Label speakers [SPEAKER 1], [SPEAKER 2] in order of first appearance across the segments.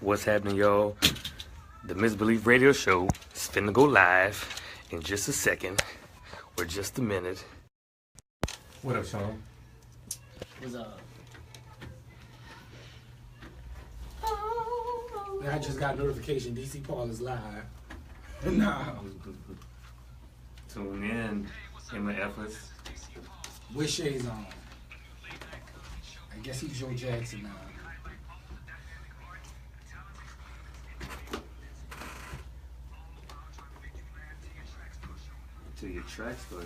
[SPEAKER 1] What's happening, y'all? The Misbelief radio show is finna go live in just a second, or just a minute. What up, Sean?
[SPEAKER 2] What's up? I just got notification DC Paul is live. Nah.
[SPEAKER 1] Tune in my efforts.
[SPEAKER 2] With shades on. I guess he's Joe Jackson now.
[SPEAKER 1] To your track store,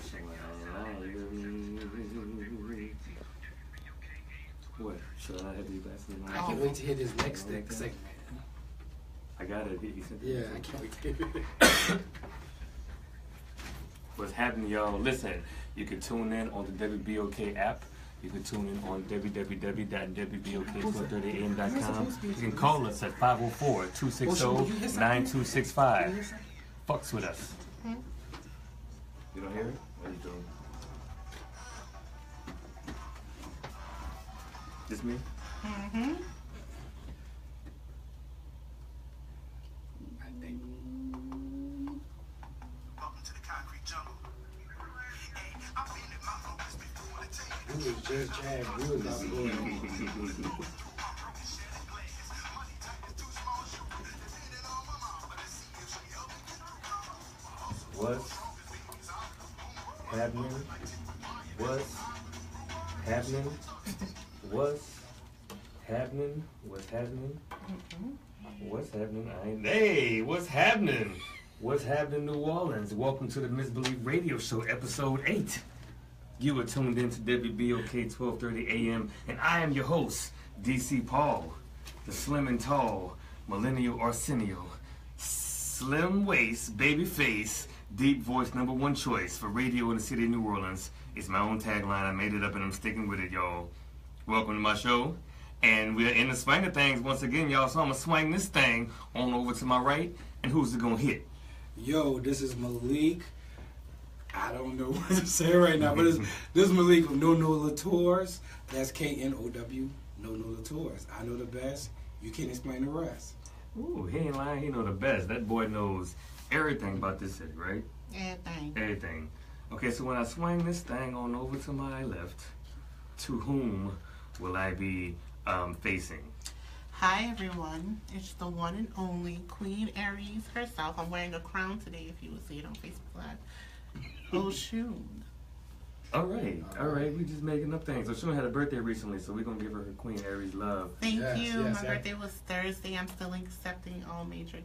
[SPEAKER 1] what? Should I have these glasses on?
[SPEAKER 2] I can't wait to hear this next segment.
[SPEAKER 1] I got it.
[SPEAKER 2] Yeah, I can't wait to hear it.
[SPEAKER 1] What's happening, y'all? Listen, you can tune in on the WBOK app. You can tune in on www.wbok1230am.com. You can call us at 504-260-9265. Fucks with us. You don't hear it? What are you doing? Just me?
[SPEAKER 3] Mm-hmm.
[SPEAKER 2] I think.
[SPEAKER 4] Welcome to the concrete jungle. Hey, I've been in my focus before the tape.
[SPEAKER 2] We was just jabbed. We was about to go in.
[SPEAKER 1] What's happening? What's happening? What's happening? What's happening? What's happening? Hey, what's happening? What's happening, New Orleans? Welcome to the Misbelief Radio Show, Episode 8. You are tuned in to WBOK 1230 AM, and I am your host, DC Paul, the slim and tall, millennial Arsenio, slim waist, baby face, deep voice, #1 choice for radio in the city of New Orleans. It's my own tagline. I made it up and I'm sticking with it, y'all. Welcome to my show. And we're in the swing of things once again, y'all. So I'm going to swing this thing on over to my right. And who's it going to hit?
[SPEAKER 2] Yo, this is Malik. I don't know what to say right now, but this is Malik from No Latours. That's K-N-O-W, No Latours. I know the best. You can't explain the rest.
[SPEAKER 1] Ooh, he ain't lying. He know the best. That boy knows everything about this city, right? Everything. Okay, so when I swing this thing on over to my left, to whom will I be facing?
[SPEAKER 3] Hi, everyone. It's the one and only Queen Aries herself. I'm wearing a crown today, if you will see it on Facebook Live. Oshun.
[SPEAKER 1] All right. We just making up things. Oshun had a birthday recently, so we're going to give her Queen Aries love.
[SPEAKER 3] Thank you. My birthday was Thursday. I'm still accepting all major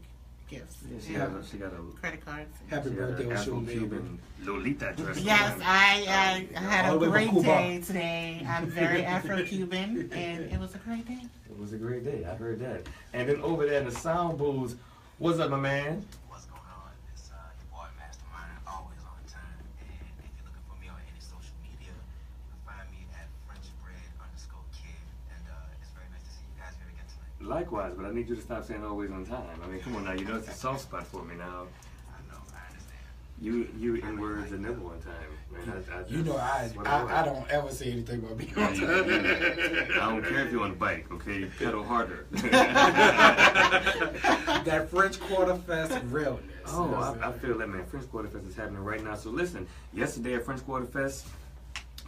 [SPEAKER 3] gifts.
[SPEAKER 1] Yeah, she got a
[SPEAKER 3] credit cards.
[SPEAKER 2] Happy birthday, Oshun, baby.
[SPEAKER 1] Lolita dress.
[SPEAKER 3] Yes, I had a great day today. I'm very Afro-Cuban, and it was a great day.
[SPEAKER 1] It was a great day. I heard that. And then over there in the sound booth, what's up, my man?
[SPEAKER 4] What's going on? It's your boy Mastermind, always on time. And if you're looking for me on any social media, you can find me at FrenchBread_kid. And it's very nice to see you guys here again tonight.
[SPEAKER 1] Likewise, but I need you to stop saying always on time. I mean, come on now. You know it's a soft spot for me now.
[SPEAKER 4] I know, I understand.
[SPEAKER 1] You in words are never on time. Man,
[SPEAKER 2] I don't ever say anything about being on time.
[SPEAKER 1] I don't care if you're on the bike, okay? Pedal harder.
[SPEAKER 2] That French Quarter Fest realness.
[SPEAKER 1] Oh, I feel that, man. French Quarter Fest is happening right now. So listen, yesterday at French Quarter Fest,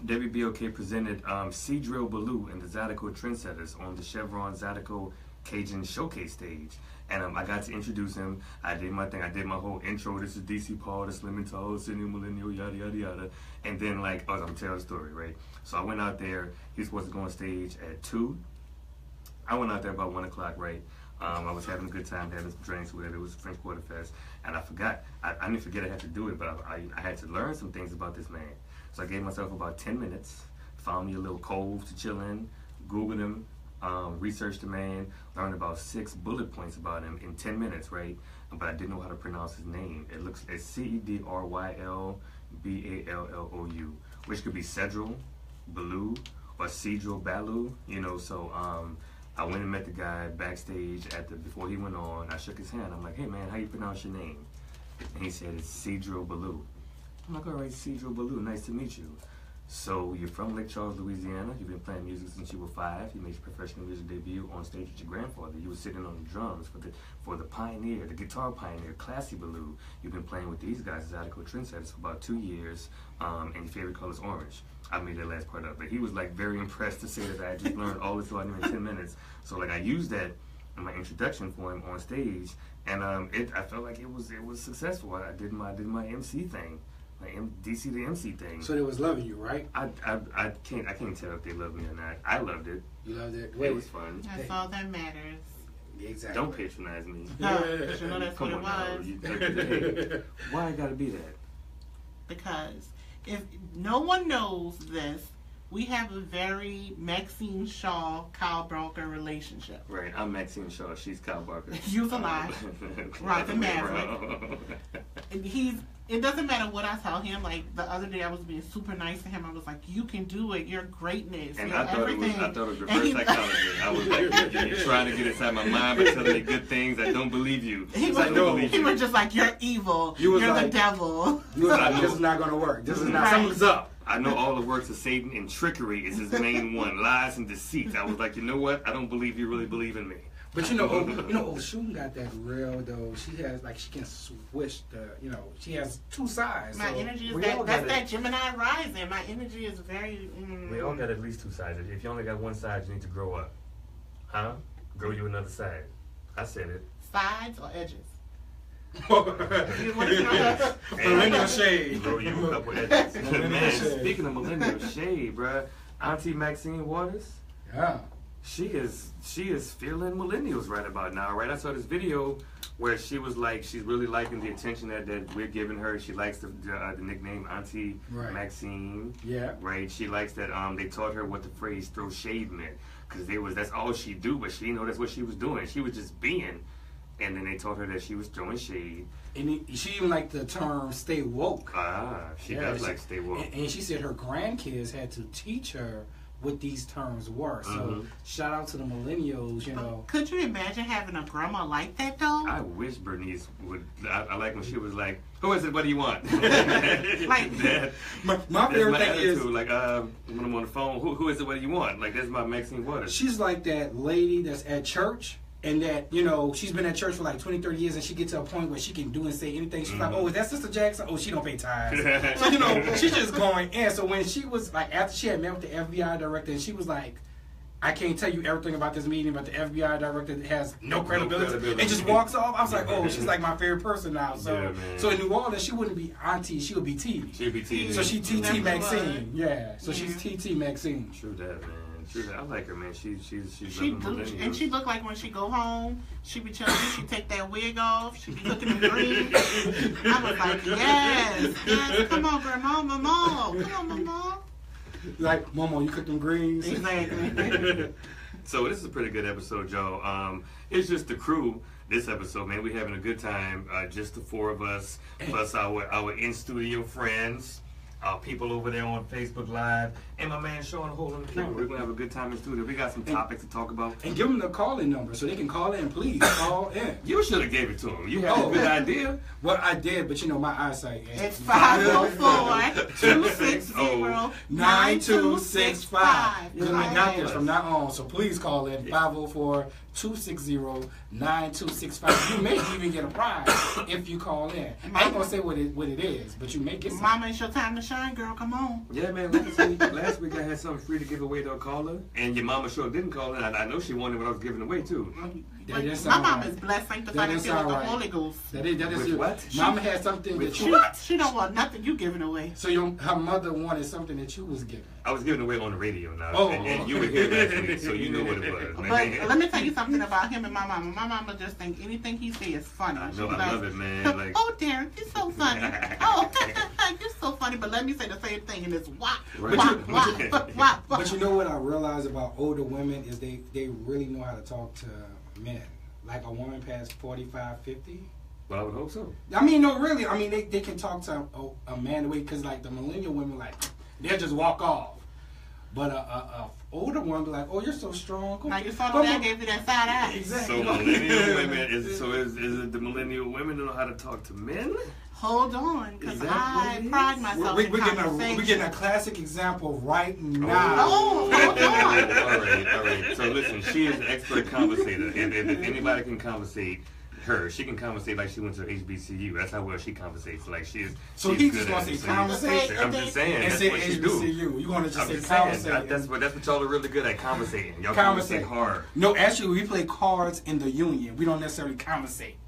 [SPEAKER 1] WBOK presented Cedrill Ballou and the Zydeco Trendsetters on the Chevron Zydeco Cajun Showcase stage. And I got to introduce him. I did my thing. I did my whole intro. This is DC Paul, the slim and tall, senior millennial, yada, yada, yada. And then, I'm going to tell the story, right? So I went out there. He was supposed to go on stage at 2. I went out there about 1 o'clock, right? I was having a good time, having some drinks, whatever. It was French Quarter Fest. And I forgot. I didn't forget I had to do it, but I had to learn some things about this man. So I gave myself about 10 minutes, found me a little cove to chill in, Googled him, researched the man, learned about 6 bullet points about him in 10 minutes, right? But I didn't know how to pronounce his name. It looks it's Cedrylballou, which could be Cedrill Ballou or Cedrill Ballou, you know. So I went and met the guy backstage before he went on. I shook his hand. I'm like, hey man, how you pronounce your name? And he said it's Cedrill Ballou. I'm like, all right, Cedrill Ballou, nice to meet you. So you're from Lake Charles, Louisiana. You've been playing music since you were 5. You made your professional music debut on stage with your grandfather. You were sitting on the drums for the pioneer, the guitar pioneer, Classy Baloo. You've been playing with these guys as Zydeco Trendsetters for about 2 years, and your favorite color is orange. I made that last part up, but he was like very impressed to say that I had just learned all this I knew in 10 minutes. So like I used that in my introduction for him on stage, and I felt like it was successful. I did my MC thing. DC the MC thing.
[SPEAKER 2] So they was loving you, right?
[SPEAKER 1] I can't tell if they love me or not. I loved it.
[SPEAKER 2] You loved it.
[SPEAKER 1] It was fun.
[SPEAKER 3] That's all that matters.
[SPEAKER 2] Exactly.
[SPEAKER 1] Don't patronize me.
[SPEAKER 3] No, because you know that's
[SPEAKER 1] Come
[SPEAKER 3] what
[SPEAKER 1] on
[SPEAKER 3] it
[SPEAKER 1] now.
[SPEAKER 3] was.
[SPEAKER 1] Why I gotta be that?
[SPEAKER 3] Because if no one knows this, we have a very Maxine Shaw, Kyle Barker relationship.
[SPEAKER 1] Right, I'm Maxine Shaw. She's Kyle Barker.
[SPEAKER 3] You's a lie. Right, the Maverick. It doesn't matter what I tell him. Like the other day, I was being super nice to him. I was like, "You can do it. You're greatness.
[SPEAKER 1] And
[SPEAKER 3] you're
[SPEAKER 1] I thought
[SPEAKER 3] everything."
[SPEAKER 1] it was reverse psychology. I was like, you're trying to get inside my mind by telling me good things. I don't believe you.
[SPEAKER 3] He was just like, "You're evil. You're like, the devil."
[SPEAKER 2] You was like, "This is not gonna work. This is not. Something's up."
[SPEAKER 1] I know all the works of Satan, and trickery is his main one. Lies and deceit. I was like, you know what? I don't believe you really believe in me.
[SPEAKER 2] But Oshun got that real though. She has she can switch she has 2 sides.
[SPEAKER 3] My energy is that Gemini rising. My energy is very.
[SPEAKER 1] We all got at least 2 sides. If you only got one side, you need to grow up. Huh? Grow you another side. I said it.
[SPEAKER 3] Sides or edges?
[SPEAKER 2] Millennial shade.
[SPEAKER 1] Grow you up with edges. Man, speaking of millennial shade, bruh, Auntie Maxine Waters.
[SPEAKER 2] Yeah.
[SPEAKER 1] She is feeling millennials right about now, right? I saw this video where she was like, she's really liking the attention that we're giving her. She likes the nickname Auntie Maxine.
[SPEAKER 2] Yeah.
[SPEAKER 1] Right. She likes that they taught her what the phrase "throw shade" meant, because that's all she do, but she didn't know that's what she was doing. She was just being, and then they taught her that she was throwing shade.
[SPEAKER 2] And she even liked the term "stay woke."
[SPEAKER 1] She does like stay woke.
[SPEAKER 2] And she said her grandkids had to teach her what these terms were. So shout out to the millennials,
[SPEAKER 3] Could you imagine having a grandma like that though?
[SPEAKER 1] I wish Bernice would. I like when she was like, "Who is it? What do you want?"
[SPEAKER 3] Like
[SPEAKER 1] that.
[SPEAKER 2] My favorite thing
[SPEAKER 1] attitude.
[SPEAKER 2] is
[SPEAKER 1] like when I'm on the phone, who is it? What do you want? Like that's my Maxine Waters.
[SPEAKER 2] She's like that lady that's at church. And that, she's been at church for like 20, 30 years, and she gets to a point where she can do and say anything. She's like, "Oh, is that Sister Jackson? Oh, she don't pay tithes." So, she's just going in. So when she was like, after she had met with the FBI director, and she was like, "I can't tell you everything about this meeting, but the FBI director has no credibility," and just walks off. I was like, "Oh, she's like my favorite person now." So, so in New Orleans, she wouldn't be Auntie, she would be T.
[SPEAKER 1] She'd be T.
[SPEAKER 2] So she's TT Maxine. Yeah. So she's TT Maxine.
[SPEAKER 1] True that, man. I like her, man. She's
[SPEAKER 3] and she look like when she go home, she be chilling. She take that wig off. She be looking at green. I was like, yes, come on, grandma, mama, come on, mama.
[SPEAKER 2] Like, Momo, you cook them greens.
[SPEAKER 3] Exactly.
[SPEAKER 1] So this is a pretty good episode, y'all. It's just the crew. This episode, man, we're having a good time. Just the 4 of us, plus our in studio friends. People over there on Facebook Live, and my man Sean holding the camera. We're going to have a good time in the studio. We got some topics to talk about.
[SPEAKER 2] And give them the call-in number so they can call in. Please, call in.
[SPEAKER 1] You should have gave it to them. You had a good idea.
[SPEAKER 2] Well, I did, but my eyesight.
[SPEAKER 3] It's 504-260-9265.
[SPEAKER 2] I got this from now on, so please call in 504-260-9265. You may even get a prize if you call in. I ain't going to say what it is, but you may get something.
[SPEAKER 3] Mama, it's your time to shine, girl. Come on.
[SPEAKER 1] Yeah, man. Last week I had something free to give away to a caller, and your mama sure didn't call in. I know she wanted what I was giving away too.
[SPEAKER 3] My mama is blessed, sanctified, and filled with the Holy Ghost.
[SPEAKER 2] That is
[SPEAKER 1] what?
[SPEAKER 2] Mama had something that you.
[SPEAKER 3] She don't want nothing you giving away.
[SPEAKER 2] So her mother wanted something that you was giving.
[SPEAKER 1] I was giving away on the radio now, and you were here last week, so you know what it was.
[SPEAKER 3] But let me tell you something about him and my mama. My mama just think anything he says is funny.
[SPEAKER 1] I know, I love it, man. Like,
[SPEAKER 3] oh, Darren, you're so funny. Oh, you're so funny. But let me say the same thing, and it's wop.
[SPEAKER 2] But you know what I realize about older women is they really know how to talk to men. Like a woman past 45, 50.
[SPEAKER 1] Well, I would hope so.
[SPEAKER 2] I mean, no, really. I mean, they can talk to a man the way, because like the millennial women, like they'll just walk off. But a older one be like, "Oh, you're so strong."
[SPEAKER 3] Now you saw that I gave you that side eye.
[SPEAKER 2] Exactly.
[SPEAKER 1] So millennial women is it the millennial women that know how to talk to men?
[SPEAKER 3] Hold on, because
[SPEAKER 1] Is that
[SPEAKER 3] I
[SPEAKER 1] what it
[SPEAKER 3] pride
[SPEAKER 1] is?
[SPEAKER 3] myself
[SPEAKER 2] We're
[SPEAKER 3] in
[SPEAKER 2] getting
[SPEAKER 3] conversation.
[SPEAKER 2] we're getting a classic example right now.
[SPEAKER 3] Oh, hold on.
[SPEAKER 1] All right. So listen, she is an expert conversator. If anybody can conversate her, she can conversate like she went to HBCU. That's how well she conversates. Like she's.
[SPEAKER 2] So
[SPEAKER 1] she's
[SPEAKER 2] he's
[SPEAKER 1] good
[SPEAKER 2] just gonna
[SPEAKER 1] at
[SPEAKER 2] say
[SPEAKER 1] it. So
[SPEAKER 2] conversation.
[SPEAKER 1] I'm just saying.
[SPEAKER 2] And
[SPEAKER 1] That's
[SPEAKER 2] say
[SPEAKER 1] what she do.
[SPEAKER 2] HBCU. You want to just
[SPEAKER 1] I'm
[SPEAKER 2] say
[SPEAKER 1] just saying.
[SPEAKER 2] conversation.
[SPEAKER 1] That's what y'all are really good at, conversating. Y'all conversate hard.
[SPEAKER 2] No, actually, we play cards in the union. We don't necessarily conversate.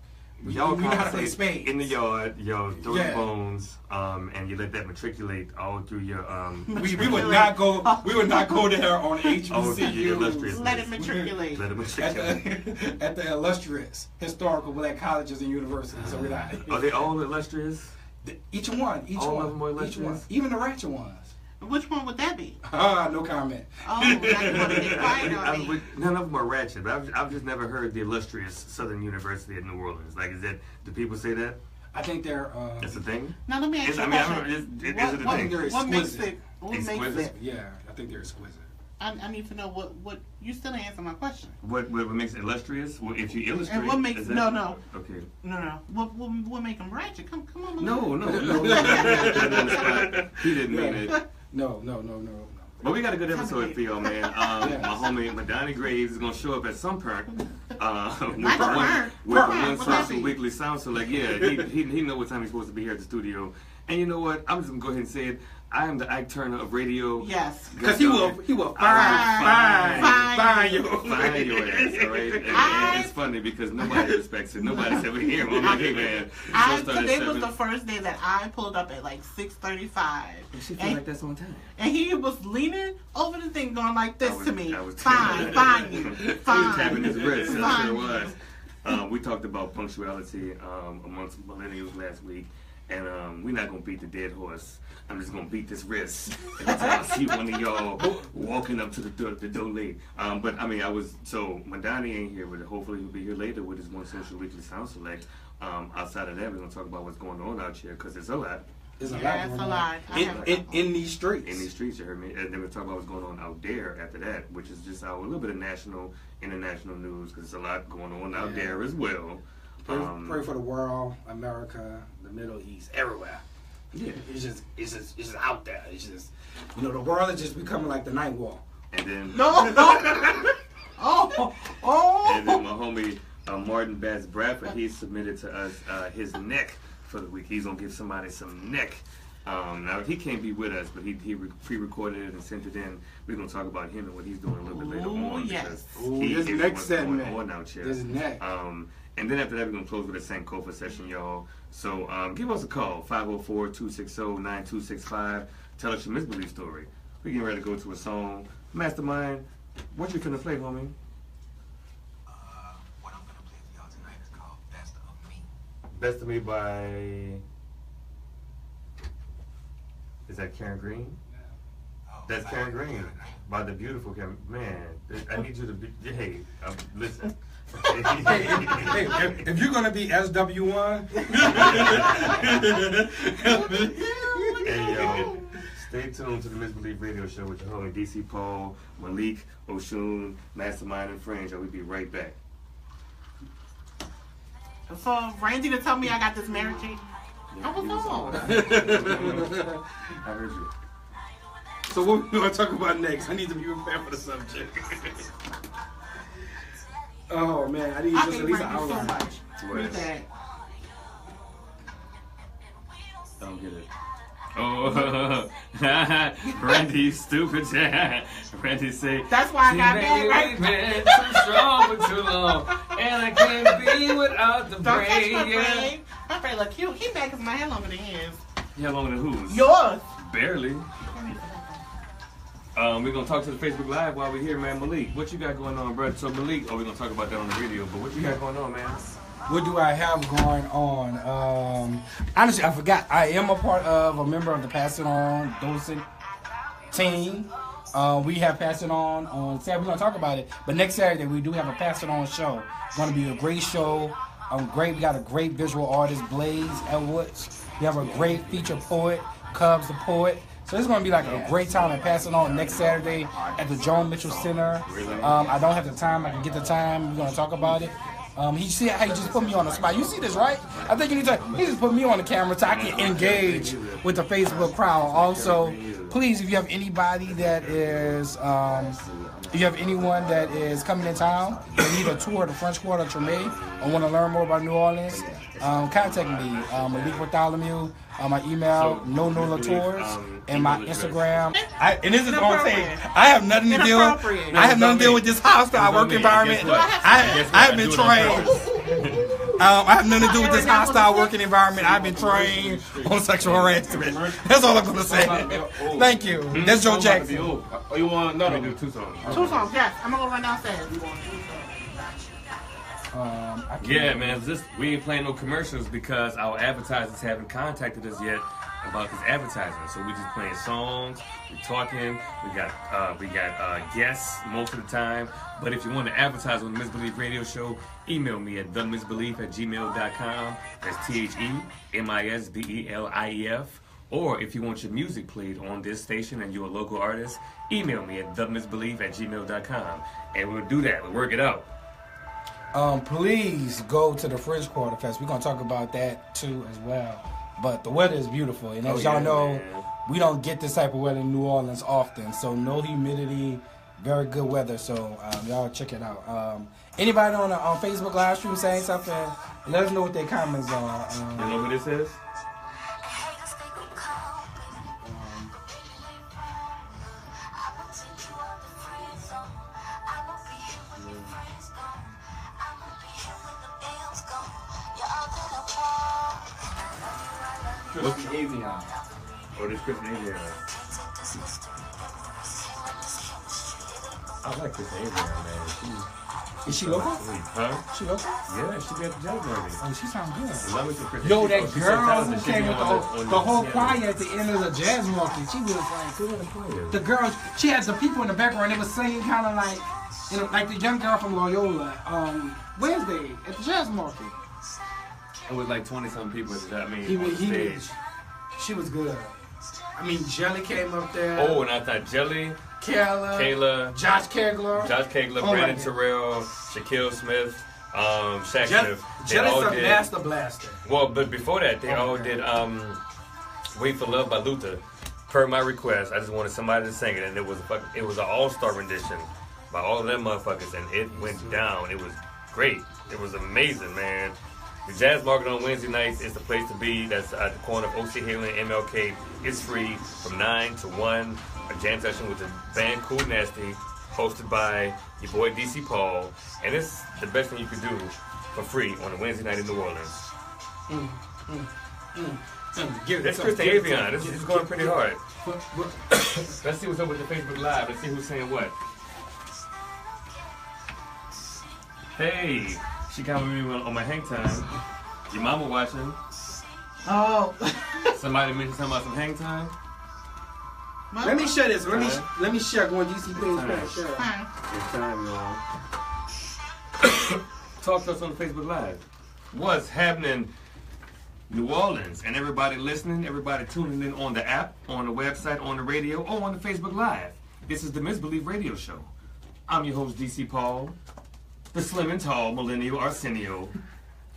[SPEAKER 1] Y'all
[SPEAKER 2] we know how to play
[SPEAKER 1] conversate
[SPEAKER 2] spades.
[SPEAKER 1] in the yard, y'all throw
[SPEAKER 2] Yeah.
[SPEAKER 1] the bones, and you let that matriculate all through your
[SPEAKER 2] We would not go. We would not go there on
[SPEAKER 1] your illustrious.
[SPEAKER 2] HBCU.
[SPEAKER 3] Let it matriculate.
[SPEAKER 1] Let it matriculate.
[SPEAKER 2] At the illustrious historical black colleges and universities. So we're not.
[SPEAKER 1] Are they all illustrious?
[SPEAKER 2] Each one.
[SPEAKER 1] All
[SPEAKER 2] one.
[SPEAKER 1] of them are
[SPEAKER 2] Each
[SPEAKER 1] illustrious?
[SPEAKER 2] one. Even the ratchet ones.
[SPEAKER 3] Which one would that be?
[SPEAKER 2] No comment.
[SPEAKER 3] Oh, now you want to get quiet on me.
[SPEAKER 1] None of them are ratchet, but I've just never heard the illustrious Southern University of New Orleans. Like, do people say that?
[SPEAKER 2] I think they're.
[SPEAKER 1] It's a thing?
[SPEAKER 3] Now let me ask you a
[SPEAKER 1] I
[SPEAKER 3] question.
[SPEAKER 1] is it a
[SPEAKER 3] What
[SPEAKER 1] thing?
[SPEAKER 2] they're
[SPEAKER 3] what makes
[SPEAKER 2] exquisite.
[SPEAKER 3] it? What makes
[SPEAKER 1] Exquisite?
[SPEAKER 3] it?
[SPEAKER 2] Yeah, I think they're exquisite.
[SPEAKER 3] I need to know what you still didn't answer my question.
[SPEAKER 1] What makes it illustrious? Well, if you illustrate,
[SPEAKER 3] And what makes
[SPEAKER 1] is that,
[SPEAKER 3] no.
[SPEAKER 1] Okay.
[SPEAKER 3] No. What make them ratchet? Come on.
[SPEAKER 1] No. He didn't mean it.
[SPEAKER 2] No.
[SPEAKER 1] But we got a good episode for y'all, man. My homie Madania Graves is gonna show up at some point with one social weekly sound. So like, yeah, he know what time he's supposed to be here at the studio. And you know what? I'm just gonna go ahead and say it. I am the Ike Turner of radio.
[SPEAKER 3] Yes.
[SPEAKER 2] Because he will find your
[SPEAKER 1] ass, all right? And it's funny because nobody respects it. Nobody said we hear him. I'm like, hey man.
[SPEAKER 3] Today was the first day that I pulled up at like 6:35.
[SPEAKER 1] She feel like that's on time.
[SPEAKER 3] And he was leaning over the thing going like this to me.
[SPEAKER 1] I was
[SPEAKER 3] Fine.
[SPEAKER 1] He was tapping his wrist. That sure was. We talked about punctuality amongst millennials last week. And we're not going to beat the dead horse. I'm just going to beat this wrist every time I see one of y'all walking up to the door late. But, I mean, Madani ain't here, but hopefully he'll be here later with his One Social Weekly Sound Select. Outside of that, we're going to talk about what's going on out here, because it's a lot.
[SPEAKER 2] There's a
[SPEAKER 3] lot.
[SPEAKER 2] In these streets.
[SPEAKER 1] In these streets, you heard me. And then we'll talk about what's going on out there after that, which is just a little bit of national, international news, because there's a lot going on out there as well.
[SPEAKER 2] Pray for the world, America, the Middle East, everywhere.
[SPEAKER 1] Yeah.
[SPEAKER 2] It's just out there. It's just, the world is just becoming like the night wall.
[SPEAKER 1] And then
[SPEAKER 3] No.
[SPEAKER 1] And then my homie Martin Bass Bradford, he submitted to us his neck for the week. He's gonna give somebody some neck. Now he can't be with us, but he pre-recorded it and sent it in. We're gonna talk about him and what he's doing a little bit later on.
[SPEAKER 3] Yes.
[SPEAKER 1] Because
[SPEAKER 2] This next segment.
[SPEAKER 1] on out here.
[SPEAKER 2] This neck.
[SPEAKER 1] And then after that, we're going to close with a Sankofa session, y'all. So give us a call, 504-260-9265. Tell us your misbelief story. We're getting ready to go to a song. Mastermind, what you finna play, homie?
[SPEAKER 4] What I'm going to play for y'all tonight is called Best of Me.
[SPEAKER 1] Best of Me by... Is that Karen Green? That's Karen Green. By the beautiful Karen. Man, I need you to be... Hey, listen.
[SPEAKER 2] Hey, if you're gonna be SW1,
[SPEAKER 1] hey yo, stay tuned to the Misbelief Radio Show with your homie DC Paul, Malik, Oshun, Mastermind, and friends. We'll be right back.
[SPEAKER 3] So Randy to tell me I got this marriage cheat. I was on.
[SPEAKER 1] I heard you.
[SPEAKER 2] so what we gonna talk about next? I need to be prepared for the subject. Oh man, I need
[SPEAKER 3] I
[SPEAKER 2] just
[SPEAKER 3] hate
[SPEAKER 2] at least an
[SPEAKER 3] Randy so
[SPEAKER 2] hour.
[SPEAKER 3] much. With that.
[SPEAKER 1] I don't get it. Oh, Randy, you stupid. Randy say,
[SPEAKER 3] That's why I got mad, right?
[SPEAKER 1] We've been too strong for too long, and I can't be without the
[SPEAKER 3] Don't catch
[SPEAKER 1] brain.
[SPEAKER 3] my brain. My brain look cute. He back because my hair longer than his.
[SPEAKER 1] Yeah, longer than whose?
[SPEAKER 3] Yours.
[SPEAKER 1] Barely. We're going to talk to the Facebook Live while we're here, man. Malik, what you got going on, bro? So, Malik, we're going to talk about that on the radio, but what you got going on, man?
[SPEAKER 2] What do I have going on? Honestly, I forgot. I am a member of the Pass It On docent team. We have Pass It On Saturday. We're going to talk about it. But next Saturday, we do have a Pass It On show. It's going to be a great show. We got a great visual artist, Blaze Edwards. We have a great feature poet, Cubs the Poet. So it's going to be like a great time and pass it on next Saturday at the Joan Mitchell Center. I don't have the time. I can get the time. We're going to talk about it. He see how he just put me on the spot. You see this, right? I think he just put me on the camera so I can engage with the Facebook crowd. Also, please, if you have anybody that is, if you have anyone that is coming in town and need a tour of the French Quarter of Treme or want to learn more about New Orleans, contact me, Malik Bartholomew. My email, Tours, and my Instagram. And this is what I'm saying. I have nothing to deal. I have nothing to deal with this hostile work environment. I have been trained. I have nothing to do with this hostile working environment. I've been trained on sexual harassment. That's all I'm gonna say. Thank you. That's Joe Jackson.
[SPEAKER 5] Oh, you want no? Do 2 songs.
[SPEAKER 3] 2 songs. Yes, I'm gonna go run downstairs.
[SPEAKER 1] Yeah, man, we ain't playing no commercials because our advertisers haven't contacted us yet about this advertising. So we just playing songs, we're talking, we got guests most of the time. But if you want to advertise on the Misbelief Radio Show, email me at TheMisbelief@gmail.com. That's TheMisbelief. Or if you want your music played on this station and you're a local artist, email me at TheMisbelief@gmail.com. And we'll do that, we'll work it out.
[SPEAKER 2] Please go to the French Quarter Fest. We're going to talk about that too as well. But the weather is beautiful. And as y'all know, we don't get this type of weather in New Orleans often. So no humidity, very good weather. So y'all check it out. Anybody on Facebook live stream saying something, let us know what their comments are.
[SPEAKER 1] You know who this is?
[SPEAKER 5] Avian.
[SPEAKER 1] Oh, this Kristen Avian. I like Kristen Avian, man.
[SPEAKER 2] Is she local?
[SPEAKER 1] Huh?
[SPEAKER 2] She local?
[SPEAKER 1] Yeah, she be at the jazz party.
[SPEAKER 2] Oh, she sounds good.
[SPEAKER 1] Love me some Kristen.
[SPEAKER 2] Yo, that
[SPEAKER 1] She's so
[SPEAKER 2] girl
[SPEAKER 1] talented.
[SPEAKER 2] who
[SPEAKER 1] She
[SPEAKER 2] came
[SPEAKER 1] be
[SPEAKER 2] with
[SPEAKER 1] on
[SPEAKER 2] the whole choir at the end of the jazz market, she was like, the girl, she had the people in the background, they were singing kind of like, you know, like the young girl from Loyola, Wednesday at the jazz market.
[SPEAKER 1] It was like 20-something people. I mean,
[SPEAKER 2] He
[SPEAKER 1] on the stage.
[SPEAKER 2] She was good. I mean, Jelly came up there.
[SPEAKER 1] Oh, and I thought Jelly,
[SPEAKER 2] Kayla, Josh Kegler,
[SPEAKER 1] Brandon Terrell, Shaquille Smith, Shaq Smith.
[SPEAKER 2] Jelly's a master blaster.
[SPEAKER 1] Well, but before that, they all did "Wait for Love" by Luther. Per my request, I just wanted somebody to sing it, and it was an all-star rendition by all of them motherfuckers, and it went down. It was great. It was amazing, man. The Jazz Market on Wednesday nights is the place to be. That's at the corner of O.C. Haley and MLK. It's free from 9 to 1. A jam session with the band Cool Nasty, hosted by your boy DC Paul. And it's the best thing you could do for free on a Wednesday night in New Orleans. That's Kristen Avian. This is going pretty hard. Let's see what's up with the Facebook Live. Let's see who's saying what. Hey. She commented me on my hang time. Your mama watching.
[SPEAKER 3] Oh.
[SPEAKER 1] Somebody mentioned something about some hang time.
[SPEAKER 2] Let me share this. Let me share. Go on DC page. Share.
[SPEAKER 1] It's time, y'all. Talk to us on Facebook Live. What's happening, New Orleans, and everybody listening, everybody tuning in on the app, on the website, on the radio, or on the Facebook Live. This is the Misbelief Radio Show. I'm your host, DC Paul. The slim and tall millennial Arsenio,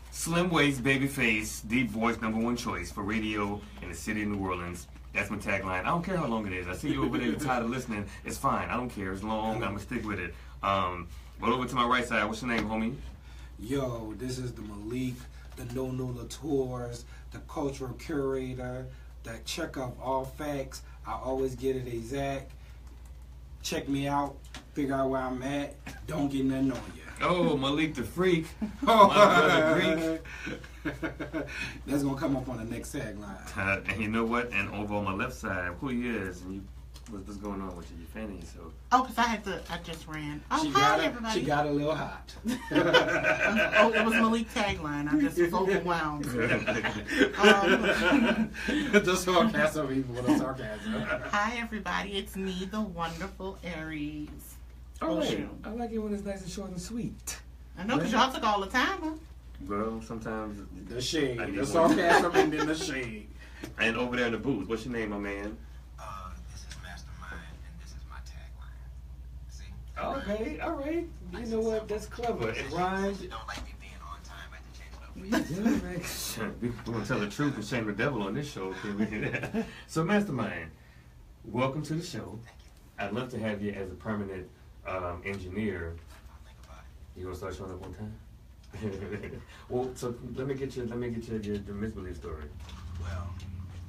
[SPEAKER 1] slim waist, baby face, deep voice, #1 choice for radio in the city of New Orleans. That's my tagline. I don't care how long it is. I see you over there, you're tired of listening. It's fine. I don't care. It's long. I'm going to stick with it. But over to my right side, what's your name, homie?
[SPEAKER 2] Yo, this is the Malik, the No Tours, the cultural curator, that check up all facts. I always get it exact. Check me out. Figure out where I'm at. Don't get nothing on you.
[SPEAKER 1] Oh, Malik the Freak. My brother Greek.
[SPEAKER 2] That's going to come up on the next tagline.
[SPEAKER 1] And you know what? And over on my left side, who he is, and what's going on with you? You're fanning yourself.
[SPEAKER 3] Oh, because I just ran. Oh, hi, everybody.
[SPEAKER 2] She got a little hot.
[SPEAKER 3] Oh, it was Malik's tagline. I just was overwhelmed.
[SPEAKER 2] The sarcasm, people with the sarcasm.
[SPEAKER 3] Hi, everybody. It's me, the wonderful Aries.
[SPEAKER 1] Oh, I like it when it's nice and short and sweet.
[SPEAKER 3] I know, because y'all took all the time, huh?
[SPEAKER 1] Well, sometimes
[SPEAKER 2] the shade, the sarcasm, and then the shade.
[SPEAKER 1] And over there in the booth, what's your name, my man? Okay, all right. You know what? That's clever. It rhymes.
[SPEAKER 4] You don't like me being on time. I had to change it up.
[SPEAKER 1] Yeah, man. We're going to tell the truth and shame the devil on this show. Okay? So, Mastermind, welcome to the show.
[SPEAKER 4] Thank you.
[SPEAKER 1] I'd love to have you as a permanent engineer.
[SPEAKER 4] I'll think about it.
[SPEAKER 1] You gonna start showing up on time? Well, so let me get you the misbelief story.
[SPEAKER 4] Well,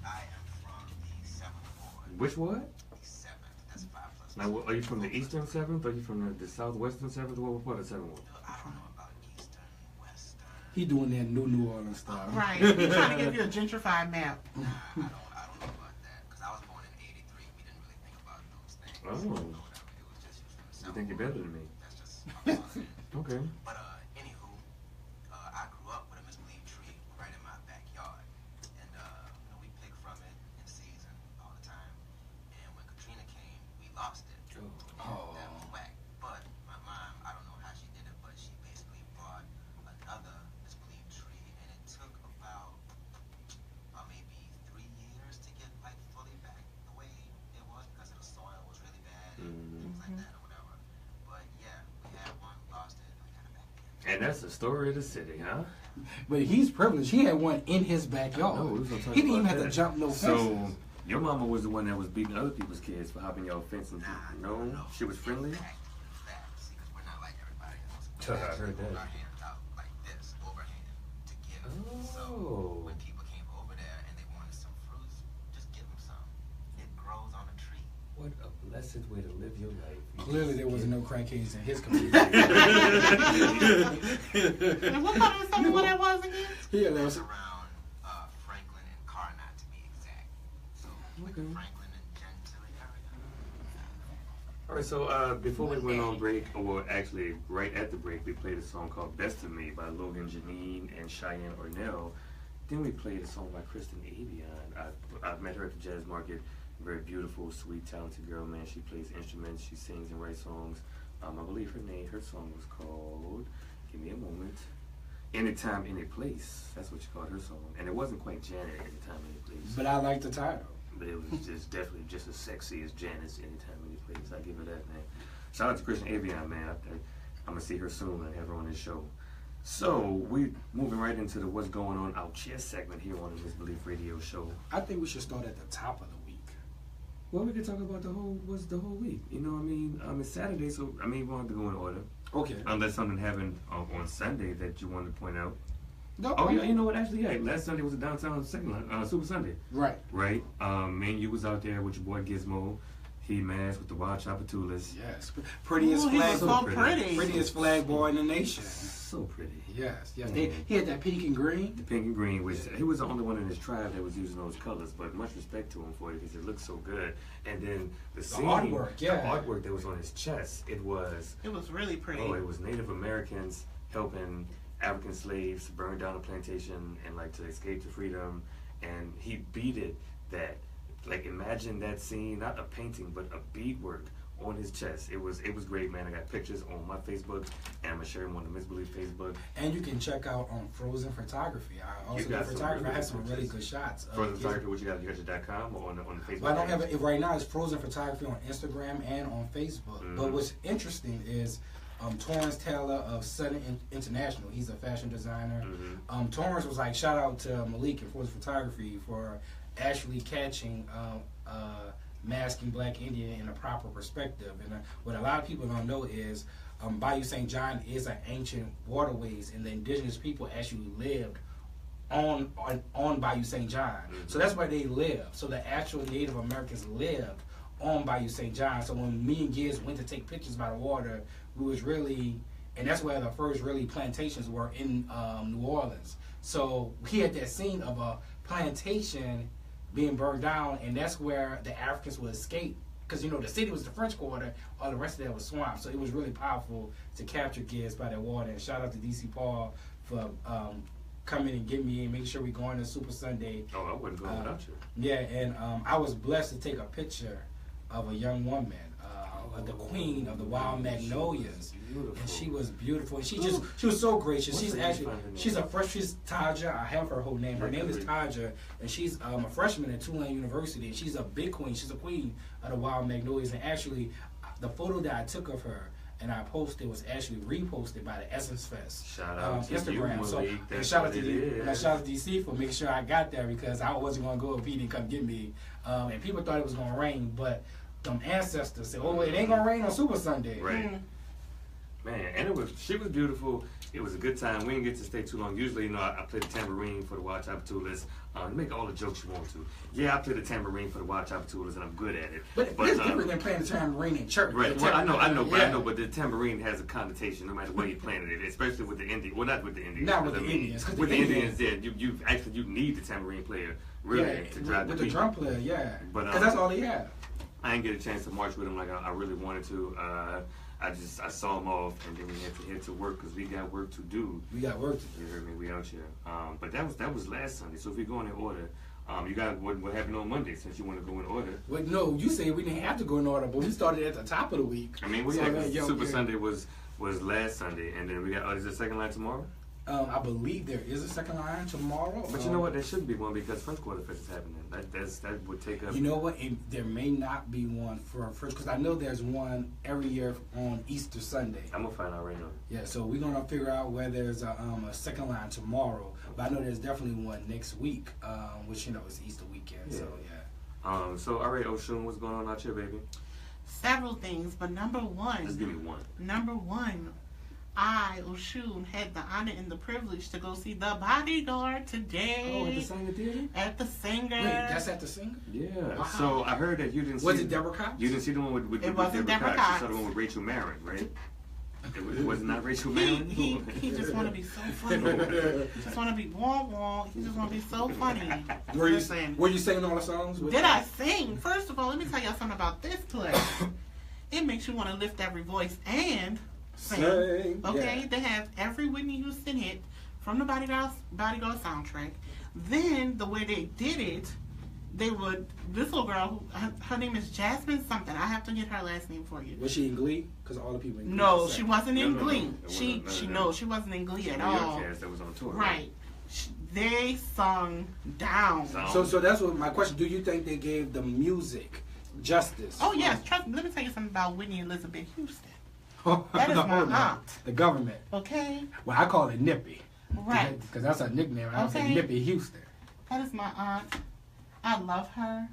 [SPEAKER 4] I am from the 7th ward.
[SPEAKER 1] Which what?
[SPEAKER 4] The 7th. That's 5 plus.
[SPEAKER 1] Now, are you from the Eastern 7th? Or are you from the Southwestern 7th? What part of 7th ward?
[SPEAKER 4] I don't know about Eastern, Western.
[SPEAKER 2] He doing that New Orleans style.
[SPEAKER 3] Right. He's trying to give you a gentrified map.
[SPEAKER 4] Nah, I don't know about that. Because I was born in '83. We didn't really think about those things.
[SPEAKER 1] Oh.
[SPEAKER 4] Or whatever. It was just from the
[SPEAKER 1] You
[SPEAKER 4] South
[SPEAKER 1] think you're
[SPEAKER 4] Ward.
[SPEAKER 1] better than me?
[SPEAKER 4] That's just my opinion.
[SPEAKER 1] Okay.
[SPEAKER 4] But anywho, I grew up with a misbelief tree right in my backyard, and we pick from it in season all the time. And when Katrina came, we lost it.
[SPEAKER 2] Oh.
[SPEAKER 4] That was whack. But my mom, I don't know how she did it, but she basically bought another misbelief tree, and it took about maybe 3 years to get like fully back the way it was because the soil was really bad and things like that or whatever. But yeah, we had one, lost it, I got it back again.
[SPEAKER 1] And that's the story of the city, huh?
[SPEAKER 2] But he's privileged. He had one in his backyard.
[SPEAKER 1] No, we was gonna talk
[SPEAKER 2] He didn't even
[SPEAKER 1] about
[SPEAKER 2] have to
[SPEAKER 1] that.
[SPEAKER 2] jump no
[SPEAKER 1] So,
[SPEAKER 2] fences.
[SPEAKER 1] your mama was the one that was beating other people's kids for hopping y'all fence and no? She was friendly?
[SPEAKER 4] In fact, see, 'cause we're not like everybody else. We
[SPEAKER 1] I
[SPEAKER 4] actually
[SPEAKER 1] heard
[SPEAKER 4] hold
[SPEAKER 1] that.
[SPEAKER 4] our hands out like this, overhand, to give.
[SPEAKER 1] Oh.
[SPEAKER 4] So when people came over there and they wanted some fruits, just give them some. It grows on a tree.
[SPEAKER 1] What a blessed way to live your life.
[SPEAKER 2] Clearly, there wasn't no crackheads in his community.
[SPEAKER 3] And what part of the summer that was again?
[SPEAKER 2] Yeah, that
[SPEAKER 4] That's
[SPEAKER 2] was.
[SPEAKER 4] around Franklin and Carnot to be exact. So like
[SPEAKER 1] Okay.
[SPEAKER 4] Franklin and Gentilly area.
[SPEAKER 1] All right, so before we went on break, or actually right at the break, we played a song called Best of Me by Logan, Janeen, and Cheyenne Arnel. Then we played a song by Kristen, Avian. I've met her at the Jazz Market. Very beautiful, sweet, talented girl, man. She plays instruments, she sings and writes songs. I believe her song was called, give me a moment, Anytime, Any Place. That's what she called her song. And it wasn't quite Janet, Anytime, Any Place.
[SPEAKER 2] But I like the title.
[SPEAKER 1] But it was just definitely just as sexy as Janet's Anytime, Any Place. I give her that, man. Shout out to Kristen Avian, man. I'm going to see her soon and have her on this show. So, we moving right into the What's Going On Out Here segment here on the Misbelief Radio Show.
[SPEAKER 2] I think we should start at the top of the week.
[SPEAKER 1] Well, we can talk about the whole week. You know what I mean? It's Saturday, so, we want to go in order.
[SPEAKER 2] Okay.
[SPEAKER 1] Unless something happened on Sunday that you wanted to point out.
[SPEAKER 2] No,
[SPEAKER 1] Oh, yeah, you know what? Actually, yeah. Last Sunday was a downtown Super Sunday.
[SPEAKER 2] Right.
[SPEAKER 1] Right? Me and you was out there with your boy Gizmo. He masked with the wild Chapatulas.
[SPEAKER 2] Yes. Prettiest
[SPEAKER 3] Ooh, he
[SPEAKER 2] flag.
[SPEAKER 3] was so pretty.
[SPEAKER 2] Prettiest flag boy in the nation.
[SPEAKER 1] So pretty.
[SPEAKER 2] Yes. Yes.
[SPEAKER 1] Mm.
[SPEAKER 2] He had that pink and green.
[SPEAKER 1] The pink and green, which he was the only one in his tribe that was using those colors, but much respect to him for it because it looked so good. And then the scene,
[SPEAKER 2] artwork, yeah.
[SPEAKER 1] the artwork that was on his chest, it was
[SPEAKER 3] really pretty.
[SPEAKER 1] it was Native Americans helping African slaves burn down a plantation and like to escape to freedom, and he beaded that. Like imagine that scene, not a painting, but a beadwork on his chest. It was great, man. I got pictures on my Facebook, and I'm gonna share them on the Misbelief Facebook.
[SPEAKER 2] And you can check out on Frozen Photography. I also do
[SPEAKER 1] got some
[SPEAKER 2] photography.
[SPEAKER 1] really
[SPEAKER 2] I have some
[SPEAKER 1] good
[SPEAKER 2] really
[SPEAKER 1] pictures.
[SPEAKER 2] good shots.
[SPEAKER 1] Frozen Photography, what you got? You got your .com or on the Facebook?
[SPEAKER 2] Well, I don't
[SPEAKER 1] page?
[SPEAKER 2] have it right now. It's Frozen Photography on Instagram and on Facebook.
[SPEAKER 1] Mm-hmm.
[SPEAKER 2] But what's interesting is Torrance Taylor of Sudden International. He's a fashion designer.
[SPEAKER 1] Mm-hmm.
[SPEAKER 2] Torrance was like, shout out to Malik and Frozen Photography for actually catching masking Black Indian in a proper perspective. And what a lot of people don't know is Bayou St. John is an ancient waterways, and the indigenous people actually lived on Bayou St. John.
[SPEAKER 1] Mm-hmm.
[SPEAKER 2] So that's where they live. So the actual Native Americans lived on Bayou St. John. So when me and Giz went to take pictures by the water, we was really, and that's where the first really plantations were in New Orleans. So he had that scene of a plantation being burned down, and that's where the Africans would escape. Because, you know, the city was the French Quarter, all the rest of that was swamp. So it was really powerful to capture Giz by that water. And shout out to DC Paul for coming and getting me and making sure we go on to Super Sunday.
[SPEAKER 1] Oh, I wouldn't go without you.
[SPEAKER 2] Yeah, and I was blessed to take a picture of a young woman, the queen of the Wild Magnolias. And she was beautiful. And she was so gracious.
[SPEAKER 1] What's
[SPEAKER 2] She's
[SPEAKER 1] her
[SPEAKER 2] actually,
[SPEAKER 1] name?
[SPEAKER 2] she's Yahjah. I have her whole name. Her name is Yahjah, and she's a freshman at Tulane University. And she's a big queen. She's a queen of the Wild Magnolias. And actually, the photo that I took of her, and our post was actually reposted by the Essence Fest
[SPEAKER 1] Shout out to
[SPEAKER 2] Instagram.
[SPEAKER 1] you,
[SPEAKER 2] So
[SPEAKER 1] Malik.
[SPEAKER 2] and
[SPEAKER 1] That's
[SPEAKER 2] shout
[SPEAKER 1] what
[SPEAKER 2] out to
[SPEAKER 1] it
[SPEAKER 2] you,
[SPEAKER 1] is.
[SPEAKER 2] and shout out to DC for making sure I got there because I wasn't gonna go if he didn't come get me. And people thought it was gonna rain, but them ancestors said, "Oh, it ain't gonna rain on Super Sunday."
[SPEAKER 1] Right. Man, and she was beautiful. It was a good time. We didn't get to stay too long. Usually, you know, I play the tambourine for the Watch Opportunists. Make all the jokes you want to. Yeah, I play the tambourine for the Watch Opportunists, and I'm good at it.
[SPEAKER 2] But it's different than playing the tambourine in church.
[SPEAKER 1] Right. Well, I know, but the tambourine has a connotation no matter where you're playing it, especially with the Indians. Well, not with the Indians.
[SPEAKER 2] Not with the Indians.
[SPEAKER 1] With the Indians, yeah, you need the tambourine player really to drive
[SPEAKER 2] with
[SPEAKER 1] the
[SPEAKER 2] the
[SPEAKER 1] beat.
[SPEAKER 2] drum player, yeah.
[SPEAKER 1] But
[SPEAKER 2] Because that's all he had.
[SPEAKER 1] I didn't get a chance to march with him like I really wanted to. I saw him off, and then we had to head to work because we got work to do.
[SPEAKER 2] We got work to do.
[SPEAKER 1] You heard me? We out here. But that was last Sunday. So if you're going in order, you got what happened on Monday since you want to go in order.
[SPEAKER 2] Well, no, you said we didn't have to go in order, but we started at the top of the week.
[SPEAKER 1] I mean, Super Sunday was last Sunday, and then we got is the second line tomorrow?
[SPEAKER 2] I believe there is a second line tomorrow.
[SPEAKER 1] But you know what? There shouldn't be one because French Quarter Fest is happening. That would take up.
[SPEAKER 2] You know what? There may not be one for first because I know there's one every year on Easter Sunday.
[SPEAKER 1] I'm gonna find out right now.
[SPEAKER 2] Yeah, so we're gonna figure out whether there's a second line tomorrow. But I know there's definitely one next week, which you know is Easter weekend.
[SPEAKER 1] Yeah.
[SPEAKER 2] So yeah.
[SPEAKER 1] So all right, Oshun, what's going on out here, baby?
[SPEAKER 3] Several things, but number one.
[SPEAKER 1] Just give me one.
[SPEAKER 3] Number one, I, Oshun, had the honor and the privilege to go see The Bodyguard today.
[SPEAKER 2] Oh, at the Singer Theater?
[SPEAKER 3] At the Singer.
[SPEAKER 2] Wait, that's at the Singer?
[SPEAKER 1] Yeah.
[SPEAKER 2] Wow.
[SPEAKER 1] So I heard that you didn't see.
[SPEAKER 2] Was it Deborah Cox?
[SPEAKER 1] You didn't see the one with
[SPEAKER 3] It wasn't Deborah
[SPEAKER 1] Cox. You
[SPEAKER 3] Cox.
[SPEAKER 1] saw the one with Rachel Marin, right? It was not Rachel Marin.
[SPEAKER 3] He just want to be so funny. He just want to be wah. He just want to be so funny.
[SPEAKER 2] Were you singing all the songs?
[SPEAKER 3] Did I sing? First of all, let me tell y'all something about this play. It makes you want to lift every voice and sing. Okay,
[SPEAKER 2] yeah.
[SPEAKER 3] They have every Whitney Houston hit from the Bodyguard soundtrack. Then the way they did it, they would. This little girl, her name is Jasmine something. I have to get her last name for you.
[SPEAKER 2] Was she in Glee? Because all the people in Glee.
[SPEAKER 3] No, she wasn't in Glee.
[SPEAKER 1] She
[SPEAKER 3] wasn't in Glee at
[SPEAKER 1] New
[SPEAKER 3] all.
[SPEAKER 1] York cast that was on tour.
[SPEAKER 3] Right. They sung down.
[SPEAKER 2] So that's what my question. Do you think they gave the music justice?
[SPEAKER 3] Oh yes, trust me. Let me tell you something about Whitney Elizabeth Houston. That is my aunt.
[SPEAKER 2] The government.
[SPEAKER 3] Okay.
[SPEAKER 2] Well, I call it Nippy.
[SPEAKER 3] Right.
[SPEAKER 2] Because that's her nickname. I would say Nippy Houston.
[SPEAKER 3] That is my aunt. I love her.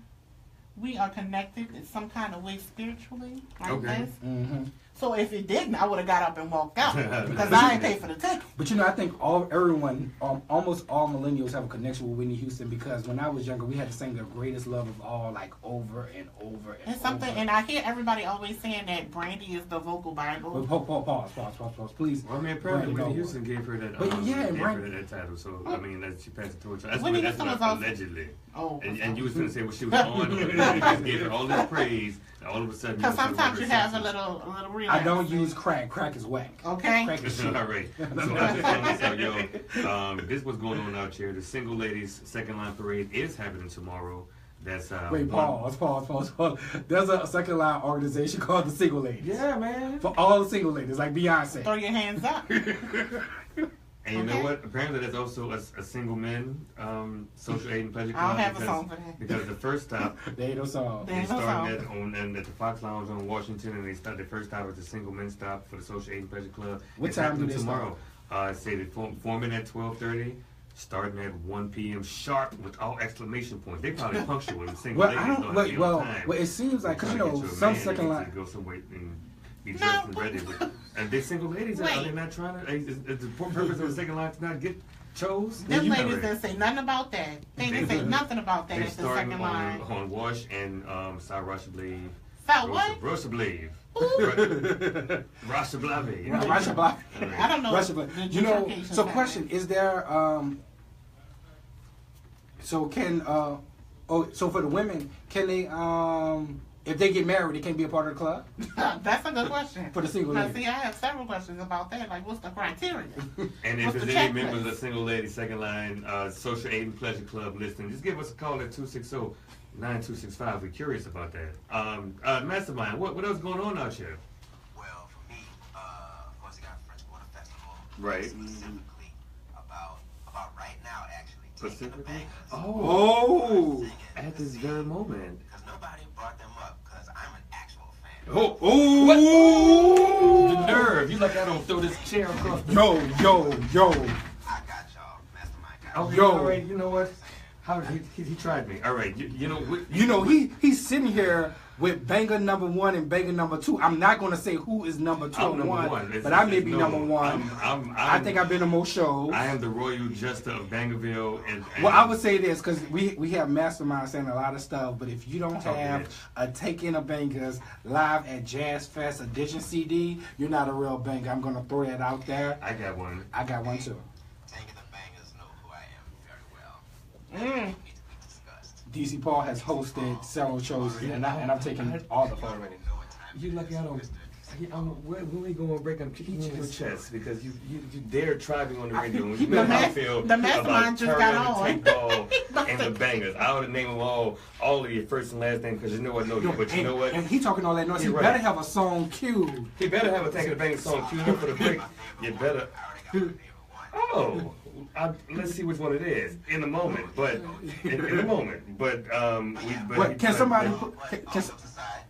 [SPEAKER 3] We are connected in some kind of way spiritually, like this.
[SPEAKER 2] Mm-hmm.
[SPEAKER 3] So if it didn't, I would have got up and walked out because I ain't paid for the ticket.
[SPEAKER 2] But you know, I think everyone, almost all millennials have a connection with Whitney Houston because when I was younger, we had to sing "The Greatest Love of All" like over and over and
[SPEAKER 3] something,
[SPEAKER 2] over.
[SPEAKER 3] and I hear everybody always saying that Brandy is the vocal Bible.
[SPEAKER 2] Pause, please.
[SPEAKER 1] Well, I mean, apparently Whitney Houston gave her that. Gave her that title. So I mean, she passed it to her. That's
[SPEAKER 3] Whitney
[SPEAKER 1] what
[SPEAKER 3] Houston was also-
[SPEAKER 1] allegedly.
[SPEAKER 3] Oh,
[SPEAKER 1] And you was going to say what she was on. They just gave her all this praise. And all of a sudden,
[SPEAKER 3] because sometimes you have a little relapse.
[SPEAKER 2] I don't use crack. Crack is whack.
[SPEAKER 3] Okay.
[SPEAKER 2] Crack is shit.
[SPEAKER 1] All right. So I just want to say, yo, this is what's going on out here. The Single Ladies Second Line Parade is happening tomorrow. That's
[SPEAKER 2] Wait, pause. There's a second line organization called the Single Ladies.
[SPEAKER 1] Yeah, man.
[SPEAKER 2] For all the single ladies, like Beyonce.
[SPEAKER 3] Throw your hands up.
[SPEAKER 1] And you know what? Apparently, there's also a single men social aid and pleasure club.
[SPEAKER 3] I don't have a song for that.
[SPEAKER 1] Because the first stop,
[SPEAKER 2] They ain't no song.
[SPEAKER 1] they started at the Fox Lounge on Washington, and they started the first stop at the single men stop for the social aid and pleasure club.
[SPEAKER 2] What
[SPEAKER 1] It's
[SPEAKER 2] time
[SPEAKER 1] happening
[SPEAKER 2] do they
[SPEAKER 1] tomorrow? Say they forming at 12:30. Starting at 1 p.m. sharp with all exclamation points. They probably punctual when the single
[SPEAKER 2] Well,
[SPEAKER 1] ladies
[SPEAKER 2] I don't.
[SPEAKER 1] don't
[SPEAKER 2] Wait,
[SPEAKER 1] be
[SPEAKER 2] well,
[SPEAKER 1] on time.
[SPEAKER 2] well, it seems like because you
[SPEAKER 1] Trying to
[SPEAKER 2] know
[SPEAKER 1] get you a
[SPEAKER 2] some
[SPEAKER 1] man
[SPEAKER 2] second
[SPEAKER 1] that
[SPEAKER 2] line.
[SPEAKER 1] needs to go somewhere and be dressed and ready. And they single ladies are they not trying to? Is the purpose of the second line to not get chose?
[SPEAKER 3] Them ladies didn't say nothing about that. They didn't say nothing about that
[SPEAKER 1] They
[SPEAKER 3] at the
[SPEAKER 1] starting
[SPEAKER 3] second line.
[SPEAKER 1] on Wash and Rasha Blave.
[SPEAKER 3] So what?
[SPEAKER 1] Rasha Blave. Rasha Blave.
[SPEAKER 2] Russia Block.
[SPEAKER 3] I don't know.
[SPEAKER 2] Russia Block.
[SPEAKER 3] the
[SPEAKER 2] You know.
[SPEAKER 3] gentrification
[SPEAKER 2] So
[SPEAKER 3] side.
[SPEAKER 2] question: is there? So can so for the women, can they if they get married, they can't be a part of the club
[SPEAKER 3] That's a good question.
[SPEAKER 2] for the single
[SPEAKER 3] Now,
[SPEAKER 2] ladies?
[SPEAKER 3] see, I have several questions about that. Like, what's the criteria?
[SPEAKER 1] And if
[SPEAKER 3] What's
[SPEAKER 1] there's
[SPEAKER 3] the
[SPEAKER 1] any
[SPEAKER 3] checklist?
[SPEAKER 1] members of the Single Lady Second Line Social Aid and Pleasure Club listening, just give us a call at 260-9265. We're curious about that. Mastermind, what else going on out here?
[SPEAKER 4] Well, for me, of course, you got French Quarter Festival.
[SPEAKER 1] Right.
[SPEAKER 4] Specifically about right now, actually. Taking the
[SPEAKER 1] Specifically?
[SPEAKER 4] Bangas.
[SPEAKER 2] Oh.
[SPEAKER 4] Singing
[SPEAKER 1] At
[SPEAKER 4] the
[SPEAKER 1] this
[SPEAKER 4] scene.
[SPEAKER 1] very moment.
[SPEAKER 4] Because nobody brought them up, because I'm an actual fan.
[SPEAKER 2] Oh.
[SPEAKER 1] You like I don't throw this chair across the
[SPEAKER 2] Yo.
[SPEAKER 4] I got y'all, Mastermind guys.
[SPEAKER 1] Oh,
[SPEAKER 2] Yo.
[SPEAKER 1] all right, you know what? How he tried me. All right, you know what?
[SPEAKER 2] You know, he's sitting here with banger number 1 and banger number 2. I'm not going to say who is number 2 and 1, but I may be number 1. I think I've been to most shows.
[SPEAKER 1] I am the royal jester of Bangerville. And
[SPEAKER 2] Well, I would say this because we have Mastermind saying a lot of stuff, but if you don't have a Take In of Bangers live at Jazz Fest Edition CD, you're not a real banger. I'm going to throw that out there.
[SPEAKER 1] I got one.
[SPEAKER 2] I got one too.
[SPEAKER 4] Taking the bangers know who I am very well. Need to be discussed.
[SPEAKER 2] DC Paul has hosted several shows, and I'm taking all the photos.
[SPEAKER 1] You lucky I don't. When we go and break them, kicking you in your chest because you dare tribing on the radio. When you know how I feel
[SPEAKER 3] the Mastermind
[SPEAKER 1] about
[SPEAKER 3] just got
[SPEAKER 1] Turron,
[SPEAKER 3] on.
[SPEAKER 1] Take Ball, and the Bangers. I would name them all of your first and last name because you know I know you. But you know what?
[SPEAKER 2] And he talking all that noise. He
[SPEAKER 1] You're
[SPEAKER 2] better
[SPEAKER 1] right.
[SPEAKER 2] have a song queued.
[SPEAKER 1] He better have a Take It the Bangers song queued up for the break. You better. Oh, let's see which one it is in a moment. But in a moment. But
[SPEAKER 2] Wait, can somebody?
[SPEAKER 4] All jokes aside,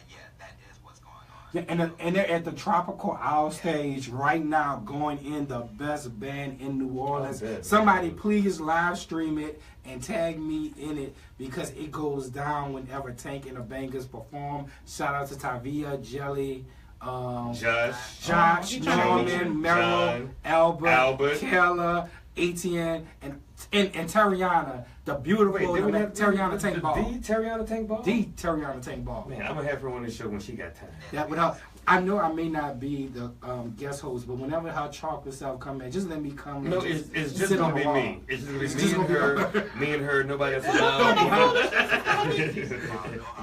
[SPEAKER 4] yeah, that is what's going on.
[SPEAKER 2] Yeah, and they're at the Tropical Owl stage right now, going in the best band in New Orleans. Somebody please live stream it and tag me in it because it goes down whenever Tank and the Bangers perform. Shout out to Tavia, Jelly, Josh, Norman, Merrill, Albert, Kayla, Etienne, and Terriana, the beautiful Terriana Tank Ball.
[SPEAKER 1] The Terriana Tank Ball?
[SPEAKER 2] The Terriana Tank Ball.
[SPEAKER 1] Man, I'm going to have her on the show when she got time.
[SPEAKER 2] That would help. I know I may not be the guest host, but whenever her chocolate self come in, just let me come.
[SPEAKER 1] No,
[SPEAKER 2] and
[SPEAKER 1] it's just gonna be me. It's just gonna be me and her, nobody else allowed.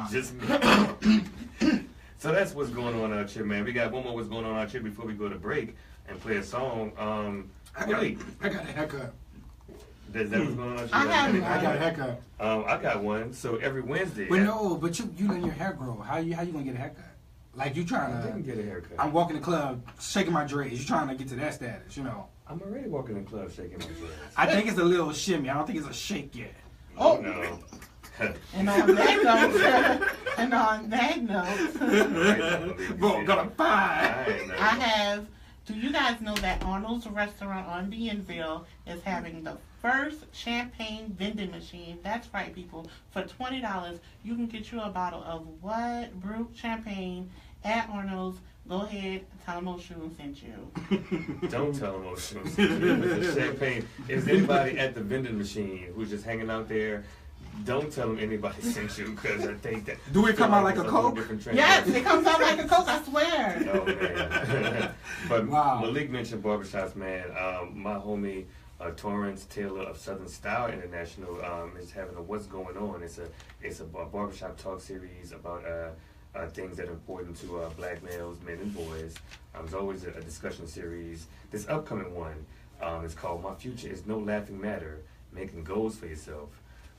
[SPEAKER 1] Just me. So that's what's going on out here, man. We got one more what's going on out here before we go to break and play a song.
[SPEAKER 2] I got a haircut.
[SPEAKER 1] Is that what's going on out here?
[SPEAKER 3] I
[SPEAKER 2] got a haircut.
[SPEAKER 1] I got one. So every Wednesday.
[SPEAKER 2] But no, but you letting your hair grow. How you gonna get a haircut? Like you trying
[SPEAKER 1] I
[SPEAKER 2] to?
[SPEAKER 1] didn't get a haircut.
[SPEAKER 2] I'm walking the club, shaking my dreads. You trying to get to that status, you know?
[SPEAKER 1] I'm already walking the club shaking my dreads.
[SPEAKER 2] I think it's a little shimmy. I don't think it's a shake yet.
[SPEAKER 1] Oh no.
[SPEAKER 3] And on that note,
[SPEAKER 2] Boom, got a 5.
[SPEAKER 3] I have. Do you guys know that Arnold's restaurant on Bienville is having the first champagne vending machine? That's right, people. For $20, you can get you a bottle of what? Brut champagne at Arnold's. Go ahead, tell them Oshun sent you.
[SPEAKER 1] Don't tell them Oshun sent you. It's champagne. If anybody at the vending machine who's just hanging out there, don't tell them anybody sent you because I think that.
[SPEAKER 2] Do it come out like a Coke?
[SPEAKER 3] Yes, it comes out like a Coke, I swear.
[SPEAKER 1] Oh, man. But
[SPEAKER 2] wow.
[SPEAKER 1] Malik mentioned barbershops, man. My homie Torrance Taylor of Southern Style International is having a What's Going On. It's a barbershop talk series about things that are important to black males, men, and boys. There's always a discussion series. This upcoming one is called My Future Is No Laughing Matter, Making Goals for Yourself.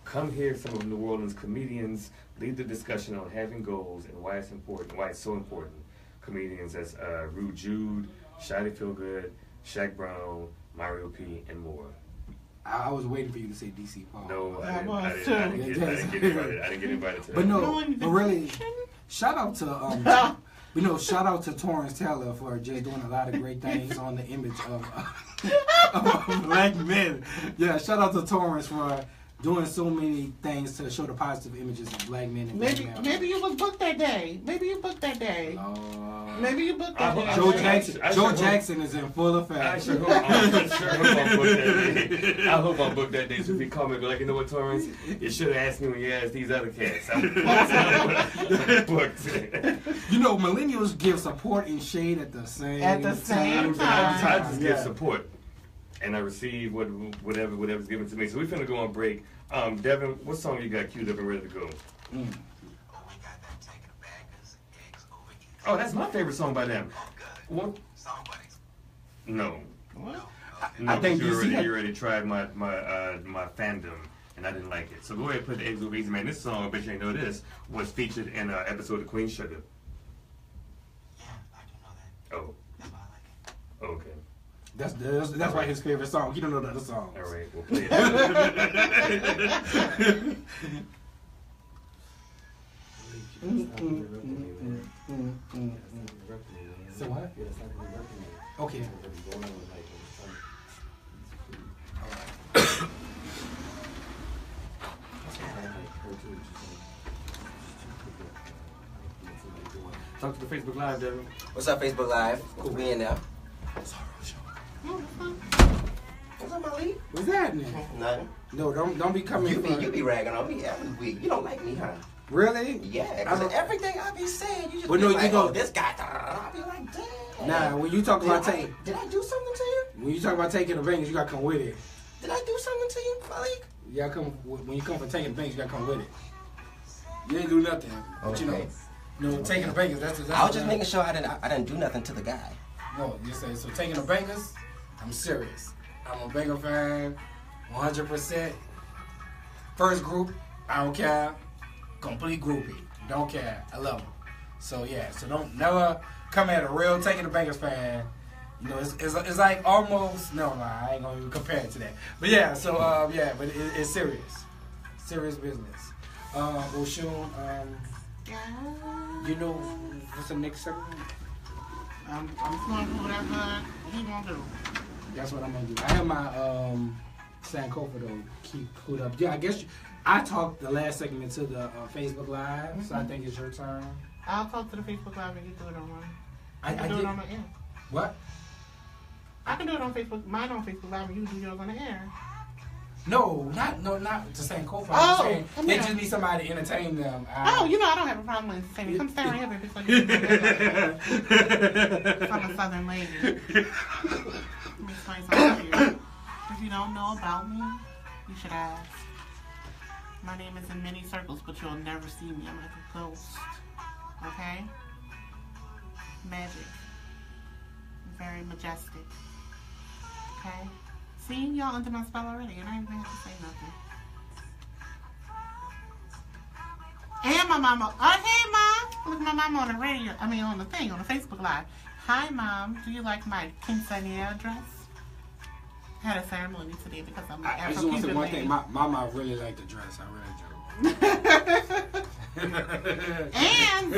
[SPEAKER 1] Come hear some of New Orleans comedians lead the discussion on having goals and why it's important, why it's so important. Comedians as Rude Jude, Shotty Feelgood, Shaq Brown, Mario P, and more.
[SPEAKER 2] I was waiting for you to say DC Paul.
[SPEAKER 1] No, I
[SPEAKER 3] I
[SPEAKER 1] didn't get invited to that.
[SPEAKER 2] But no, but really, shout out to shout out to Torrance Taylor for just doing a lot of great things on the image of black men. Yeah, shout out to Torrance for doing so many things to show the positive images of black men and black males.
[SPEAKER 3] Maybe you was booked that day. Maybe you booked that day. Maybe you booked that day.
[SPEAKER 2] Joe Jackson is in full effect.
[SPEAKER 1] I sure hope I'm booked that day. I hope I'm booked that day. So if he call me, be like, you know what, Torrance? You should have asked me when you asked these other cats. I'm booked.
[SPEAKER 2] You know, millennials give support and shade at the same time.
[SPEAKER 1] I just give support. And I receive whatever's given to me. So we're finna go on break. Devin, what song you got queued up and ready to go?
[SPEAKER 4] Oh, we got that Taking the Bangas, Eggs Over Easy.
[SPEAKER 1] Oh, that's my favorite song by them.
[SPEAKER 4] Oh, good.
[SPEAKER 1] What?
[SPEAKER 4] Song buddies.
[SPEAKER 1] No.
[SPEAKER 3] What?
[SPEAKER 1] No,
[SPEAKER 2] I think
[SPEAKER 1] you already tried my fandom, and I didn't like it. So go ahead and put the Eggs Over Easy. Man, this song, I bet you ain't know this, was featured in an episode of Queen Sugar.
[SPEAKER 4] Yeah, I do know that.
[SPEAKER 1] Oh.
[SPEAKER 4] That's why I like it.
[SPEAKER 1] Okay.
[SPEAKER 2] That's why his favorite song. He don't know the other songs.
[SPEAKER 1] All right, we'll play it.
[SPEAKER 2] So what?
[SPEAKER 6] Yeah, it's not gonna be working yet.
[SPEAKER 2] Okay.
[SPEAKER 6] Going on with like,
[SPEAKER 1] Talk to the Facebook Live, Devin.
[SPEAKER 7] What's up, Facebook Live? Cool being there. What's up, Malik?
[SPEAKER 2] What's happening?
[SPEAKER 7] Nothing.
[SPEAKER 2] No, don't be coming.
[SPEAKER 7] You be ragging on me every week. You don't like me, huh?
[SPEAKER 2] Really?
[SPEAKER 7] Yeah, because everything I be saying, you just
[SPEAKER 2] Well,
[SPEAKER 7] be
[SPEAKER 2] no,
[SPEAKER 7] like,
[SPEAKER 2] you don't.
[SPEAKER 7] oh, this guy. I be like, damn.
[SPEAKER 2] Nah, when you talk about taking,
[SPEAKER 7] Did I do something to you?
[SPEAKER 2] when you talk about taking the Bangas, you gotta come with it.
[SPEAKER 7] Did I do something to you, Malik?
[SPEAKER 2] You gotta come when you come for taking the Bangas, you gotta come with it. You didn't do nothing, but
[SPEAKER 7] Okay.
[SPEAKER 2] you know, taking the Bangas. That's
[SPEAKER 7] I was just making sure I didn't do nothing to the guy.
[SPEAKER 2] No, you say so. Taking the Bangas, I'm serious. I'm a Banger fan, 100%. First group, I don't care. Complete groupie, don't care. I love them. So yeah, so don't never come at a real Taking the Bangers fan. You know, it's like almost I ain't gonna even compare it to that. But yeah, so but it's serious business. Oshun, you know what's the next segment?
[SPEAKER 3] I'm just going to do whatever he gonna do.
[SPEAKER 2] That's what I'm gonna do. I have my Sankofa though keep put up. Yeah, I guess I talked the last segment to the Facebook Live, so I think it's your turn.
[SPEAKER 3] I'll talk to the Facebook Live and you do it on mine. I
[SPEAKER 2] I
[SPEAKER 3] do
[SPEAKER 2] did.
[SPEAKER 3] it on the air.
[SPEAKER 2] What?
[SPEAKER 3] I can do it on Facebook. Mine on Facebook Live and you do yours on the air.
[SPEAKER 2] No, not to Sankofa.
[SPEAKER 3] Oh,
[SPEAKER 2] I'm saying
[SPEAKER 3] come
[SPEAKER 2] they
[SPEAKER 3] here.
[SPEAKER 2] just need somebody to entertain them.
[SPEAKER 3] Oh, you know I don't have a problem with entertaining. Come stand right here, baby. So you can I'm a Southern lady. Let me explain something to you. If you don't know about me, you should ask. My name is in many circles, but you'll never see me. I'm like a ghost. Okay? Magic. Very majestic. Okay? See, y'all under my spell already, and I ain't even have to say nothing. And my mama, hey mom! Look, my mama on the radio, on the thing, on the Facebook Live. Hi mom, do you like my quinceañera dress? I had a ceremony today because I'm
[SPEAKER 2] I just want to say one thing. My mama really liked the dress. I really do.
[SPEAKER 3] And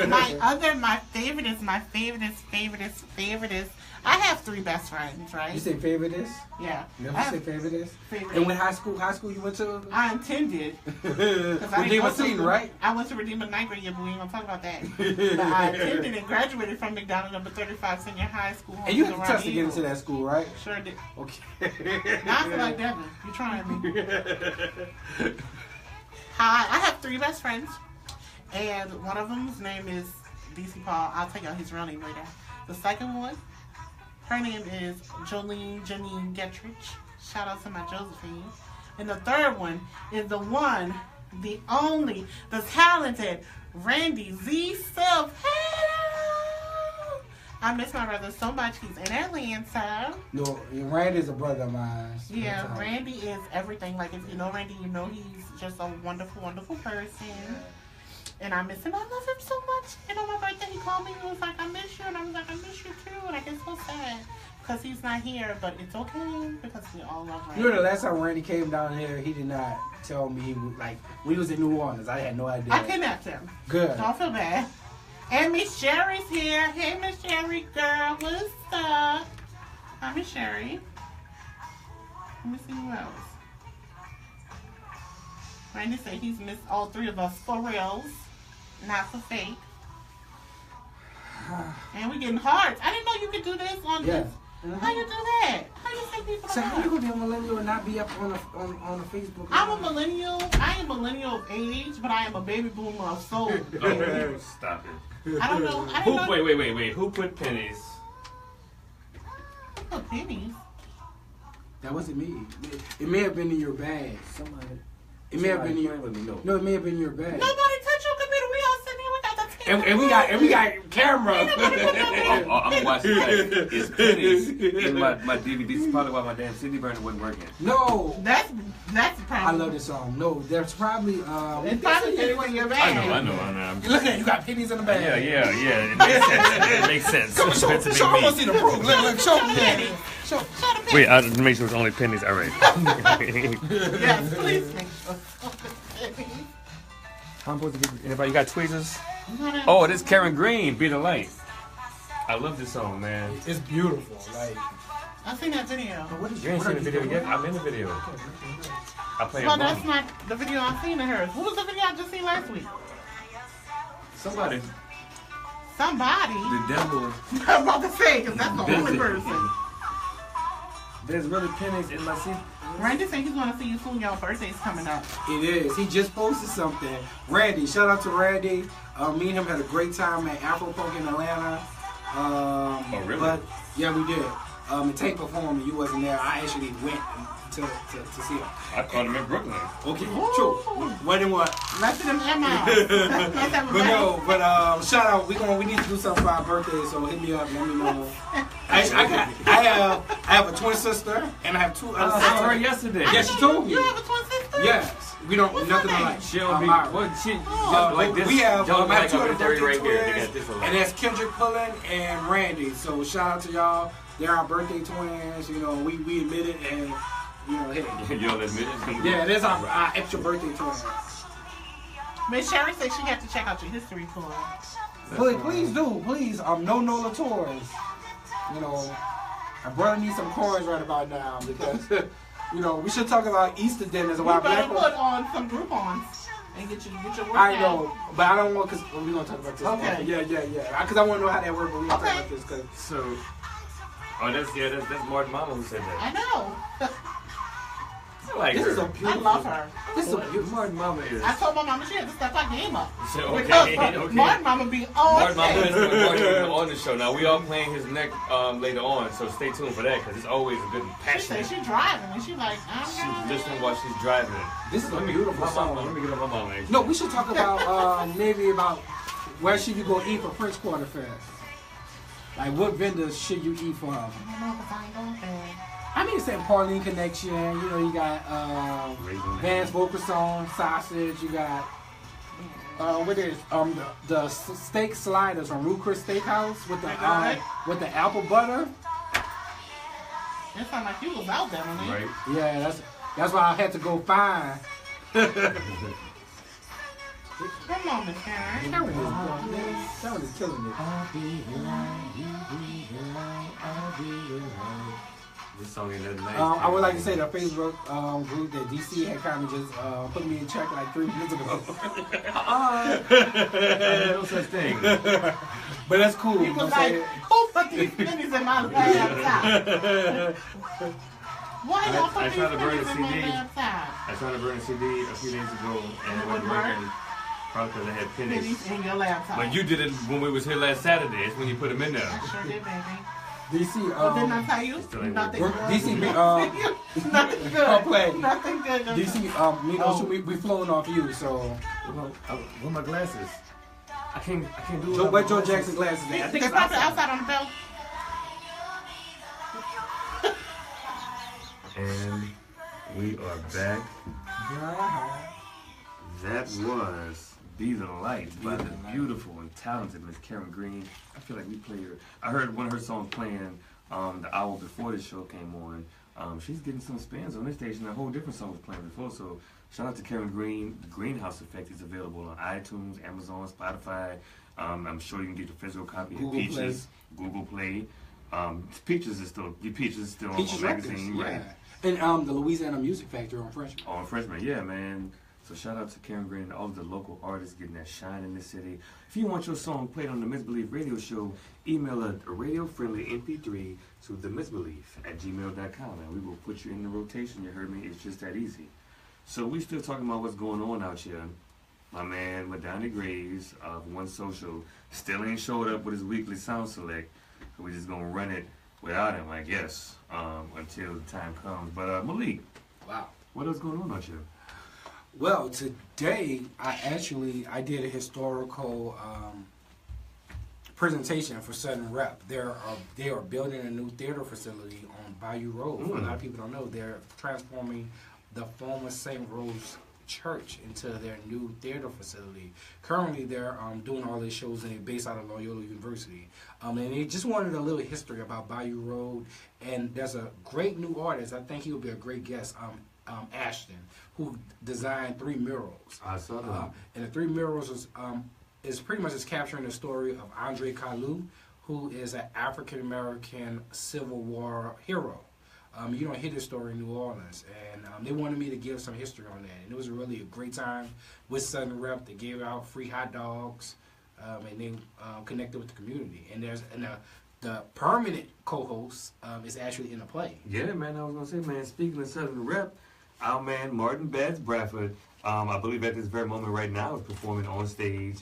[SPEAKER 3] my favorite. I have 3 best friends, right?
[SPEAKER 2] You say favorite?
[SPEAKER 3] Yeah.
[SPEAKER 2] Never say favorite. And when high school you went to?
[SPEAKER 3] I intended.
[SPEAKER 2] Redeemer, right?
[SPEAKER 3] I went to Redeemer 9th grade year, but we ain't gonna talk about that. But I attended and graduated from McDonald number 35 senior high school.
[SPEAKER 2] And you had to test to get into that school, right?
[SPEAKER 3] Sure did.
[SPEAKER 2] Okay.
[SPEAKER 3] Now I feel like Devin. You're trying me. Hi, I have 3 best friends. And one of them's name is DC Paul. I'll tell y'all his real name later. The second one, her name is Janeen Getrich. Shout out to my Josephine. And the third one is the one, the only, the talented Randy Z. Self. Hello! I miss my brother so much. He's in Atlanta.
[SPEAKER 2] No, Randy's a brother of mine.
[SPEAKER 3] Yeah, Randy is everything. Like, if you know Randy, you know he's just a wonderful, wonderful person. And I miss him. I love him so much. And on my birthday, he called me and was like, I miss you. And I was like, I miss you too. And I get so sad because he's not here. But it's okay because we all love Randy.
[SPEAKER 2] You know, the last time Randy came down here, he did not tell me, when he was in New Orleans, I had no idea.
[SPEAKER 3] I kidnapped him.
[SPEAKER 2] Good.
[SPEAKER 3] Don't feel bad. And Miss Sherry's here. Hey, Miss Sherry, girl. What's up? Hi, Miss Sherry. Let me see who else. Randy said he's missed all 3 of us for reals, not for fake. And we getting hearts. I didn't know you could do this on this. Mm-hmm. How you do that? How you say people
[SPEAKER 2] So how you gonna be a millennial and not be up on the Facebook?
[SPEAKER 3] I'm a millennial. I am a millennial of age, but I am a baby boomer of soul.
[SPEAKER 1] Oh, stop it.
[SPEAKER 3] I don't know.
[SPEAKER 1] Wait. Who put pennies?
[SPEAKER 3] Who put pennies?
[SPEAKER 2] That wasn't me. It may have been in your bag.
[SPEAKER 6] somebody.
[SPEAKER 2] It may have been in your. No, it may have been in your bag.
[SPEAKER 3] Nobody touch your computer. We all sitting here. We got the camera.
[SPEAKER 2] And we got camera.
[SPEAKER 1] I'm gonna watch it. It's pennies in my DVD. This is probably why my damn CD burner wasn't working.
[SPEAKER 2] No.
[SPEAKER 3] That's the problem.
[SPEAKER 2] I love this song. No, there's probably
[SPEAKER 3] It's probably pennies in your bag.
[SPEAKER 1] I know.
[SPEAKER 2] Look at it, you got pennies in the bag.
[SPEAKER 1] Yeah. It makes sense.
[SPEAKER 2] Come on, show I want to see the proof. Look, show me pennies. Show the pennies.
[SPEAKER 1] Wait, I have to make sure it's only pennies. All right.
[SPEAKER 3] Yes, please make sure.
[SPEAKER 1] I'm supposed to get anybody. You got tweezers? Oh, this Karen Green. Be the light. I love this song, man.
[SPEAKER 2] It's beautiful. Like,
[SPEAKER 3] I seen that video.
[SPEAKER 2] what is
[SPEAKER 1] You ain't seen the video yet? I'm in the video. I play
[SPEAKER 3] Well,
[SPEAKER 1] it.
[SPEAKER 3] that's not the video I seen of hers. What was the video I just seen last week?
[SPEAKER 1] Somebody.
[SPEAKER 3] Somebody.
[SPEAKER 1] The devil.
[SPEAKER 3] I'm about to say, because that's the only person.
[SPEAKER 1] There's really pennies in my seat.
[SPEAKER 3] Randy said he's going to see you soon. Your birthday's coming up.
[SPEAKER 2] It is. He just posted something. Randy, shout out to Randy. Me and him had a great time at Afropunk in Atlanta.
[SPEAKER 1] Oh, really?
[SPEAKER 2] But yeah, we did. And Tate performed, and you wasn't there. I actually went to see him.
[SPEAKER 1] I caught him in Brooklyn.
[SPEAKER 2] Okay, true. What and what?
[SPEAKER 3] Let's see them MRs.
[SPEAKER 2] But shout out. We need to do something for our birthday. So hit me up. Let me know. I have a twin sister, and I have two other
[SPEAKER 1] I
[SPEAKER 2] sisters.
[SPEAKER 1] saw her yesterday.
[SPEAKER 2] Yes, she told me.
[SPEAKER 3] You have a twin sister?
[SPEAKER 2] Yes. We don't
[SPEAKER 3] What's
[SPEAKER 2] nothing
[SPEAKER 3] her name?
[SPEAKER 2] alike.
[SPEAKER 1] She don't be.
[SPEAKER 2] Myra.
[SPEAKER 1] What? She
[SPEAKER 2] Like
[SPEAKER 1] this.
[SPEAKER 2] we have
[SPEAKER 1] y'all
[SPEAKER 2] I have
[SPEAKER 1] like
[SPEAKER 2] two
[SPEAKER 1] her
[SPEAKER 2] other birthday
[SPEAKER 1] right here. They
[SPEAKER 2] twins,
[SPEAKER 1] got this alike.
[SPEAKER 2] and that's Kendrick Pullen and Randy. So shout out to y'all. They're our birthday twins. You know, we admit it, and you know, hey,
[SPEAKER 1] You don't admit it?
[SPEAKER 2] yeah, that's our extra birthday twins.
[SPEAKER 3] Miss Sherry said she had to check out your history tour.
[SPEAKER 2] Please do, please. No Nola tours. You know, my brother needs some coins right about now because you know we should talk about Easter dinners
[SPEAKER 3] You
[SPEAKER 2] while
[SPEAKER 3] better
[SPEAKER 2] black.
[SPEAKER 3] put on some Groupons and get your workout.
[SPEAKER 2] I know, but I don't want because we're gonna talk about this.
[SPEAKER 3] Okay.
[SPEAKER 2] Yeah. Because I want to know how that works, but we're gonna talk about this because.
[SPEAKER 1] So, that's Martin Mama who said that.
[SPEAKER 3] I know.
[SPEAKER 1] I like
[SPEAKER 2] This
[SPEAKER 1] her.
[SPEAKER 2] is a
[SPEAKER 3] I
[SPEAKER 2] beautiful.
[SPEAKER 3] love her.
[SPEAKER 2] This is a beautiful.
[SPEAKER 1] Martin Mama is.
[SPEAKER 3] I told my mama she had to step her game up.
[SPEAKER 1] So,
[SPEAKER 3] Because
[SPEAKER 1] okay.
[SPEAKER 3] Martin mama be on
[SPEAKER 1] Martin Mama is
[SPEAKER 3] shit.
[SPEAKER 1] Martin on the show. Now we are playing his neck later on, so stay tuned for that because it's always a good
[SPEAKER 3] She said
[SPEAKER 1] passionate.
[SPEAKER 3] she driving and she like, I'm
[SPEAKER 1] She's
[SPEAKER 3] driving.
[SPEAKER 1] listening while she's driving.
[SPEAKER 2] This is a beautiful song.
[SPEAKER 1] Let me get up my mama.
[SPEAKER 2] No, we should talk about maybe about where should you go eat for French Quarter Fest. Like what vendors should you eat from?
[SPEAKER 3] I don't know if I ain't going there.
[SPEAKER 2] I mean, saying Pauline Connection. You know, you got Vance Volkerson sausage. You got what is the steak sliders from Ruth Chris Steakhouse with the apple butter.
[SPEAKER 3] It sound like you was out there, man.
[SPEAKER 1] Right.
[SPEAKER 2] Yeah, that's why I had to go find.
[SPEAKER 3] Come on, Miss Karen.
[SPEAKER 2] Karen is killing it.
[SPEAKER 1] This song ain't nothing nice.
[SPEAKER 2] I would like to say the Facebook group that DC had kind of just put me in check like 3 minutes ago.
[SPEAKER 1] No such thing.
[SPEAKER 2] But that's cool.
[SPEAKER 3] He was like, who put these pennies in my laptop? Why y'all put
[SPEAKER 1] I
[SPEAKER 3] these
[SPEAKER 1] tried to burn
[SPEAKER 3] pennies
[SPEAKER 1] a
[SPEAKER 3] in my
[SPEAKER 1] CD.
[SPEAKER 3] laptop?
[SPEAKER 1] I tried to burn a CD a few days ago and it wasn't working. Probably because I had pennies.
[SPEAKER 3] Pennies in your laptop.
[SPEAKER 1] But you did it when we was here last Saturday. It's when you put them in there.
[SPEAKER 3] I sure did, baby.
[SPEAKER 2] DC,
[SPEAKER 3] But didn't I tell you?
[SPEAKER 1] Still ain't
[SPEAKER 3] Nothing
[SPEAKER 1] working.
[SPEAKER 3] good.
[SPEAKER 2] DC,
[SPEAKER 3] Nothing
[SPEAKER 2] Don't play.
[SPEAKER 3] good. Nothing good.
[SPEAKER 2] DC, me know we flown off you, so.
[SPEAKER 1] Where my glasses? I can't do it.
[SPEAKER 2] Where Joe Jackson glasses at? I think
[SPEAKER 3] They
[SPEAKER 2] it's
[SPEAKER 3] probably
[SPEAKER 2] outside.
[SPEAKER 3] outside on the belt.
[SPEAKER 1] And we are back. That was Be the Light by the beautiful and talented Miss Karen Green. I feel like we played her. I heard one of her songs playing the hour before the show came on. She's getting some spins on this station. A whole different song was playing before. So shout out to Karen Green. The Greenhouse Effect is available on iTunes, Amazon, Spotify. I'm sure you can get the physical copy
[SPEAKER 2] Google
[SPEAKER 1] at Peaches, Google Play. Peaches is still on
[SPEAKER 2] Peaches
[SPEAKER 1] magazine,
[SPEAKER 2] Records,
[SPEAKER 1] right?
[SPEAKER 2] yeah. And the Louisiana Music Factory on Freshman.
[SPEAKER 1] On Freshman, yeah, man. So shout out to Karen Green and all of the local artists getting that shine in this city. If you want your song played on the Misbelief radio show, email a radio-friendly MP3 to themisbelief@gmail.com and we will put you in the rotation. You heard me? It's just that easy. So we still talking about what's going on out here. My man Madania Graves of One Social still ain't showed up with his weekly sound select. So we're just gonna run it without him, I guess, until the time comes. But Malik,
[SPEAKER 2] Wow.
[SPEAKER 1] what else going on out here?
[SPEAKER 2] Well, today I did a historical presentation for Southern Rep. They are building a new theater facility on Bayou Road. A lot of people don't know they're transforming the former St. Rose Church into their new theater facility. Currently, they're doing all their shows and they're based out of Loyola University. And they just wanted a little history about Bayou Road. And there's a great new artist. I think he would be a great guest. Ashton, who designed 3 murals.
[SPEAKER 1] I saw that.
[SPEAKER 2] And the 3 murals is pretty much just capturing the story of Andre Kalu, who is an African American Civil War hero. You don't hear this story in New Orleans, and they wanted me to give some history on that. And it was really a great time with Southern Rep. They gave out free hot dogs, and they connected with the community. And the permanent co-host is actually in the play.
[SPEAKER 1] Yeah, man, I was going to say, man, speaking of Southern Rep, our man Martin Bads Bradford, I believe at this very moment right now, is performing on stage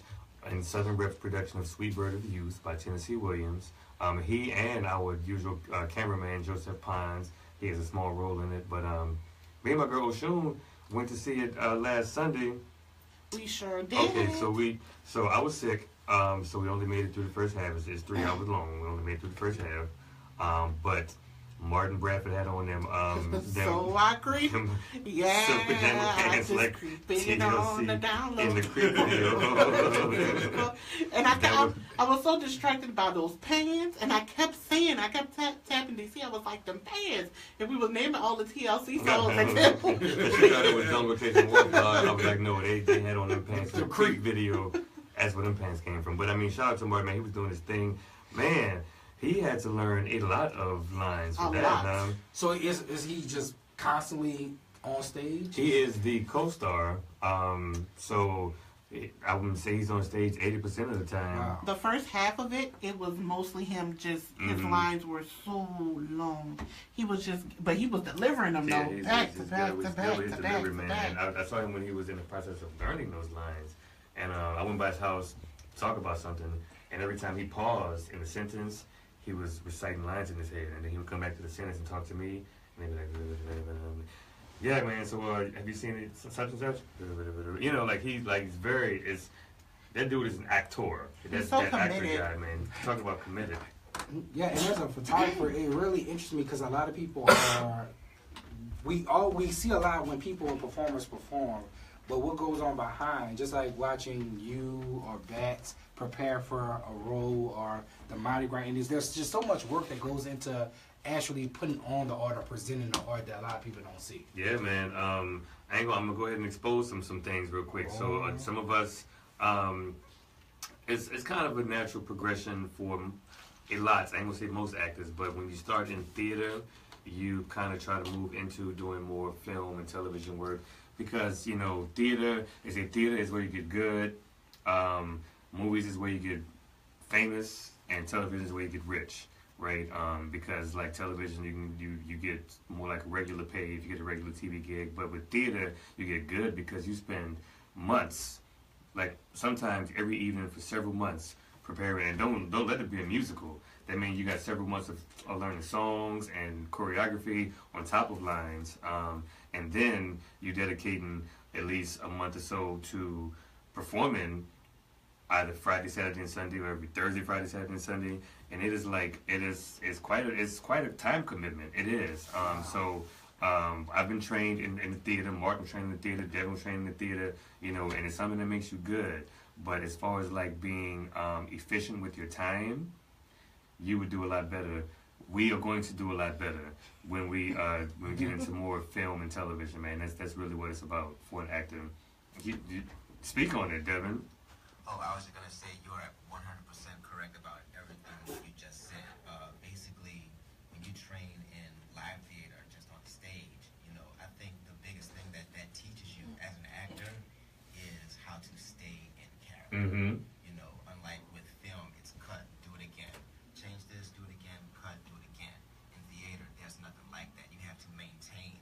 [SPEAKER 1] in Southern Rep's production of Sweet Bird of the Youth by Tennessee Williams. He and our usual cameraman, Joseph Pines, he has a small role in it. But me and my girl Oshun went to see it last Sunday.
[SPEAKER 3] We sure did.
[SPEAKER 1] Okay, so I was sick, so we only made it through the first half. It's 3 hours long. We only made it through the first half. But Martin Bradford had on them
[SPEAKER 3] so I agree. Yeah,
[SPEAKER 1] silk pajama pants like TLC in the creep video.
[SPEAKER 3] And I was so distracted by those pants, and I kept tapping DC. I was like, them pants. And we was naming all the TLC songs.
[SPEAKER 1] She thought it was Jungle Chasing Waterfly. I was like, no, they had on them pants in the creep video. That's where them pants came from. But I mean, shout out to Martin, man. He was doing his thing. Man, he had to learn a lot of lines for that.
[SPEAKER 2] So is he just constantly on stage?
[SPEAKER 1] He is the co-star. So I wouldn't say he's on stage 80% of the time.
[SPEAKER 2] Wow.
[SPEAKER 3] The first half of it was mostly him. Just his lines were so long. He was delivering them though. Back to back to back to back.
[SPEAKER 1] I saw him when he was in the process of learning those lines, and I went by his house to talk about something, and every time he paused in the sentence, he was reciting lines in his head, and then he would come back to the sentence and talk to me, and he'd be like, yeah, man, so have you seen it, such and such? You know, like he's that dude is an actor. That's
[SPEAKER 3] so
[SPEAKER 1] that
[SPEAKER 3] committed.
[SPEAKER 1] actor guy, man. Talk about committed.
[SPEAKER 2] Yeah, and as a photographer, it really interests me because a lot of people we see a lot when people and performers perform, but what goes on behind, just like watching you or Bats prepare for a role or the Mardi Gras Indians, there's just so much work that goes into actually putting on the art or presenting the art that a lot of people don't see.
[SPEAKER 1] Yeah, man. I'm gonna go ahead and expose some things real quick. So some of us, it's kind of a natural progression for a lot. I ain't gonna say most actors, but when you start in theater, you kind of try to move into doing more film and television work because theater is where you get good. Movies is where you get famous, and television is where you get rich, right? Because like television, you get more like a regular pay if you get a regular TV gig, but with theater, you get good because you spend months, like sometimes every evening for several months preparing, and don't let it be a musical. That means you got several months of learning songs and choreography on top of lines, and then you dedicating at least a month or so to performing either Friday, Saturday, and Sunday, or every Thursday, Friday, Saturday, and Sunday, and it's quite a time commitment. It is. So I've been trained in the theater. Martin trained in the theater. Devin trained in the theater. And it's something that makes you good. But as far as like being efficient with your time, you would do a lot better. We are going to do a lot better when we get into more film and television, man. That's really what it's about for an actor. You speak on it, Devin.
[SPEAKER 4] Oh, I was just going to say you're 100% correct about everything you just said. Basically, when you train in live theater, just on stage, I think the biggest thing that teaches you as an actor is how to stay in character.
[SPEAKER 1] Mm-hmm.
[SPEAKER 4] Unlike with film, it's cut, do it again. Change this, do it again, cut, do it again. In theater, there's nothing like that. You have to maintain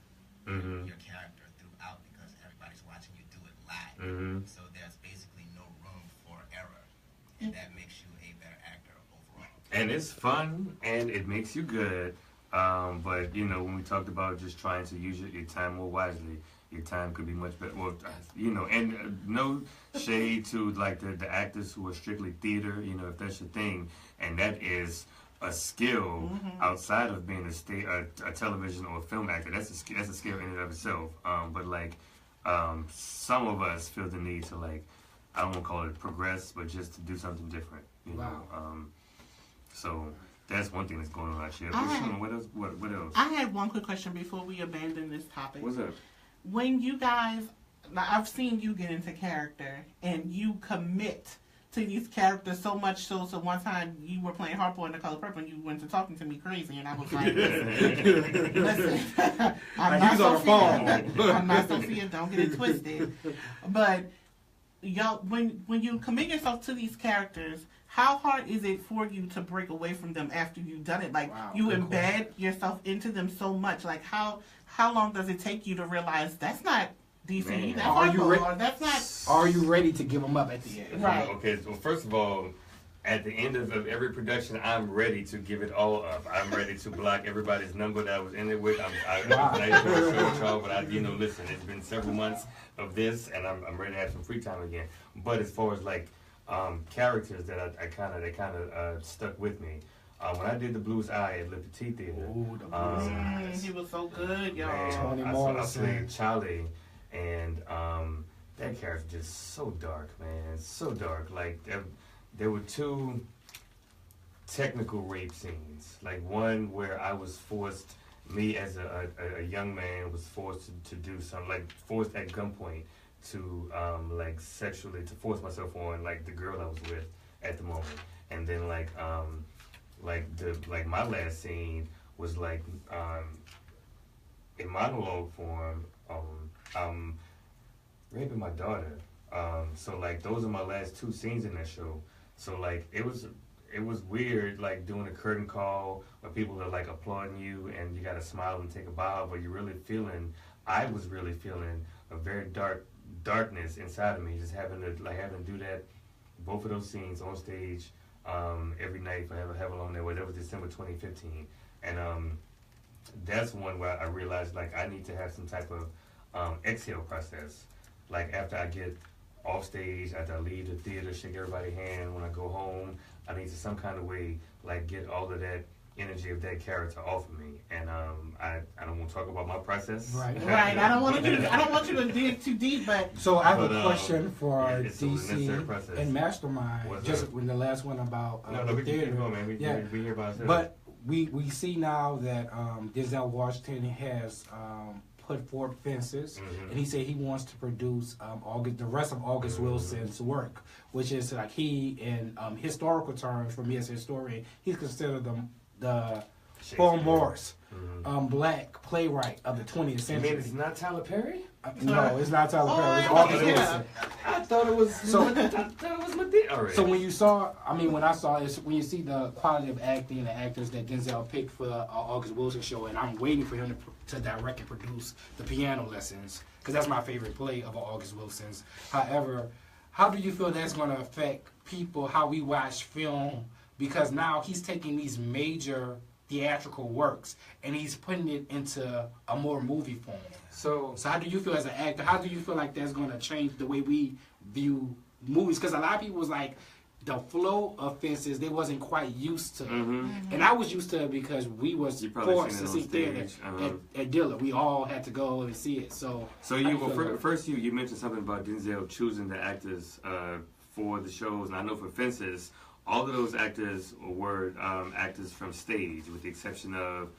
[SPEAKER 4] your character throughout because everybody's watching you do it live.
[SPEAKER 1] Mm-hmm.
[SPEAKER 4] So there's basically no room for error, and that makes you a better actor overall.
[SPEAKER 1] And it's fun, and it makes you good. But when we talked about just trying to use your time more wisely, your time could be much better. Well, and no shade to like the actors who are strictly theater. If that's your thing, and that is a skill outside of being a television or a film actor. That's a skill in and of itself. But like some of us feel the need to like, I don't want to call it progress, but just to do something different.
[SPEAKER 2] Wow.
[SPEAKER 1] So that's one thing that's going on out here. What else? What else?
[SPEAKER 3] I had one quick question before we abandon this topic.
[SPEAKER 1] What's up?
[SPEAKER 3] When you guys, I've seen you get into character and you commit to these characters so much so one time you were playing Harpo in The Color Purple and you went to talking to me crazy and I was like, listen, I'm not Sophia. I'm not Sophia, don't get it twisted. But y'all, when you commit yourself to these characters, how hard is it for you to break away from them after you've done it? Like, you embed yourself into them so much. Like, how long does it take you to realize that's not DC, that's Harpo, or that's not...
[SPEAKER 2] Are you ready to give them up at the end?
[SPEAKER 3] Right.
[SPEAKER 1] Okay, so first of all, at the end of every production, I'm ready to give it all up. I'm ready to block everybody's number that I was in it with. I'm nice to show y'all, but listen, it's been several months of this, and I'm ready to have some free time again. But as far as like characters that they kind of stuck with me. When I did the Blues Eye at Le Petit Theater,
[SPEAKER 3] he was so good, y'all.
[SPEAKER 2] Tony
[SPEAKER 1] I played Charlie, and that character just so dark, man, so dark. Like there were two technical rape scenes. Like one where I was forced, me as a young man was forced to do something, like forced at gunpoint to like sexually, to force myself on like the girl I was with at the moment. And then like my last scene was like in monologue form, I'm raping my daughter. So like those are my last two scenes in that show. So like it was weird, like doing a curtain call where people are like applauding you and you gotta smile and take a bow, but I was really feeling a very darkness inside of me, just having to do that, both of those scenes on stage every night for however long that was. That was December 2015, and that's one where I realized like I need to have some type of exhale process. Like after I get off stage, after I leave the theater, shake everybody's hand, when I go home, I need to some kind of way like get all of that energy of that character off of me. And I don't want to talk about my process.
[SPEAKER 3] Right. I don't want you to dig too deep, but
[SPEAKER 2] so I have a question for DC and Mastermind. Just when the last one about
[SPEAKER 1] we
[SPEAKER 2] theater.
[SPEAKER 1] Can go, man. We hear about it.
[SPEAKER 2] But we see now that Denzel Washington has put forward Fences, and he said he wants to produce the rest of August Wilson's work, which is like he, in historical terms, for me as a historian, he's considered the foremost black playwright of the 20th century.
[SPEAKER 1] You mean it's not Tyler Perry?
[SPEAKER 2] No, it's not Tyler Perry. It's August Wilson.
[SPEAKER 1] I thought it was. Madania.
[SPEAKER 2] So when you see the quality of acting and the actors that Denzel picked for the August Wilson show, and I'm waiting for him to direct and produce The Piano Lessons, because that's my favorite play of August Wilson's. However, how do you feel that's going to affect people, how we watch film? Because now he's taking these major theatrical works and he's putting it into a more movie form. So how do you feel as an actor? How do you feel like that's going to change the way we view movies? Because a lot of people was like, the flow of Fences, they wasn't quite used to. And I was used to it because we was forced to see theater at Dilla. We all had to go and see it. So
[SPEAKER 1] you mentioned something about Denzel choosing the actors for the shows, and I know for Fences, all of those actors were actors from stage, with the exception of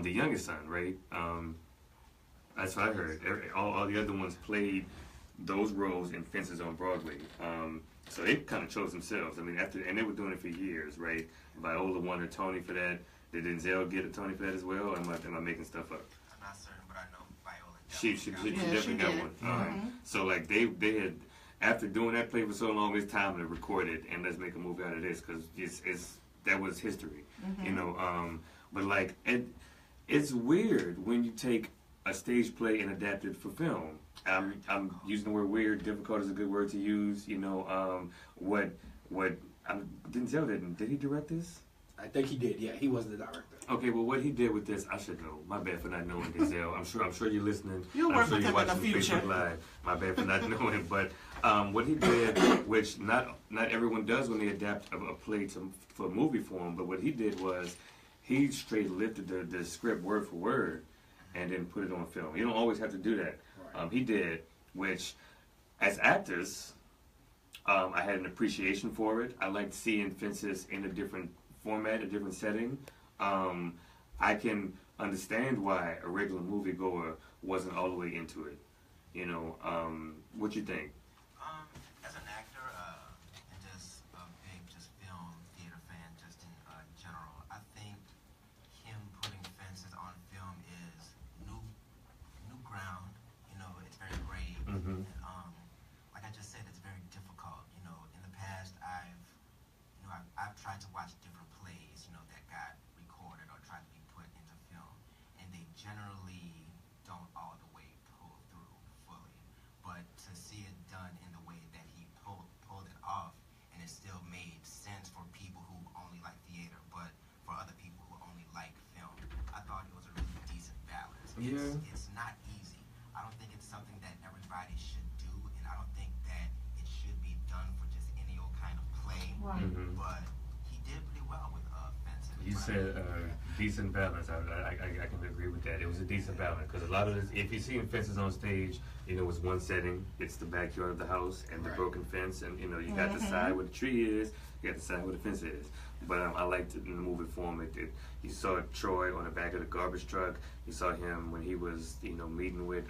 [SPEAKER 1] the youngest son, right? That's what I heard. All the other ones played those roles in Fences on Broadway. So they kind of chose themselves. I mean, and they were doing it for years, right? Viola won a Tony for that. Did Denzel get a Tony for that as well? Or am I making stuff up?
[SPEAKER 4] I'm not certain, but I know Viola.
[SPEAKER 1] She definitely got one. So like they had, after doing that play for so long, it's time to record it and let's make a movie out of this, because that was history, you know. But like it's weird when you take a stage play and adapt it for film. I'm using the word weird. Difficult is a good word to use. You know, Denzel did he direct this?
[SPEAKER 2] I think he did. Yeah, he was the director.
[SPEAKER 1] Okay, well, what he did with this, I should know. My bad for not knowing Denzel. I'm sure you're listening.
[SPEAKER 3] You'll work with him in the future.
[SPEAKER 1] Facebook Live. My bad for not knowing. But what he did, which not everyone does when they adapt a play for movie form, but what he did was he straight lifted the script word for word and then put it on film. You don't always have to do that. Right. He did, which as actors, I had an appreciation for it. I liked seeing Fences in a different format, a different setting. I can understand why a regular moviegoer wasn't all the way into it. You know, what you think?
[SPEAKER 4] As an actor, and just It's not easy. I don't think it's something that everybody should do, and I don't think that it should be done for just any old kind of play.
[SPEAKER 3] Right.
[SPEAKER 4] But he did pretty well with fencing.
[SPEAKER 1] You said decent balance. I can agree with that. It was a decent balance because a lot of this, if you see fences on stage, you know, it's one setting. It's the backyard of the house and the broken fence, and you know, you got the side where the tree is, you got the side where the fence is. But I liked it in the movie form. You saw Troy on the back of the garbage truck. You saw him when he was, you know, meeting with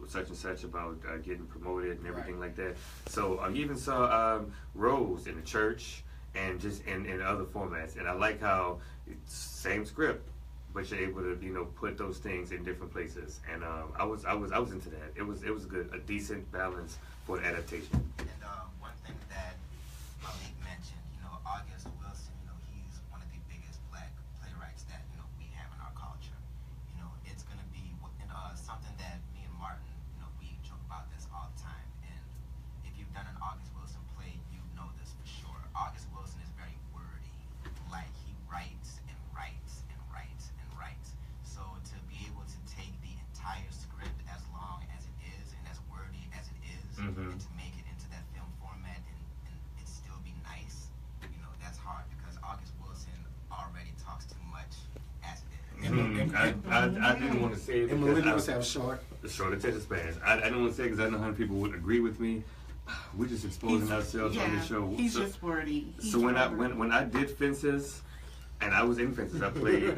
[SPEAKER 1] such and such about getting promoted and everything like that. So you even saw Rose in the church and just in other formats. And I like how same script, but you're able to, you know, put those things in different places. And I was into that. It was good, a decent balance for an adaptation.
[SPEAKER 4] And one thing that Malik mentioned, you know, August Wilson, you know, he's one of the biggest black playwrights that, you know, we have in our culture. You know, it's going to be something that me and Martin, you know, we joke about this all the time. And if you've done an August Wilson play, you know this for sure. August Wilson is very wordy. Like, he writes and writes and writes and writes. So to be able to take the entire script, as long as it is and as wordy as it is, and to make it into that film format and it still be nice, you know, that's hard because August Wilson already talks too much as it is.
[SPEAKER 1] I didn't want to say it
[SPEAKER 2] And
[SPEAKER 1] because
[SPEAKER 2] millennials have short
[SPEAKER 1] attention spans. I didn't want to say it because I know how many people would agree with me. We're just exposing ourselves on the show.
[SPEAKER 3] He's just wordy.
[SPEAKER 1] So when I did Fences, and I was in Fences, I played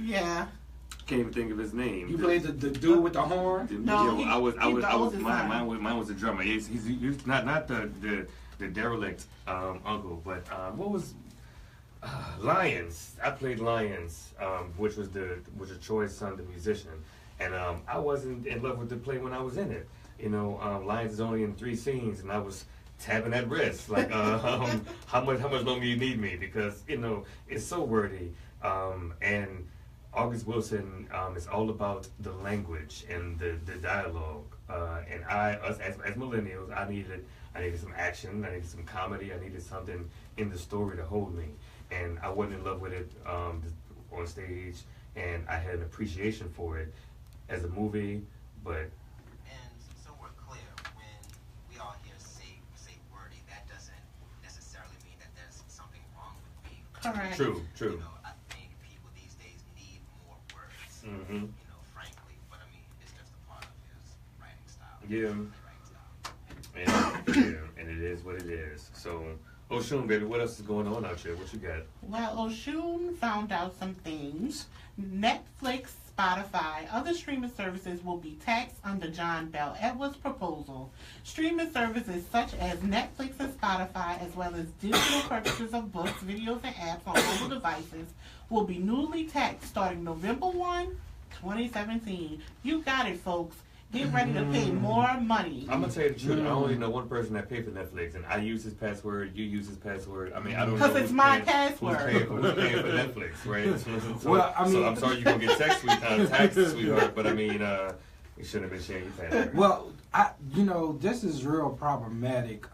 [SPEAKER 3] yeah.
[SPEAKER 1] Can't even think of his name.
[SPEAKER 2] You played the dude with the horn?
[SPEAKER 3] No,
[SPEAKER 1] mine was the drummer. He's not the derelict uncle, but what was Lions? I played Lions, which was Troy's son, the musician, and I wasn't in love with the play when I was in it. You know, Lions is only in 3 scenes, and I was tapping at wrist like, how much longer you need me, because you know it's so wordy, and August Wilson is all about the language and the dialogue, and us as millennials, I needed some action, I needed some comedy, I needed something in the story to hold me, and I wasn't in love with it on stage, and I had an appreciation for it as a movie, but.
[SPEAKER 4] And so we're clear, when we all hear say wordy, that doesn't necessarily mean that there's something wrong with being
[SPEAKER 3] Correct.
[SPEAKER 1] True.
[SPEAKER 4] You know, I think people these days need more words, you know, frankly, but I mean, it's just a part of his writing style.
[SPEAKER 1] Yeah. And it is what it is. So, Oshun, baby, what else is going on out here? What you got?
[SPEAKER 3] Well, Oshun found out some things. Netflix, Spotify, other streaming services will be taxed under John Bel Edwards' proposal. Streaming services such as Netflix and Spotify, as well as digital purchases of books, videos, and apps on mobile devices, will be newly taxed starting November 1, 2017. You got it, folks. Get ready to pay more money.
[SPEAKER 1] I'm gonna tell you the truth. I only know one person that paid for Netflix, and I use his password. You use his password. I mean, I don't know.
[SPEAKER 3] Because it's my password.
[SPEAKER 1] Who's paying for Netflix, right? So,
[SPEAKER 2] Well, I mean,
[SPEAKER 1] so I'm sorry you're gonna get taxed, sweetheart. But I mean, you shouldn't have been sharing your password.
[SPEAKER 2] Well, this is real problematic.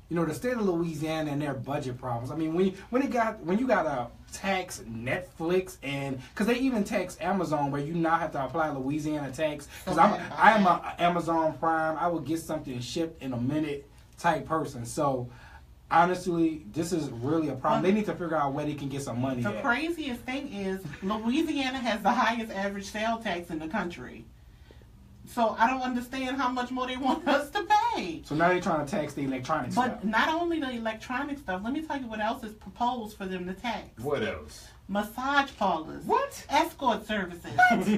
[SPEAKER 2] The state of Louisiana and their budget problems. I mean, when you gotta tax Netflix, and because they even tax Amazon, where you now have to apply Louisiana tax. Because I am a Amazon Prime. I will get something shipped in a minute type person. So honestly, this is really a problem. They need to figure out where they can get some money.
[SPEAKER 3] The craziest thing is Louisiana has the highest average sale tax in the country. So I don't understand how much more they want us to pay.
[SPEAKER 2] So now they're trying to tax the electronic stuff.
[SPEAKER 3] But not only the electronic stuff, let me tell you what else is proposed for them to tax.
[SPEAKER 1] What else?
[SPEAKER 3] Massage parlors.
[SPEAKER 2] What?
[SPEAKER 3] Escort services.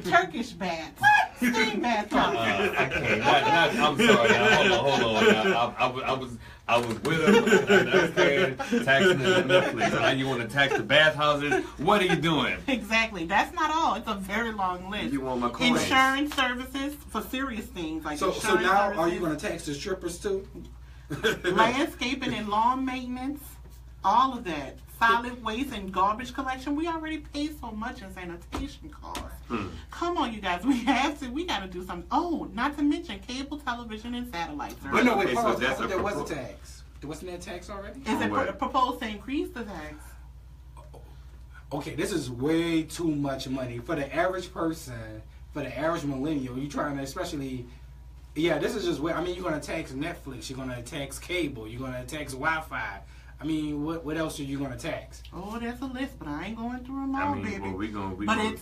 [SPEAKER 3] Turkish baths. Steam baths.
[SPEAKER 1] I can't. I'm sorry. Now, hold on. I was with him. I understand taxing the Netflix. Now you want to tax the bathhouses? What are you doing?
[SPEAKER 3] Exactly. That's not all. It's a very long list.
[SPEAKER 1] You want my coins?
[SPEAKER 3] Insurance services for serious things like
[SPEAKER 2] so
[SPEAKER 3] insurance
[SPEAKER 2] now
[SPEAKER 3] services.
[SPEAKER 2] are you going to tax the strippers too?
[SPEAKER 3] Landscaping and lawn maintenance, all of that. Solid waste and garbage collection. We already pay so much in sanitation costs. Come on, you guys. We got to do something. Oh, not to mention cable television and satellite service.
[SPEAKER 2] But no, wait,
[SPEAKER 1] Okay, so
[SPEAKER 2] pause.
[SPEAKER 1] that's
[SPEAKER 2] There was a tax. Wasn't there a tax already?
[SPEAKER 3] Is it proposed to increase the tax?
[SPEAKER 2] Okay, this is way too much money for the average person, for the average millennial. You trying to, especially, yeah, this is just way. I mean, you're gonna tax Netflix, you're gonna tax cable, you're gonna tax Wi-Fi. I mean, what else are you gonna tax?
[SPEAKER 3] Oh, there's a list, but I ain't going through them all,
[SPEAKER 1] I mean,
[SPEAKER 3] baby.
[SPEAKER 1] well, we gonna.
[SPEAKER 3] But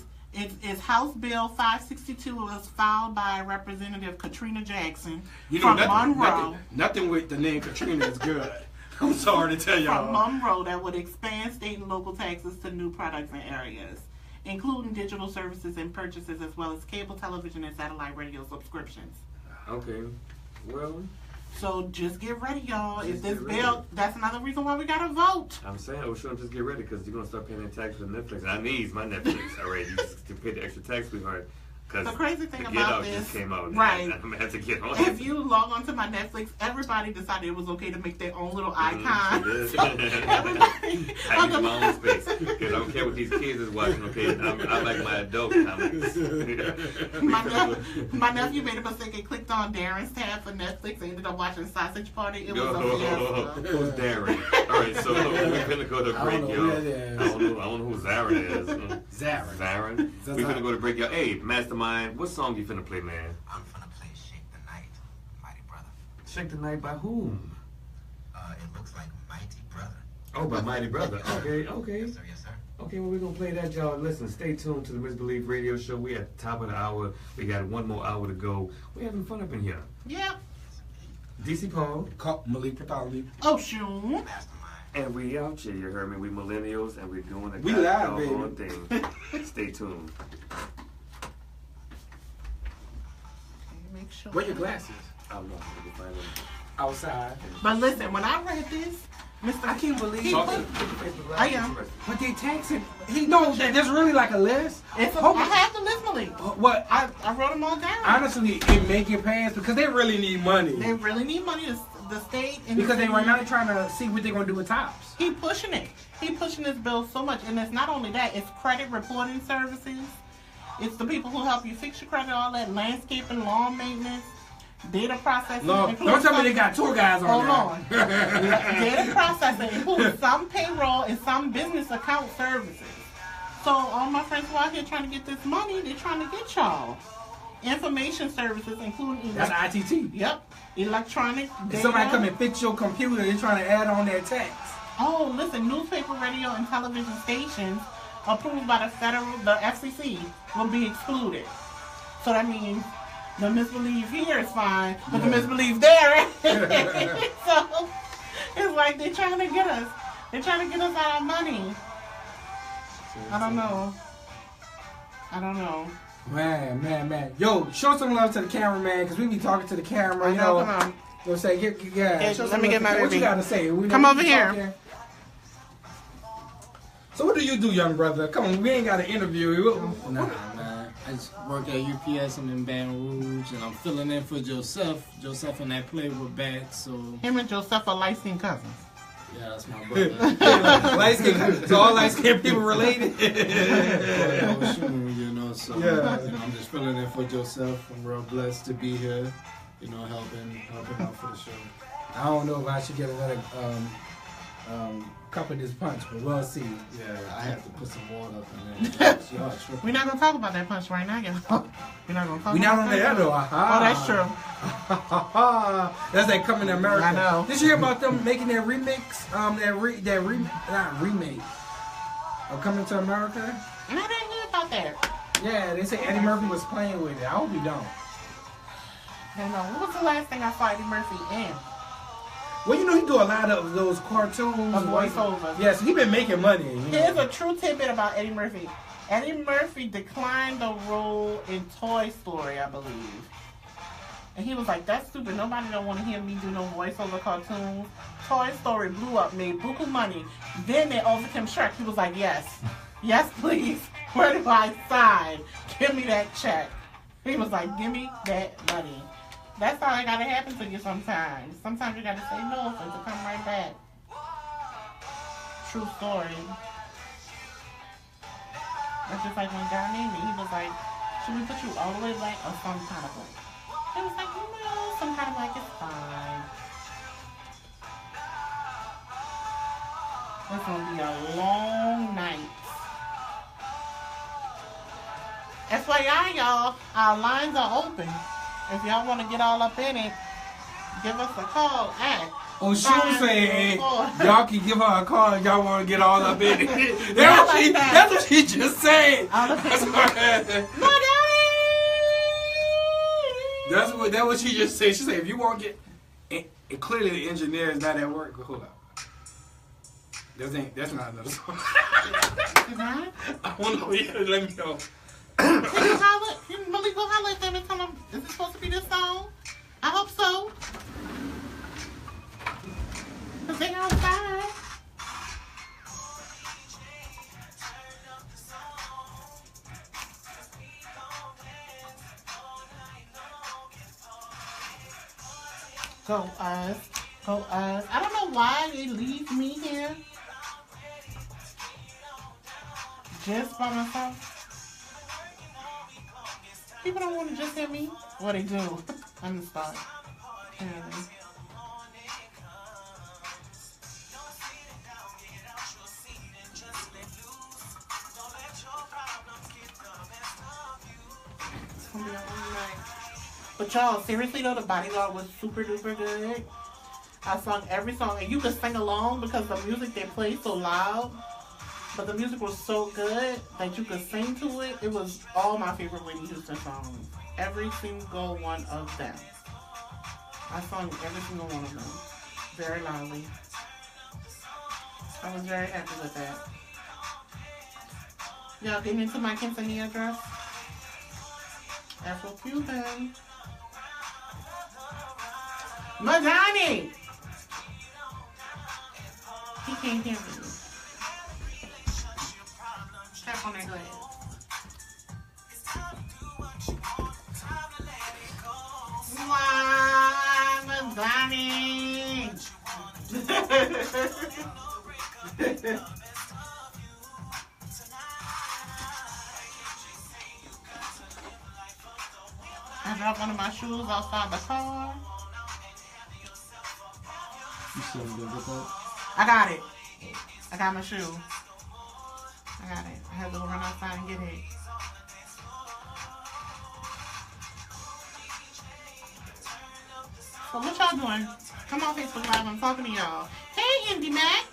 [SPEAKER 3] it's House Bill 562. It was filed by Representative Katrina Jackson from Monroe.
[SPEAKER 2] Nothing with the name Katrina is good. I'm sorry to tell y'all.
[SPEAKER 3] From Monroe, that would expand state and local taxes to new products and areas, including digital services and purchases, as well as cable television and satellite radio subscriptions.
[SPEAKER 1] Okay, well.
[SPEAKER 3] So just get ready, y'all. If this bill, that's another reason why we gotta vote.
[SPEAKER 1] I'm saying, Oshun, just get ready because you're gonna start paying the tax for Netflix. I need my Netflix already to pay the extra tax we heard.
[SPEAKER 3] The crazy thing
[SPEAKER 1] the
[SPEAKER 3] about
[SPEAKER 1] Get Out
[SPEAKER 3] this,
[SPEAKER 1] just came out.
[SPEAKER 3] right?
[SPEAKER 1] I'm gonna have to get on.
[SPEAKER 3] If you log onto my Netflix, everybody decided it was okay to make their own little icon. So everybody,
[SPEAKER 1] I need my own space because I don't care what these kids is watching. Okay, I like my adult comics.
[SPEAKER 3] my nephew made a mistake and clicked on Darren's tab for Netflix and ended up watching Sausage Party. It was a fiasco.
[SPEAKER 1] Who's Darren? All right, so we're gonna go to break, y'all. I don't know who Zara is. Zarin. We're gonna go to break, y'all. Hey, Mastermind, what song you finna play, man?
[SPEAKER 4] I'm finna play Shake the Night, Mighty Brother.
[SPEAKER 1] Shake the Night by whom?
[SPEAKER 4] It looks like Mighty Brother.
[SPEAKER 1] Oh, by Mighty Brother. Okay.
[SPEAKER 4] Yes, sir, yes, sir.
[SPEAKER 1] Okay, well, we're going to play that, y'all. Listen, stay tuned to the Misbelief Radio Show. We at the top of the hour. We got one more hour to go. We're having fun up in here.
[SPEAKER 3] Yep.
[SPEAKER 1] DC Paul.
[SPEAKER 2] Malik Bartholomew.
[SPEAKER 3] Oshun.
[SPEAKER 4] Mastermind.
[SPEAKER 1] And we out here, you heard me. We millennials, and we're doing the
[SPEAKER 2] We live,
[SPEAKER 1] doggone thing. Stay tuned.
[SPEAKER 3] Make sure.
[SPEAKER 2] Wear your glasses.
[SPEAKER 1] I don't know. We can find them.
[SPEAKER 2] Outside.
[SPEAKER 3] But listen, when I read this, Mr.
[SPEAKER 2] I can't believe
[SPEAKER 3] He
[SPEAKER 2] it.
[SPEAKER 3] put- I am.
[SPEAKER 2] But they taxing. There's really like a list.
[SPEAKER 3] I have the list, Malik.
[SPEAKER 2] What?
[SPEAKER 3] I wrote them all down.
[SPEAKER 2] Honestly, it make it pass because they really need money.
[SPEAKER 3] They really need money. The state and
[SPEAKER 2] Because
[SPEAKER 3] the
[SPEAKER 2] they
[SPEAKER 3] city,
[SPEAKER 2] right now they're trying to see what they're gonna do with tops.
[SPEAKER 3] He pushing it. He pushing this bill so much, and it's not only that. It's credit reporting services. It's the people who help you fix your credit, all that landscaping, lawn maintenance, data processing.
[SPEAKER 2] No, don't tell me they got tour guys on
[SPEAKER 3] Hold
[SPEAKER 2] there.
[SPEAKER 3] on. Data processing includes some payroll and some business account services. So all my friends who are out here trying to get this money, they're trying to get y'all. Information services including
[SPEAKER 2] That's ITT.
[SPEAKER 3] Yep. Electronic data.
[SPEAKER 2] If somebody come and fix your computer, they're trying to add on their tax.
[SPEAKER 3] Oh, listen, newspaper, radio, and television stations approved by the FCC will be excluded. So that means the misbelief here is fine, but the misbelief there. So it's like they're trying to get us. They're trying to get us out of money. I don't know.
[SPEAKER 2] Man. Yo, show some love to the cameraman, because we be talking to the camera, you
[SPEAKER 3] know,
[SPEAKER 2] know.
[SPEAKER 3] come on.
[SPEAKER 2] You'll say,
[SPEAKER 3] Okay,
[SPEAKER 2] show
[SPEAKER 3] let
[SPEAKER 2] some
[SPEAKER 3] me
[SPEAKER 2] love
[SPEAKER 3] get
[SPEAKER 2] to
[SPEAKER 3] my
[SPEAKER 2] What
[SPEAKER 3] baby.
[SPEAKER 2] you got to say?
[SPEAKER 3] Come over here.
[SPEAKER 2] Talking. So what do you do, young brother? Come on, we ain't got an interview.
[SPEAKER 6] Nah, man. I just work at UPS. I'm in Baton Rouge, and I'm filling in for Joseph. Joseph and I play with bats, so...
[SPEAKER 3] Him and Joseph are light-skinned cousins.
[SPEAKER 6] Yeah, that's my brother.
[SPEAKER 2] Light-skinned, so all light-skinned people related.
[SPEAKER 6] Oshun, you know, so
[SPEAKER 2] Yeah.
[SPEAKER 6] you know, I'm just filling in for Joseph. I'm real blessed to be here, you know, helping out for the show.
[SPEAKER 2] I don't know if I should get another cup of this punch, but we'll see.
[SPEAKER 6] Yeah, I have to put some water in there. Y'all tripping.
[SPEAKER 3] We're not going to talk about that punch right now, y'all. We're not going to talk
[SPEAKER 2] We
[SPEAKER 3] about
[SPEAKER 2] not on the air though.
[SPEAKER 3] Oh, that's true.
[SPEAKER 2] That's like Coming to America.
[SPEAKER 3] I know.
[SPEAKER 2] Did you hear about them making that remix? Not remake of Coming to America.
[SPEAKER 3] And I didn't hear about that.
[SPEAKER 2] Yeah, they say Eddie Murphy was playing with it. I hope you don't.
[SPEAKER 3] I don't know. What was the last thing I saw Eddie Murphy in?
[SPEAKER 2] Well, you know he do a lot of those cartoons.
[SPEAKER 3] A voiceover.
[SPEAKER 2] Yes, he been making money. You know.
[SPEAKER 3] Here's a true tidbit about Eddie Murphy. Eddie Murphy declined the role in Toy Story, I believe. And he was like, that's stupid. Nobody don't want to hear me do no voiceover cartoons. Toy Story blew up, made buku money. Then they offered him Shrek. He was like, yes. Yes, please. Where do I sign? Give me that check. He was like, give me that money. That's how it gotta happen to you sometimes. Sometimes you gotta say no and to come right back. True story. That's just like when God named me. He was like, should we put you all the way black or some kind of black? He was like, no, some kind of black is fine. It's gonna be a long night. FYI, y'all, our lines are open. If y'all want to get all up in it, give us a call at
[SPEAKER 2] Oshun said,
[SPEAKER 3] 504.
[SPEAKER 2] y'all can give her a call if y'all want to get all up in it. That's what she just said. That's what she just said. She said, if you want to get, and clearly the engineer is not at work. Hold up. That's not another song. I want to know. Let me know.
[SPEAKER 3] Malik, go holler if every time. Is it supposed to be this song? I hope so. Cause they outside. Go us. Go us. I don't know why they leave me here. Just by myself. People don't want to just hear me. What they do. I'm the start. Apparently. It's gonna be a long night. But y'all, seriously though, the Bodyguard was super duper good. I sung every song, and you could sing along because the music they played so loud. But the music was so good that you could sing to it. It was all my favorite Whitney Houston songs. Every single one of them. I sung every single one of them. Very loudly. I was very happy with that. Y'all getting into my quinceañera dress? Afro-Cuban. Madania! He can't hear me. Tap on that glass. Wow, Madania! I dropped one of my shoes outside the car.
[SPEAKER 6] You still gonna get that?
[SPEAKER 3] I got it. I got my shoe. I got it. I had to go run outside and get it. So what y'all doing? Come on Facebook Live. I'm talking to y'all. Hey, Indy Mac.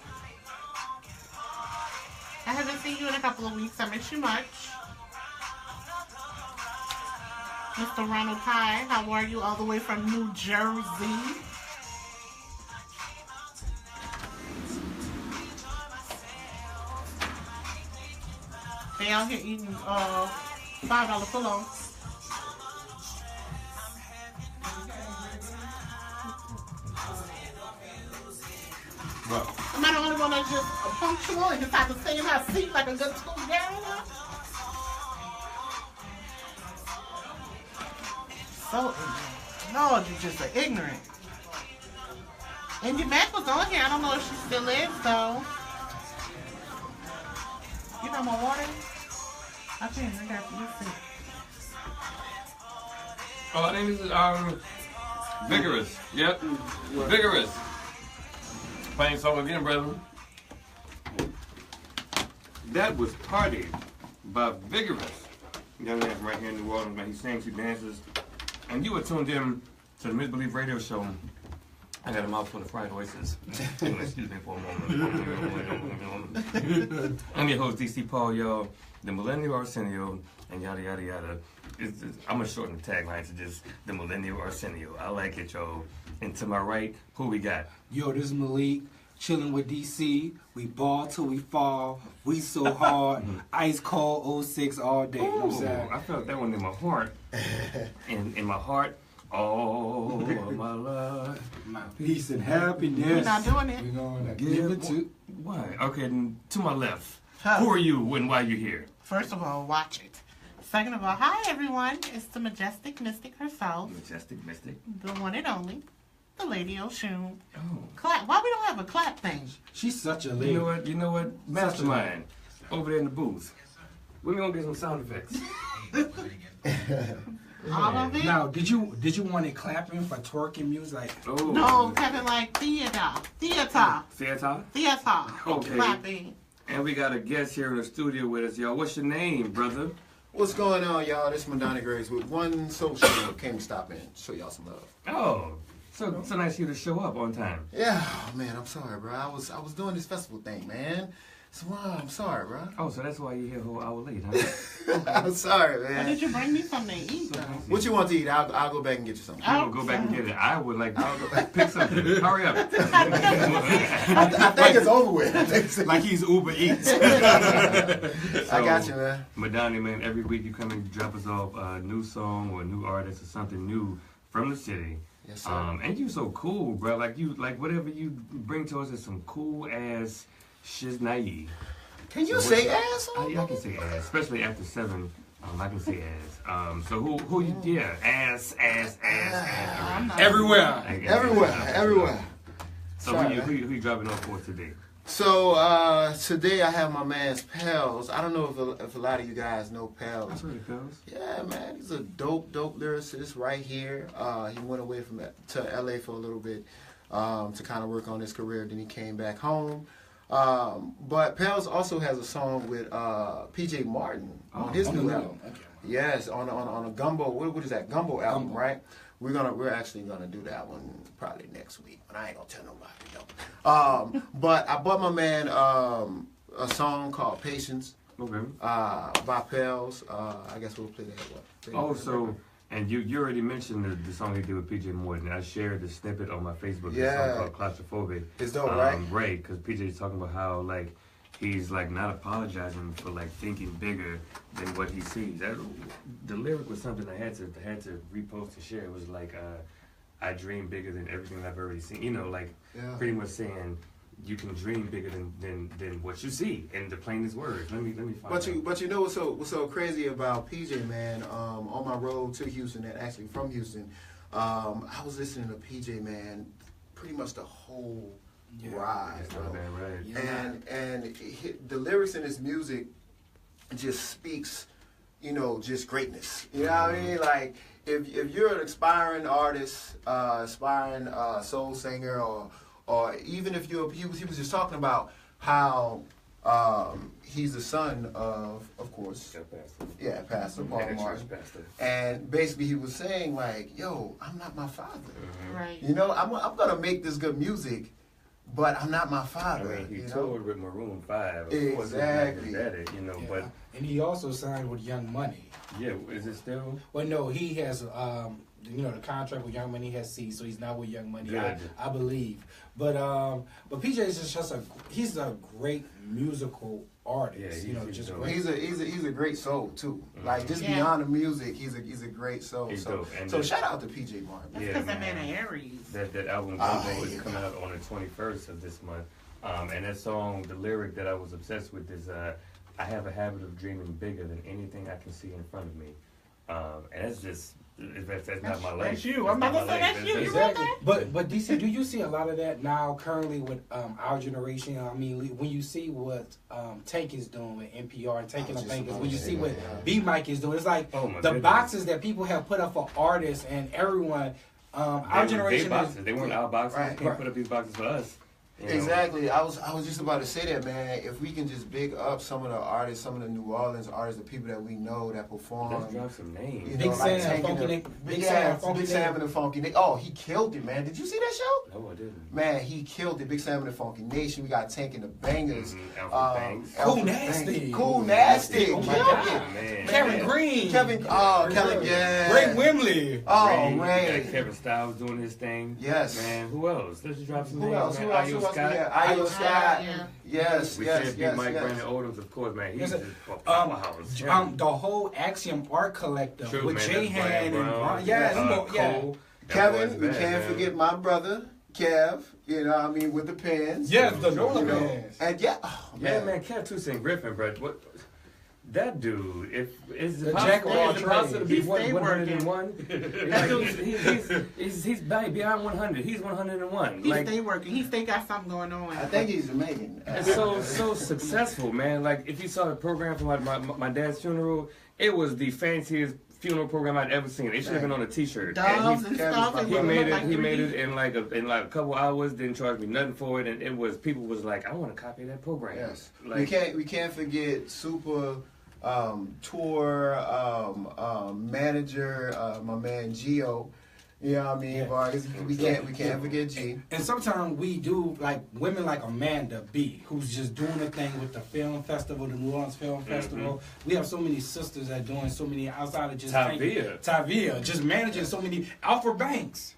[SPEAKER 3] I haven't seen you in a couple of weeks. I miss you much. Mr. Ronald, hi. How are you? All the way from New Jersey. They out here eating $5 pull-on.
[SPEAKER 1] What?
[SPEAKER 3] Am I the only one that's just punctual and just have to stay in my seat like a good school girl? So ignorant. Lord, you're just ignorant. Indy Mac was on here. I don't know if she still is, though. You know my water? Okay, I got you.
[SPEAKER 1] Oh, I think this is Vigorous. Yep. Vigorous. Playing song again, brother. That was Party by Vigorous. Young man from right here in New Orleans, man. He sings, he dances. And you were tuned in to the Misbelief radio show. I got a mouthful of fried oysters. Excuse me for a moment. I'm your host, DC Paul, y'all. The Millennial Arsenio, and yada, yada, yada. I'm going to shorten the tagline to just the Millennial Arsenio. I like it, y'all. And to my right, who we got?
[SPEAKER 2] Yo, this is Malik. Chilling with DC. We ball till we fall. We so hard. Ice cold 06 all day. You know what I'm saying?
[SPEAKER 1] I felt that one in my heart. in my heart. Oh, my life.
[SPEAKER 2] My peace and happiness.
[SPEAKER 3] We're not doing it.
[SPEAKER 2] We're going to give it to...
[SPEAKER 1] Why? Okay, then to my left. Who are you and why you here?
[SPEAKER 3] First of all, watch it. Second of all, hi everyone. It's the majestic mystic herself.
[SPEAKER 1] Majestic Mystic.
[SPEAKER 3] The one and only. The Lady Oshun.
[SPEAKER 1] Oh.
[SPEAKER 3] Clap. Why we don't have a clap thing?
[SPEAKER 2] She's such a lady.
[SPEAKER 1] You know what? Mastermind. Over there in the booth. We're going to get some sound effects.
[SPEAKER 3] All of it?
[SPEAKER 2] Now, did you want it clapping for twerking music? Like,
[SPEAKER 1] Oh.
[SPEAKER 3] No, Kevin, like theater.
[SPEAKER 1] Theater?
[SPEAKER 3] Theater.
[SPEAKER 1] Okay.
[SPEAKER 3] Clapping.
[SPEAKER 1] And we got a guest here in the studio with us, y'all. What's your name, brother?
[SPEAKER 8] What's going on, y'all? This is Madania Graves with One Social. Came to stop in, show y'all some love.
[SPEAKER 1] Oh, so nice of you to show up on time.
[SPEAKER 8] Yeah, oh, man, I'm sorry, bro. I was doing this festival thing, man. So I'm sorry, bro.
[SPEAKER 1] Oh, so that's why you're here a whole hour late, huh?
[SPEAKER 8] I'm sorry,
[SPEAKER 3] Why
[SPEAKER 8] man.
[SPEAKER 3] did you bring me something to eat, though?
[SPEAKER 8] What you want to eat? I'll go back and get you something.
[SPEAKER 1] You will go back and get it. I would like to pick something. Hurry up.
[SPEAKER 8] I think it's over with.
[SPEAKER 2] Like he's Uber Eats.
[SPEAKER 8] I got you, man.
[SPEAKER 1] Madania, man, every week you come and drop us off a new song or a new artist or something new from the city.
[SPEAKER 8] Yes, sir.
[SPEAKER 1] And you so cool, bro. Like whatever you bring to us is some cool ass shiznai.
[SPEAKER 8] Can you say ass?
[SPEAKER 1] I can say ass, especially after 7. I can say ass. So who you? Yeah, ass.
[SPEAKER 2] Everywhere.
[SPEAKER 8] Everywhere.
[SPEAKER 1] So
[SPEAKER 8] Sorry,
[SPEAKER 1] who you dropping off for today?
[SPEAKER 8] So today I have my man's Pels. I don't know if a lot of you guys know Pels.
[SPEAKER 1] I've heard of Pels.
[SPEAKER 8] Yeah, man, he's a dope lyricist right here. He went away to LA for a little bit to kind of work on his career. Then he came back home. But Pels also has a song with PJ Martin on his new album.
[SPEAKER 2] Okay.
[SPEAKER 8] Yes, on a Gumbo. What is that? Gumbo album, right? We're actually gonna do that one probably next week, but I ain't gonna tell nobody though. But I bought my man a song called Patience.
[SPEAKER 1] Okay.
[SPEAKER 8] By Pels. I guess we'll play that one.
[SPEAKER 1] And you already mentioned the song he did with PJ Morton. I shared the snippet on my Facebook.
[SPEAKER 8] Yeah.
[SPEAKER 1] The song called Claustrophobic.
[SPEAKER 8] It's dope, right?
[SPEAKER 1] Right, because PJ's talking about how like he's like not apologizing for like thinking bigger than what he sees. The lyric was something I had to repost to share. It was like I dream bigger than everything I've already seen. You know, like pretty much saying you can dream bigger than what you see in the plainest words. Let me find out.
[SPEAKER 8] But you know what's so crazy about PJ, man? On my road to Houston, and actually from Houston, I was listening to PJ, man, pretty much the whole ride, bro.
[SPEAKER 1] Right.
[SPEAKER 8] Yeah. And the lyrics in his music just speaks, just greatness. You know what I mean? Like if you're an aspiring artist, aspiring soul singer, or even if he was just talking about how he's the son of course, Pastor Paul Martin. And basically he was saying like, yo, I'm not my father.
[SPEAKER 3] Right.
[SPEAKER 8] I'm gonna make this good music, but I'm not my father.
[SPEAKER 1] I mean, he toured with Maroon 5.
[SPEAKER 8] Exactly.
[SPEAKER 1] But
[SPEAKER 2] And he also signed with Young Money.
[SPEAKER 1] yeah, is it still?
[SPEAKER 2] Well, no, he has, the contract with Young Money has ceased, so he's not with Young Money, I believe. But PJ is just he's a great musical artist.
[SPEAKER 1] Yeah,
[SPEAKER 2] just
[SPEAKER 1] dope.
[SPEAKER 2] great.
[SPEAKER 8] He's a great soul too.
[SPEAKER 1] Mm-hmm.
[SPEAKER 8] Like just beyond the music, he's a great soul.
[SPEAKER 1] He's
[SPEAKER 8] So,
[SPEAKER 1] dope. And
[SPEAKER 8] so shout out to PJ Martin.
[SPEAKER 3] That's because that man an Aries.
[SPEAKER 1] That album is coming out on the 21st of this month. And that song, the lyric that I was obsessed with is I have a habit of dreaming bigger than anything I can see in front of me. And that's just that's not my life.
[SPEAKER 3] That's you. I'm about to say that's you. You wrote that?
[SPEAKER 2] But DC, do you see a lot of that now currently with our generation? I mean, when you see what Tank is doing with NPR and taking the Bangas, when you see what B Mike is doing, it's like the boxes that people have put up for artists and everyone. Our generation
[SPEAKER 1] they weren't our boxes.
[SPEAKER 8] Right.
[SPEAKER 1] They can't put up these boxes for us.
[SPEAKER 8] Exactly. I was just about to say that, man. If we can just big up some of the artists, some of the New Orleans artists, the people that we know that perform.
[SPEAKER 1] Let's drop some names.
[SPEAKER 2] Big Sam, Funky Nick.
[SPEAKER 8] Big Sam and the Funky Nick. Oh, he killed it, man. Did you see that show?
[SPEAKER 1] No, I didn't.
[SPEAKER 8] Man, he killed it. Big Sam and the Funky Nation. We got Tank and the Bangers.
[SPEAKER 1] Banks.
[SPEAKER 2] Cool Nasty.
[SPEAKER 8] Cool Nasty.
[SPEAKER 2] Oh my
[SPEAKER 8] Killed
[SPEAKER 2] God.
[SPEAKER 8] it.
[SPEAKER 1] Man.
[SPEAKER 2] Kevin Green.
[SPEAKER 8] Kevin, yeah.
[SPEAKER 2] Ray Wimley.
[SPEAKER 8] Oh,
[SPEAKER 1] Ray.
[SPEAKER 8] Ray.
[SPEAKER 1] Got Kevin Styles doing his thing.
[SPEAKER 8] Yes.
[SPEAKER 1] Man, who else? Let's just drop some
[SPEAKER 8] Who
[SPEAKER 1] names.
[SPEAKER 8] else?
[SPEAKER 1] Man.
[SPEAKER 8] Who else?
[SPEAKER 1] Ayo
[SPEAKER 8] Who else?
[SPEAKER 1] Scott.
[SPEAKER 8] Ayo Scott.
[SPEAKER 3] Yeah.
[SPEAKER 8] Yes,
[SPEAKER 1] We
[SPEAKER 8] yes,
[SPEAKER 1] said
[SPEAKER 8] yes,
[SPEAKER 1] Mike
[SPEAKER 8] yes.
[SPEAKER 1] Brandon Odoms, of course, man. He's
[SPEAKER 2] Yes,
[SPEAKER 1] just a powerhouse.
[SPEAKER 2] The whole Axiom Art Collective
[SPEAKER 1] True,
[SPEAKER 2] with
[SPEAKER 1] man,
[SPEAKER 2] J
[SPEAKER 1] that's Brian
[SPEAKER 2] Han and
[SPEAKER 1] Brown.
[SPEAKER 2] Brian. Yeah,
[SPEAKER 1] Cole.
[SPEAKER 8] Kevin, we
[SPEAKER 1] That boy's
[SPEAKER 8] can't
[SPEAKER 1] bad,
[SPEAKER 8] forget
[SPEAKER 1] man.
[SPEAKER 8] my brother, Kev, with the pens.
[SPEAKER 2] Yes, the Nola
[SPEAKER 8] You know,
[SPEAKER 2] Bands.
[SPEAKER 8] and
[SPEAKER 1] Man, Kev Toussaint Griffin, bro. What? That dude, if is
[SPEAKER 2] The
[SPEAKER 1] it
[SPEAKER 2] jack of all
[SPEAKER 1] possible to be
[SPEAKER 3] trades. He stay
[SPEAKER 1] 101?
[SPEAKER 3] That dude-
[SPEAKER 1] he's beyond 100. He's 101.
[SPEAKER 3] He
[SPEAKER 1] Like,
[SPEAKER 3] stay working. He stay got something going on.
[SPEAKER 8] I think he's Jamaican.
[SPEAKER 1] it's so successful, man. Like, if you saw the program for my dad's funeral, it was the fanciest funeral program I'd ever seen. It should have been on a T-shirt.
[SPEAKER 3] Doves
[SPEAKER 1] And
[SPEAKER 3] and stuff. and
[SPEAKER 1] he
[SPEAKER 3] what
[SPEAKER 1] made
[SPEAKER 3] looked
[SPEAKER 1] it.
[SPEAKER 3] like
[SPEAKER 1] He
[SPEAKER 3] 3D.
[SPEAKER 1] made it in like a couple hours. Didn't charge me nothing for it, and it was people was like, I want to copy that program.
[SPEAKER 8] Yes,
[SPEAKER 1] Like,
[SPEAKER 8] we can't forget Super tour manager, my man Gio. You know what I mean?
[SPEAKER 2] Yeah.
[SPEAKER 8] Vargas, we can't forget G.
[SPEAKER 2] And sometimes we do, like, women like Amanda B, who's just doing a thing with the film festival, the New Orleans Film Festival. We have so many sisters that are doing so many outside of just Tavia, just managing so many. Alfred Banks.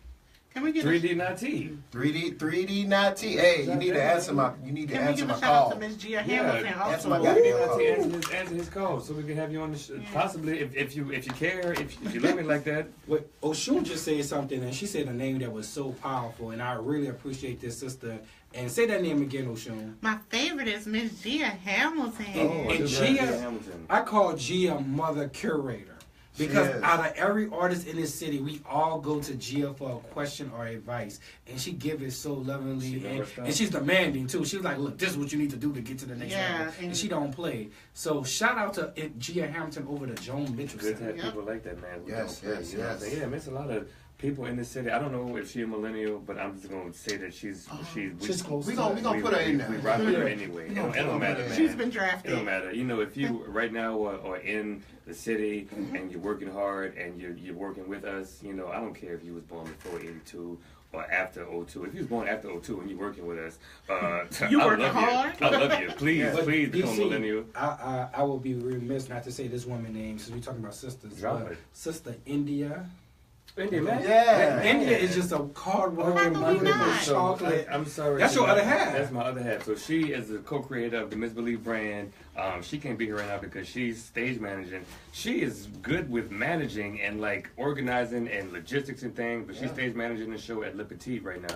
[SPEAKER 3] Can we get
[SPEAKER 1] 3D not T.
[SPEAKER 8] 3D not T. Hey, you need to answer my
[SPEAKER 3] Can we give
[SPEAKER 8] answer
[SPEAKER 3] a
[SPEAKER 8] my
[SPEAKER 3] shout out
[SPEAKER 8] call.
[SPEAKER 3] to Miss Gia Hamilton
[SPEAKER 8] answer
[SPEAKER 3] also?
[SPEAKER 8] my goddamn
[SPEAKER 1] Not
[SPEAKER 8] call.
[SPEAKER 1] T, answer his call so we can have you on the show. Possibly, if you care, if you love me like that.
[SPEAKER 2] What Oshun just said something, and she said a name that was so powerful, and I really appreciate this sister. And say that name again, Oshun.
[SPEAKER 3] My favorite is Miss Gia Hamilton.
[SPEAKER 2] And Gia, I call Gia Mother Curator. Because out of every artist in this city, we all go to Gia for a question or advice. And she gives it so lovingly. And she's demanding, too. She's like, look, this is what you need to do to get to the next level. And she don't play. So shout out to Gia Hamilton over to Joan Mitchell.
[SPEAKER 1] Good to have people like that, man.
[SPEAKER 8] Yes.
[SPEAKER 1] Yeah, man, it's a lot of people in this city. I don't know if she's a millennial, but I'm just going to say that she's
[SPEAKER 2] close.
[SPEAKER 8] We gonna put her in there.
[SPEAKER 1] We rock with her anyway. It don't matter, man.
[SPEAKER 3] She's been drafted.
[SPEAKER 1] It don't matter. You know, if you right now are in the city and you're working hard and you're working with us, you know, I don't care if you was born before 82 or after 02. If you was born after 02 and you're working with us,
[SPEAKER 3] you
[SPEAKER 1] I
[SPEAKER 3] working
[SPEAKER 1] love
[SPEAKER 3] hard?
[SPEAKER 1] you. I love you. Please become
[SPEAKER 2] DC,
[SPEAKER 1] millennial.
[SPEAKER 2] I will be remiss not to say this woman's name since we're talking about sisters.
[SPEAKER 1] Drop it.
[SPEAKER 2] Sister India.
[SPEAKER 1] India, man.
[SPEAKER 8] Yeah.
[SPEAKER 2] India is just a hard-working, beautiful chocolate.
[SPEAKER 1] I'm sorry.
[SPEAKER 2] That's your other half.
[SPEAKER 1] That's my other half. So she is the co-creator of the Misbelief brand. She can't be here right now because she's stage managing. She is good with managing and like organizing and logistics and things, but she's stage managing the show at Le Petit right now.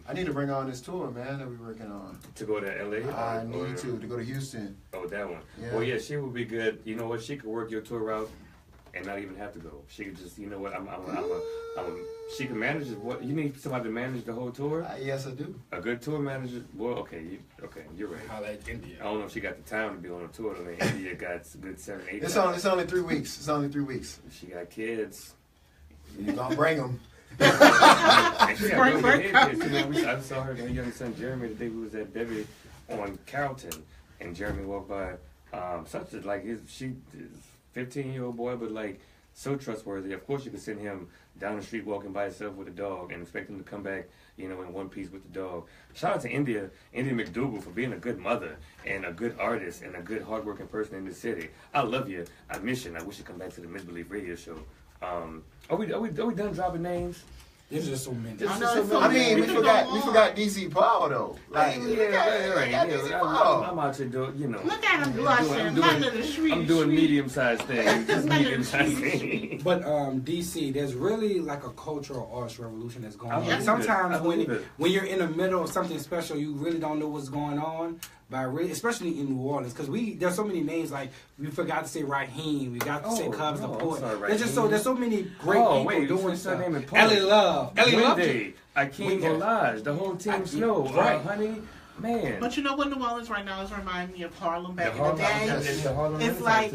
[SPEAKER 8] I need to bring her on this tour, man, that we're working on.
[SPEAKER 1] To go to LA?
[SPEAKER 8] I need to go to Houston.
[SPEAKER 1] Oh, that one.
[SPEAKER 8] Yeah.
[SPEAKER 1] Well, yeah, she would be good. You know what? She could work your tour route and not even have to go. She could just, you know what? She can manage it. What you need somebody to manage the whole tour?
[SPEAKER 8] Yes, I do.
[SPEAKER 1] A good tour manager. Well, okay, you're right.
[SPEAKER 2] I like India.
[SPEAKER 1] I don't know if she got the time to be on a tour. I mean, India got a good 7, 8.
[SPEAKER 8] It's only 3 weeks. It's only 3 weeks.
[SPEAKER 1] She got kids.
[SPEAKER 8] You gonna bring them?
[SPEAKER 3] Spring break.
[SPEAKER 1] I saw her young son Jeremy today. We was at Debbie on Carrollton, and Jeremy walked by. Such as like she is 15-year-old boy, but like so trustworthy. Of course, you could send him down the street walking by himself with a dog and expect him to come back, you know, in one piece with the dog. Shout out to India McDougal for being a good mother and a good artist and a good hardworking person in this city. I love you. I miss you. And I wish you come back to the Misbelief radio show. Are we done dropping names?
[SPEAKER 2] There's just so many.
[SPEAKER 8] I mean, we forgot DC Paul though. Like,
[SPEAKER 1] I'm out here doing, you know.
[SPEAKER 3] Look at him blushing.
[SPEAKER 1] I'm doing medium-sized things. Just medium-sized things.
[SPEAKER 2] But DC, there's really like a cultural arts revolution that's going on.
[SPEAKER 1] I
[SPEAKER 2] Sometimes
[SPEAKER 1] believe it.
[SPEAKER 2] when you're in the middle of something special, you really don't know what's going on. But really, especially in New Orleans, because there's so many names like we forgot to say Raheem, we got to say Cubs the Poet. There's so many great people doing stuff. Ellie Love,
[SPEAKER 1] Wendy, Akeem Olaj, the whole team Snow, Honey. Man.
[SPEAKER 3] But you know what New Orleans right now is reminding me of Harlem back in the day.
[SPEAKER 1] It's
[SPEAKER 3] like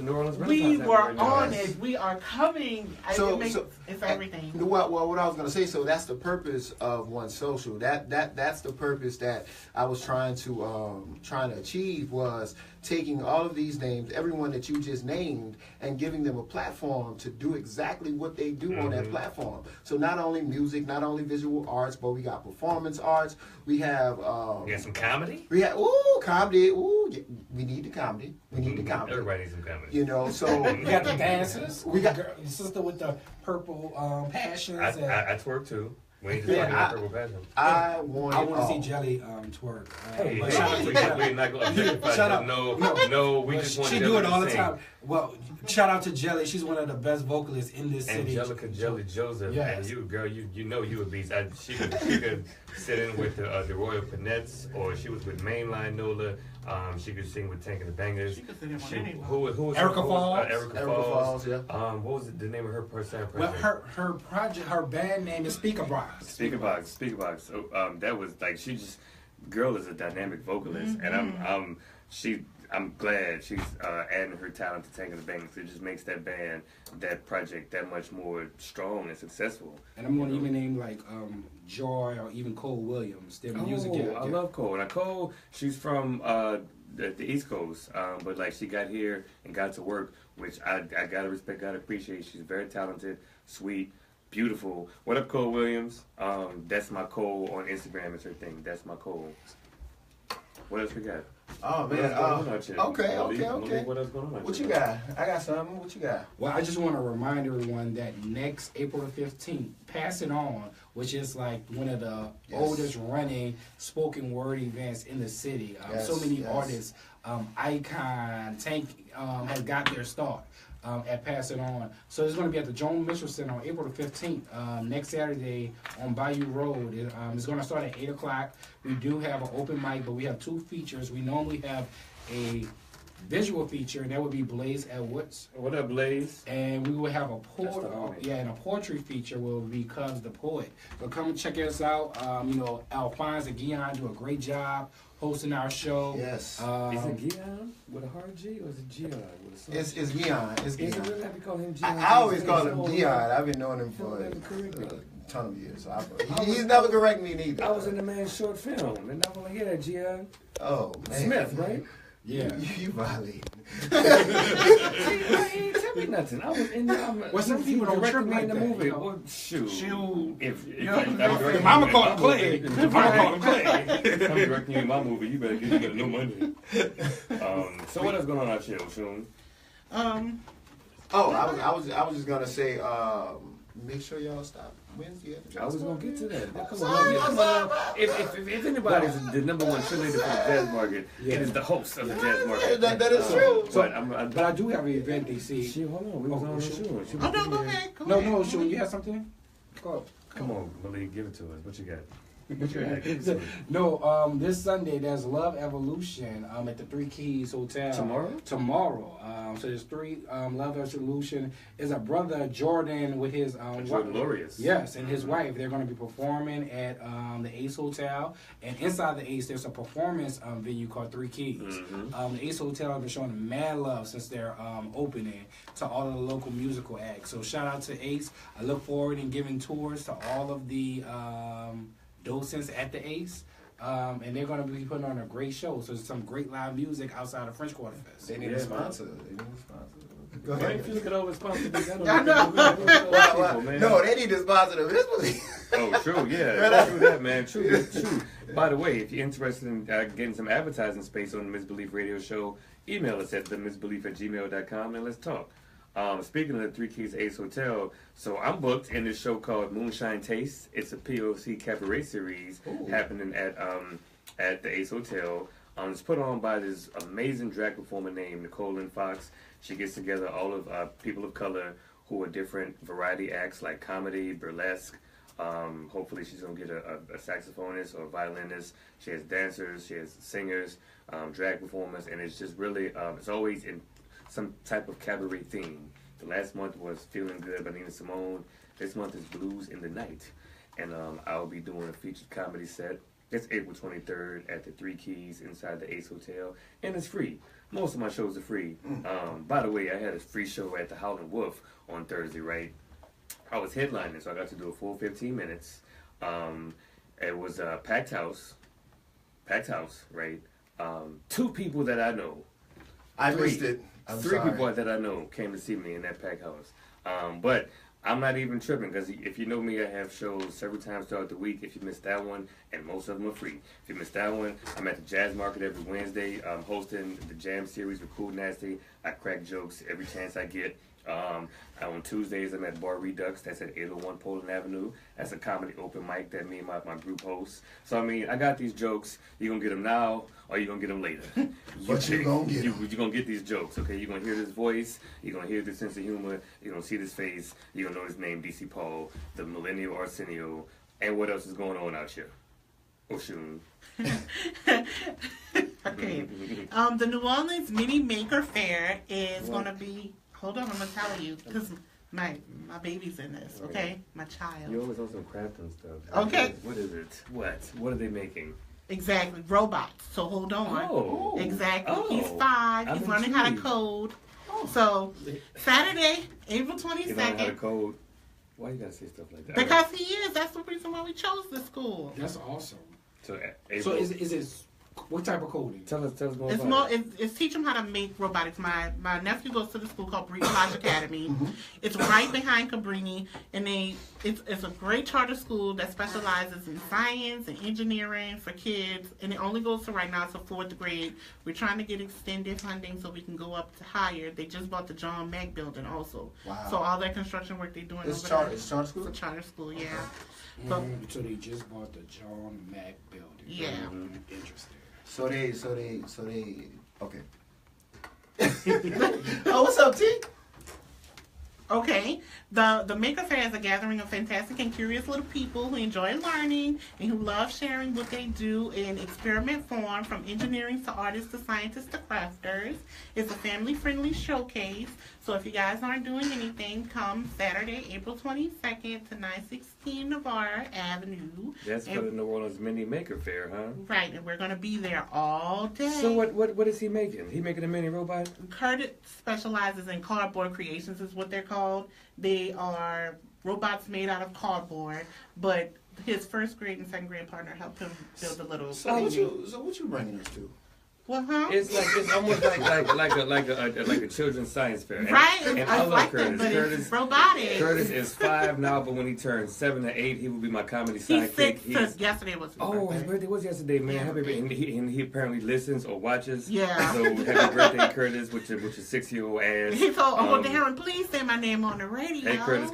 [SPEAKER 3] we were on it. We are coming. It's everything.
[SPEAKER 8] What I was gonna say. So that's the purpose of One Social. That's the purpose that I was trying to achieve was taking all of these names, everyone that you just named, and giving them a platform to do exactly what they do on that platform. So not only music, not only visual arts, but we got performance arts. We have
[SPEAKER 1] we got some comedy.
[SPEAKER 8] We have comedy. We need the comedy.
[SPEAKER 1] Everybody needs some comedy.
[SPEAKER 8] You know, so
[SPEAKER 2] we got the dancers. We got the sister with the purple passions.
[SPEAKER 1] I twerk too.
[SPEAKER 8] I want
[SPEAKER 2] to see Jelly twerk.
[SPEAKER 1] We're not going to
[SPEAKER 2] shout out.
[SPEAKER 1] No, we just want
[SPEAKER 2] she do it all the time. Well, shout out to Jelly. She's one of the best vocalists in this city.
[SPEAKER 1] Angelica Jelly Joseph. Yes. And you, girl, you know you a beast. She could sit in with the Royal Panettes, or she was with Mainline Nola. She could sing with Tank and the Bangers.
[SPEAKER 3] She could sing with anyone.
[SPEAKER 1] Who was
[SPEAKER 8] Erica Falls?
[SPEAKER 1] Erica Falls, yeah. What was the name of her person?
[SPEAKER 2] Well, her project, her band name is Speaker Box.
[SPEAKER 1] Speaker Box. So, that was like girl is a dynamic vocalist, and I'm glad she's adding her talent to Tank and the Bangers. It just makes that band, that project, that much more strong and successful.
[SPEAKER 2] And I'm going to even name like Joy or even Cole Williams. Their music.
[SPEAKER 1] I love Cole. Now Cole, she's from the East Coast, but like she got here and got to work, which I gotta respect, gotta appreciate. She's very talented, sweet, beautiful. What up, Cole Williams? That's my Cole on Instagram. Is her thing. That's my Cole. What else we got?
[SPEAKER 8] Oh man. Okay.
[SPEAKER 1] What else going on?
[SPEAKER 8] What you got? I got something. What you got?
[SPEAKER 2] Well, I just want to remind everyone that next April the 15th, Pass It On, which is like one of the oldest running spoken word events in the city. So many artists, Icon, Tank has got their start at Pass It On. So it's going to be at the Joan Mitchell Center on April the 15th, next Saturday on Bayou Road. It's going to start at 8 o'clock. We do have an open mic, but we have 2 features. We normally have a visual feature, and that would be Blaze Edwards.
[SPEAKER 1] What up, Blaze?
[SPEAKER 2] And we will have a and a poetry feature will be Cubs the Poet. So come and check us out. Alphonse and Guion do a great job hosting our show.
[SPEAKER 8] Yes.
[SPEAKER 1] Is it Guion with a hard G or is it Gian with a
[SPEAKER 8] It's Guion. It's
[SPEAKER 1] Is it
[SPEAKER 8] Guion.
[SPEAKER 1] really have to call him Gian?
[SPEAKER 8] I always call him Guion. I've been knowing him for a ton of years. So he's never correct me neither.
[SPEAKER 1] I was in the man's short film, and I was like, yeah, Gian.
[SPEAKER 8] Oh, man.
[SPEAKER 1] Smith, right?
[SPEAKER 2] Yeah.
[SPEAKER 8] You violating.
[SPEAKER 1] Tell me nothing. I was in there.
[SPEAKER 2] Well, some people don't trip
[SPEAKER 1] me
[SPEAKER 2] like
[SPEAKER 1] in the
[SPEAKER 2] that,
[SPEAKER 1] movie.
[SPEAKER 2] you know?
[SPEAKER 1] Well, shoot. If
[SPEAKER 2] Mama called him Clay. Mama called him Clay.
[SPEAKER 1] If I'm directing you in my movie, you better no money. So what else going on out here, Oshun?
[SPEAKER 8] I was just gonna say, make sure y'all stop Wednesday.
[SPEAKER 1] I was gonna get to that. Come on. If anybody's the number one cheerleader for the jazz market, it is the host of the jazz market.
[SPEAKER 8] That is true.
[SPEAKER 1] But
[SPEAKER 2] But I do have an event, DC.
[SPEAKER 1] hold on. We was on Oshun.
[SPEAKER 3] Oh, no, go ahead.
[SPEAKER 2] No, Sean, you have something? Go.
[SPEAKER 1] Come on, Malik, give it to us. What you got? What you got?
[SPEAKER 2] No, this Sunday there's Love Evolution at the Three Keys Hotel. Tomorrow. So there's 3 Love Evolution. Is a brother Jordan with his
[SPEAKER 1] Jordan Laureus.
[SPEAKER 2] Yes, and his wife. They're going to be performing at the Ace Hotel, and inside the Ace there's a performance venue called Three Keys. The Ace Hotel has been showing mad love since their opening to all of the local musical acts. So shout out to Ace. I look forward in giving tours to all of the docents at the Ace, and they're going to be putting on a great show. So there's some great live music outside of French Quarter Fest.
[SPEAKER 8] They need a sponsor. Go
[SPEAKER 1] Right,
[SPEAKER 8] ahead.
[SPEAKER 1] if you look at all the sponsors,
[SPEAKER 3] I know.
[SPEAKER 8] No, they need to sponsor the Misbelief.
[SPEAKER 1] Oh, true, yeah. True that, man. True. By the way, if you're interested in getting some advertising space on the Misbelief radio show, email us at TheMisbelief@gmail.com and let's talk. Speaking of the Three Keys Ace Hotel, so I'm booked in this show called Moonshine Taste. It's a POC cabaret series happening at the Ace Hotel. It's put on by this amazing drag performer named Nicole Lynn Fox. She gets together all of people of color who are different variety acts like comedy, burlesque. Hopefully she's going to get a saxophonist or a violinist. She has dancers, she has singers, drag performers, and it's just really, it's always in some type of cabaret theme. The last month was Feeling Good by Nina Simone. This month is Blues in the Night. And I'll be doing a featured comedy set. It's April 23rd at the Three Keys inside the Ace Hotel. And it's free. Most of my shows are free. By the way, I had a free show at the Howlin' Wolf on Thursday, right? I was headlining, so I got to do a full 15 minutes. It was a packed house, right? 2 people that I know.
[SPEAKER 8] I missed it.
[SPEAKER 1] Three people that I know came to see me in that packed house. But I'm not even tripping because if you know me, I have shows several times throughout the week. If you missed that one, and most of them are free. If you missed that one, I'm at the Jazz Market every Wednesday. I'm hosting the Jam Series with Cool Nasty. I crack jokes every chance I get. On Tuesdays, I'm at Bar Redux. That's at 801 Poland Avenue. That's a comedy open mic that me and my group hosts. So, I mean, I got these jokes. You going to get them now or you going to get them later?
[SPEAKER 8] But you going to get them.
[SPEAKER 1] You're going to get these jokes, okay? You're going to hear this voice. You're going to hear this sense of humor. You're going to see this face. You're going to know his name, DC Paul, the Millennial Arsenio. And what else is going on out here? Oshun.
[SPEAKER 3] Okay. The New Orleans Mini Maker Fair is going to be... Hold on, I'm going to tell you. Because my baby's in this, okay? My child.
[SPEAKER 1] You always on some crafting stuff.
[SPEAKER 3] Okay.
[SPEAKER 1] What is it? What are they making?
[SPEAKER 3] Exactly. Robots. So hold on.
[SPEAKER 1] Oh.
[SPEAKER 3] Exactly.
[SPEAKER 1] Oh.
[SPEAKER 3] He's 5. He's learning how to
[SPEAKER 1] intrigued.
[SPEAKER 3] code. So, Saturday, April 22nd.
[SPEAKER 1] You learn how to code. Why you got to say stuff like that?
[SPEAKER 3] Because he is. That's the reason why we chose this school.
[SPEAKER 2] That's awesome.
[SPEAKER 1] So,
[SPEAKER 2] So is it What type of coding?
[SPEAKER 1] Tell us more
[SPEAKER 3] It's
[SPEAKER 1] about
[SPEAKER 3] more.
[SPEAKER 1] it.
[SPEAKER 3] It's teach them how to make robotics. My nephew goes to the school called Lodge Academy. It's right behind Cabrini, and it's a great charter school that specializes in science and engineering for kids. And it only goes to right now to 4th grade. We're trying to get extended funding so we can go up to higher. They just bought the John Mack building also.
[SPEAKER 8] Wow.
[SPEAKER 3] So all that construction work they're doing.
[SPEAKER 8] It's
[SPEAKER 3] over
[SPEAKER 8] charter.
[SPEAKER 3] there,
[SPEAKER 8] It's charter school.
[SPEAKER 3] It's a charter school, yeah. So,
[SPEAKER 2] So they just bought the John Mack building.
[SPEAKER 3] yeah.
[SPEAKER 2] Interesting.
[SPEAKER 8] So they. Okay. Oh, what's up, T?
[SPEAKER 3] Okay, the Maker Fair is a gathering of fantastic and curious little people who enjoy learning and who love sharing what they do in experiment form, from engineering to artists to scientists to crafters. It's a family-friendly showcase, so if you guys aren't doing anything, come Saturday, April 22nd to 916 Navarre Avenue.
[SPEAKER 1] That's for the New Orleans Mini Maker Fair, huh?
[SPEAKER 3] Right, and we're going to be there all day.
[SPEAKER 1] So what is he making? He making a mini robot?
[SPEAKER 3] Curtis specializes in cardboard creations, is what they're called. They are robots made out of cardboard, but his 1st grade and 2nd grade partner helped him build a little.
[SPEAKER 8] So what you bringing us to?
[SPEAKER 3] Well, huh?
[SPEAKER 1] It's almost like a children's science fair.
[SPEAKER 3] Right,
[SPEAKER 1] And
[SPEAKER 3] it's
[SPEAKER 1] I love
[SPEAKER 3] like
[SPEAKER 1] Curtis.
[SPEAKER 3] that, but
[SPEAKER 1] Curtis,
[SPEAKER 3] it's robotic.
[SPEAKER 1] Curtis is 5 now, but when he turns 7 or 8, he will be my comedy
[SPEAKER 3] He's
[SPEAKER 1] sidekick.
[SPEAKER 3] 6 because yesterday was his birthday.
[SPEAKER 1] His birthday was yesterday, man.
[SPEAKER 3] Yeah.
[SPEAKER 1] Happy birthday. And he apparently listens or watches.
[SPEAKER 3] Yeah.
[SPEAKER 1] So happy birthday, Curtis, with your 6-year-old ass.
[SPEAKER 3] He told Uncle Darren, please say my name on the radio.
[SPEAKER 1] Hey, Curtis.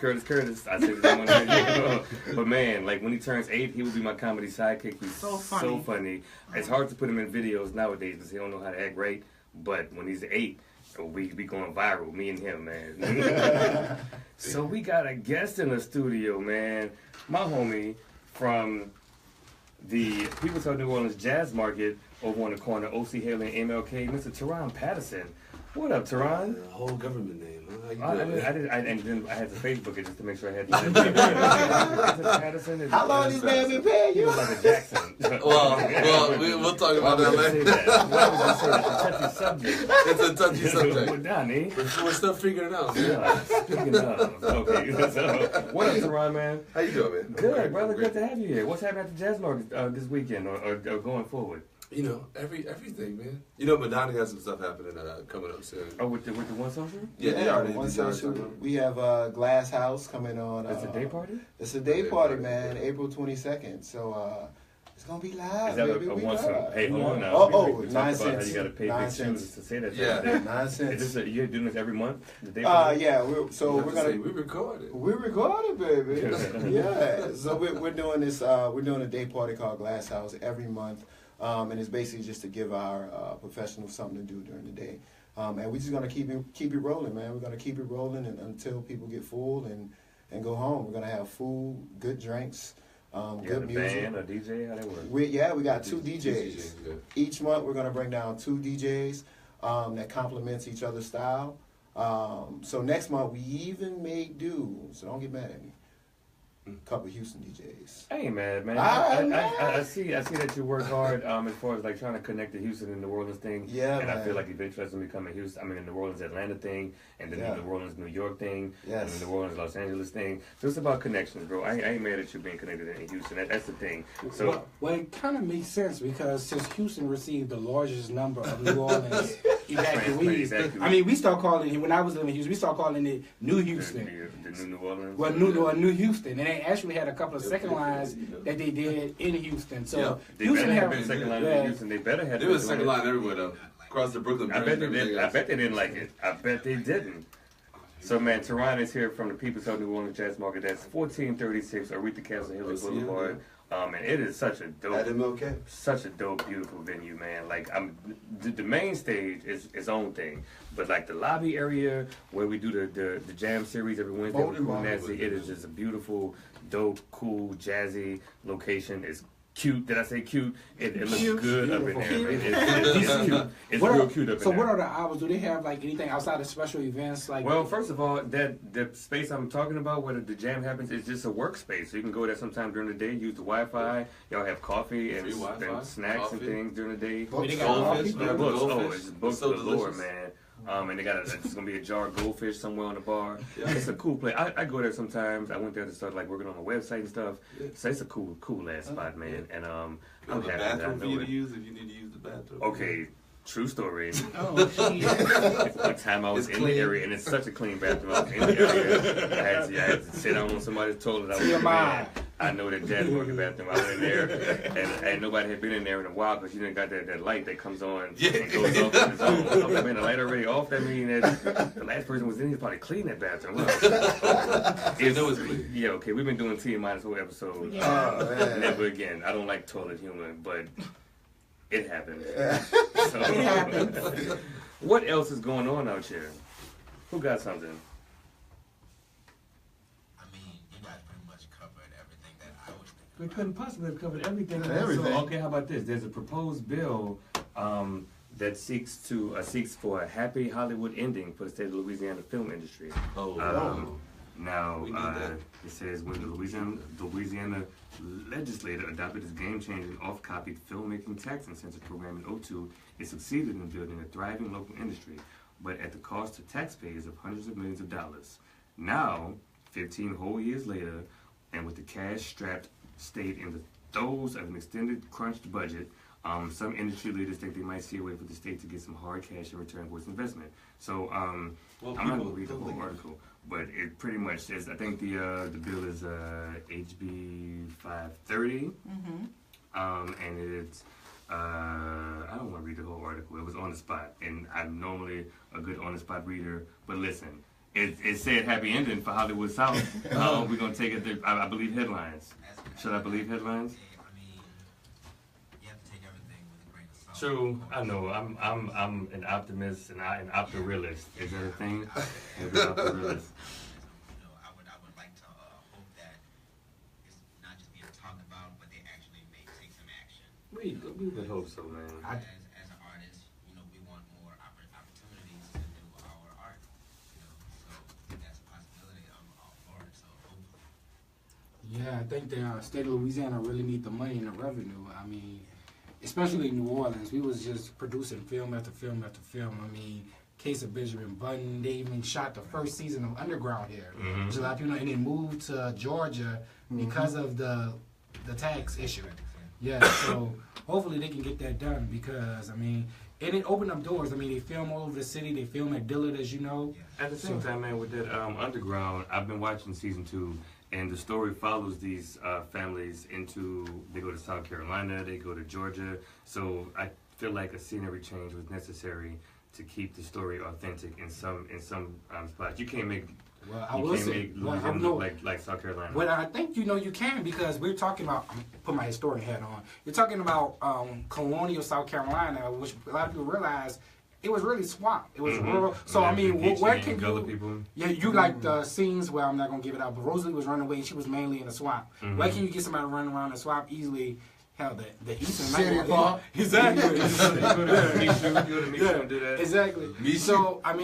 [SPEAKER 1] I said his name on the radio. But man, like when he turns 8, he will be my comedy sidekick. He's
[SPEAKER 3] So funny.
[SPEAKER 1] It's hard to put him in videos nowadays because he don't know how to act right. But when he's 8, we be going viral, me and him, man. So we got a guest in the studio, man. My homie from the People's House New Orleans Jazz Market over on the corner, O.C. Haley and MLK, Mr. Turron Patterson. What up, Turron?
[SPEAKER 5] Whole government name, huh?
[SPEAKER 1] I had to Facebook it just to make sure I had the Patterson.
[SPEAKER 8] How long these man been paying
[SPEAKER 1] He
[SPEAKER 8] you?
[SPEAKER 1] was like a Jackson.
[SPEAKER 5] We'll talk about that later.
[SPEAKER 1] Why would you say that? It's a touchy subject.
[SPEAKER 5] It's a touchy subject.
[SPEAKER 1] We're done, eh?
[SPEAKER 5] We're still figuring it out.
[SPEAKER 1] Yeah, speaking of. Okay, so what up, Turron, man?
[SPEAKER 5] How you doing, man?
[SPEAKER 1] Good, brother. Good to have you here. What's happening at the Jazz Market this weekend or going forward?
[SPEAKER 5] You know, everything, man. You know, Madania has some stuff happening coming up soon.
[SPEAKER 1] Oh, with the One Social?
[SPEAKER 5] Yeah, they already
[SPEAKER 8] One
[SPEAKER 5] did
[SPEAKER 8] social.
[SPEAKER 5] that.
[SPEAKER 8] We have Glass House coming on.
[SPEAKER 1] It's a day party?
[SPEAKER 8] It's a day party, man. April 22nd. So it's gonna be live.
[SPEAKER 1] Is that
[SPEAKER 8] baby.
[SPEAKER 1] a
[SPEAKER 8] We
[SPEAKER 1] one
[SPEAKER 8] live.
[SPEAKER 1] cent? Hey, hold on now.
[SPEAKER 8] Oh,
[SPEAKER 1] we
[SPEAKER 8] 9
[SPEAKER 1] talked about
[SPEAKER 8] cents.
[SPEAKER 1] how you got to pay
[SPEAKER 8] 9
[SPEAKER 1] big
[SPEAKER 8] cents.
[SPEAKER 1] shoes to say that.
[SPEAKER 5] Yeah.
[SPEAKER 1] Yeah.
[SPEAKER 8] 9 cents.
[SPEAKER 1] You're doing this every month? The day party?
[SPEAKER 8] Yeah. We're gonna.
[SPEAKER 5] We recorded.
[SPEAKER 8] We recorded, baby. Yeah. So we're doing this. We're doing a day party called Glass House every month. And it's basically just to give our professionals something to do during the day. And we're just gonna keep it rolling, man. We're gonna keep it rolling until people get full and go home. We're gonna have food, good drinks, good music.
[SPEAKER 1] Band or DJ? How that work?
[SPEAKER 8] We got 2 DJs.
[SPEAKER 5] Yeah.
[SPEAKER 8] Each month we're gonna bring down 2 DJs that complements each other's style. So next month we even may do. So don't get mad at me. Couple Houston DJs.
[SPEAKER 1] Hey man. I see that you work hard as far as like trying to connect the Houston and New Orleans thing.
[SPEAKER 8] Yeah,
[SPEAKER 1] and I
[SPEAKER 8] man.
[SPEAKER 1] feel like eventually it's gonna become a Houston. I mean, a New Orleans Atlanta thing, and then
[SPEAKER 8] Yeah.
[SPEAKER 1] the New Orleans New York thing,
[SPEAKER 8] Yes.
[SPEAKER 1] and the New Orleans Los Angeles thing. So it's about connections, bro. I ain't mad at you being connected in Houston. That's the thing. So
[SPEAKER 2] Well, it kind of makes sense because since Houston received the largest number of New Orleans evacuees, I mean, we start calling it, when I was living in Houston, we start calling it New Houston.
[SPEAKER 1] the New Orleans.
[SPEAKER 2] Well, New Houston. And they actually had a couple of second lines that they did in Houston. So
[SPEAKER 5] Yeah.
[SPEAKER 1] They
[SPEAKER 2] Houston
[SPEAKER 1] better have
[SPEAKER 2] had
[SPEAKER 1] been second line in
[SPEAKER 2] yeah.
[SPEAKER 1] Houston. They better have.
[SPEAKER 5] There was a
[SPEAKER 1] been
[SPEAKER 5] second
[SPEAKER 1] doing
[SPEAKER 5] line everywhere though. Across the Brooklyn
[SPEAKER 1] I
[SPEAKER 5] Bridge.
[SPEAKER 1] bet
[SPEAKER 5] and
[SPEAKER 1] they
[SPEAKER 5] everything
[SPEAKER 1] did. I
[SPEAKER 5] else.
[SPEAKER 1] bet they didn't like it. I bet they didn't. So man, Turron is here from the People's House New Orleans Jazz Market. That's 1436 Aretha Castle Hilly Boulevard. And it is such a
[SPEAKER 8] At
[SPEAKER 1] dope,
[SPEAKER 8] MLK.
[SPEAKER 1] beautiful venue, man. Like the main stage is its own thing, but like the lobby area where we do the jam series every Wednesday with Cool Nancy, it is just a beautiful, dope, cool, jazzy location. It's cute. Did I say cute? It looks
[SPEAKER 3] Cute.
[SPEAKER 1] good up in there, man.
[SPEAKER 2] Beautiful.
[SPEAKER 1] It's cute. It's
[SPEAKER 2] What
[SPEAKER 1] real
[SPEAKER 2] are-
[SPEAKER 1] cute up in
[SPEAKER 2] So
[SPEAKER 1] there.
[SPEAKER 2] what are the hours? Do they have like anything outside of special events? Like
[SPEAKER 1] Well, first of all, the space I'm talking about where the jam happens is just a workspace. So you can go there sometime during the day, use the Wi-Fi. Y'all have coffee and,
[SPEAKER 5] Free Wi-Fi,
[SPEAKER 1] and snacks
[SPEAKER 5] coffee.
[SPEAKER 1] and things during the day.
[SPEAKER 2] Wait, they got
[SPEAKER 5] Goldfish,
[SPEAKER 2] coffee?
[SPEAKER 1] Yeah, books. Oh,
[SPEAKER 5] Goldfish.
[SPEAKER 1] it's books
[SPEAKER 5] So
[SPEAKER 1] galore,
[SPEAKER 5] delicious.
[SPEAKER 1] man. And they got it's gonna be a jar of goldfish somewhere on the bar. It's a cool place. I go there sometimes. I went there to start like working on a website and stuff. So it's a cool ass spot, man. And I'm
[SPEAKER 5] There's a
[SPEAKER 1] happy that I
[SPEAKER 5] bathroom for
[SPEAKER 1] know
[SPEAKER 5] you
[SPEAKER 1] it.
[SPEAKER 5] to use if you need to use the bathroom.
[SPEAKER 1] Okay, true story.
[SPEAKER 3] Oh, jeez.
[SPEAKER 1] One time I was
[SPEAKER 5] It's
[SPEAKER 1] in
[SPEAKER 5] clean.
[SPEAKER 1] the area, and it's such a clean bathroom. I was in the area. I had to sit down on somebody's toilet. I was like, man, I know that dad's working bathroom. I went in there, and nobody had been in there in a while because you didn't got that light that comes on and goes off on its own. I was like, man, the light already off. That means that the last person was in here probably clean that bathroom.
[SPEAKER 5] You know it's clean.
[SPEAKER 1] Yeah, okay. We've been doing TMI this whole episode.
[SPEAKER 3] Yeah.
[SPEAKER 1] Never again. I don't like toilet humor, but it happens. So,
[SPEAKER 3] It happens.
[SPEAKER 1] what else is going on out here? Who got something?
[SPEAKER 4] I mean, you guys pretty much covered everything that I was thinking.
[SPEAKER 1] We couldn't possibly have covered everything.
[SPEAKER 8] Everything.
[SPEAKER 1] So, okay, how about this? There's a proposed bill that seeks for a happy Hollywood ending for the state of Louisiana film industry. Now,
[SPEAKER 5] We need that.
[SPEAKER 1] it says when the Louisiana legislature adopted its game-changing off-copied filmmaking tax incentive program in 2002, it succeeded in building a thriving local industry, but at the cost to taxpayers of hundreds of millions of dollars. Now, 15 whole years later, and with the cash-strapped state in the throes of an extended crunched budget, some industry leaders think they might see a way for the state to get some hard cash in return for its investment. So, I'm not going to read the whole article, but it pretty much says, I think the bill is HB 530, and it's, I don't want to read the whole article. It was on the spot, and I'm normally a good on-the-spot reader, but listen, it said happy ending for Hollywood South. We're going to take it to, I believe headlines. Should I believe headlines?
[SPEAKER 4] I mean, you have to take everything with a grain of salt.
[SPEAKER 1] True, I know. I'm an optimist and an optorealist. Is that a thing? Maybe optorealist.
[SPEAKER 4] You know, I would like to hope that it's not just being talked about, but they actually may take some action.
[SPEAKER 1] We would hope so, man.
[SPEAKER 4] As an artist, you know, we want more opportunities to do our art. You know, so if that's a possibility, I'm all for it. So hopefully.
[SPEAKER 2] Yeah, I think the state of Louisiana really need the money and the revenue. I mean, especially New Orleans, we was just producing film after film after film. I mean, case of Benjamin Button, they even shot the first season of Underground here, which a lot of people know, and then moved to Georgia because of the tax issue. Yeah, so hopefully they can get that done because, I mean, and it opened up doors. I mean, they film all over the city. They film at Dillard, as you know.
[SPEAKER 1] At the same time, man, with that Underground, I've been watching season 2, and the story follows these families they go to South Carolina, they go to Georgia. So I feel like a scenery change was necessary to keep the story authentic in some spots. You can't make Louisiana look like South Carolina.
[SPEAKER 2] Well, I think you can because we're talking about. I'm put my historian hat on. You're talking about colonial South Carolina, which a lot of people realize it was really swamp. It was rural. So I mean, where can you?
[SPEAKER 1] People?
[SPEAKER 2] Yeah, you like the scenes where I'm not gonna give it out, but Rosalie was running away and she was mainly in the swamp. Where can you get somebody running around the swamp easily? Hell, the eastern
[SPEAKER 8] City Park.
[SPEAKER 2] Exactly.
[SPEAKER 1] Do that.
[SPEAKER 2] Exactly. So I've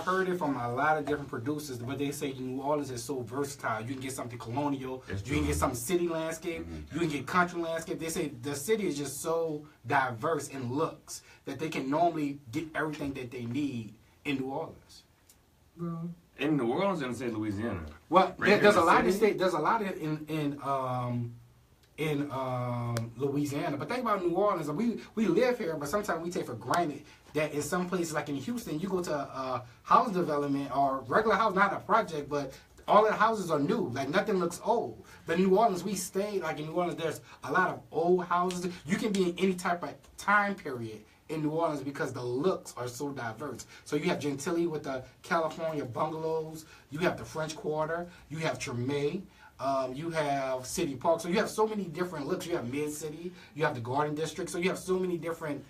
[SPEAKER 2] heard it from a lot of different producers, but they say New Orleans is so versatile. You can get something colonial, you can get some city landscape, you can get country landscape. They say the city is just so diverse in looks that they can normally get everything that they need in New Orleans.
[SPEAKER 1] In New Orleans and say Louisiana.
[SPEAKER 2] Well,
[SPEAKER 1] Right
[SPEAKER 2] there's
[SPEAKER 1] here
[SPEAKER 2] a lot
[SPEAKER 1] in
[SPEAKER 2] of
[SPEAKER 1] the city?
[SPEAKER 2] state. There's a lot in Louisiana, but think about New Orleans. We live here, but sometimes we take for granted that in some places, like in Houston, you go to a house development or regular house, not a project, but all the houses are new. Like nothing looks old. But in New Orleans, we stay like in New Orleans. There's a lot of old houses. You can be in any type of time period in New Orleans because the looks are so diverse. So you have Gentilly with the California bungalows. You have the French Quarter. You have Treme. You have City Park. So you have so many different looks. You have Mid-City. You have the Garden District. So you have so many different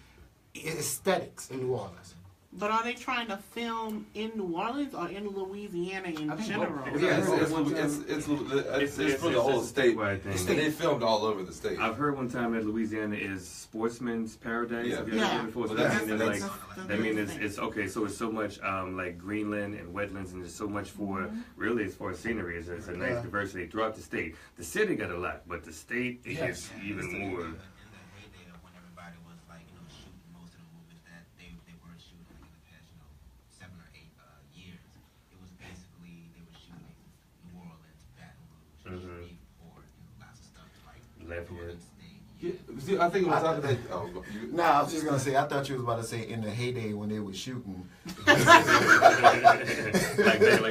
[SPEAKER 2] aesthetics in New Orleans.
[SPEAKER 3] But are they trying to film in New Orleans or in Louisiana in
[SPEAKER 2] I think
[SPEAKER 3] general?
[SPEAKER 2] both.
[SPEAKER 5] Yeah, it's for the whole state. They filmed all over the state.
[SPEAKER 1] I've heard one time that Louisiana is sportsman's paradise.
[SPEAKER 5] Yeah.
[SPEAKER 1] Have you ever
[SPEAKER 3] Yeah.
[SPEAKER 1] been before? So
[SPEAKER 5] Well,
[SPEAKER 1] that means
[SPEAKER 5] that's-
[SPEAKER 1] that means it's okay. So it's so much like greenland and wetlands, and there's so much for really as far as scenery. It's a nice diversity throughout the state. The city got a lot, but the state is even more.
[SPEAKER 4] In the heyday of when everybody was like, you know, shooting most of the movies that they weren't shooting like in the past
[SPEAKER 1] Lafayette.
[SPEAKER 5] Yeah, see, I think on top of that. Oh,
[SPEAKER 8] Nah, I was just gonna say. I thought you was about to say in the heyday when they were shooting.
[SPEAKER 1] like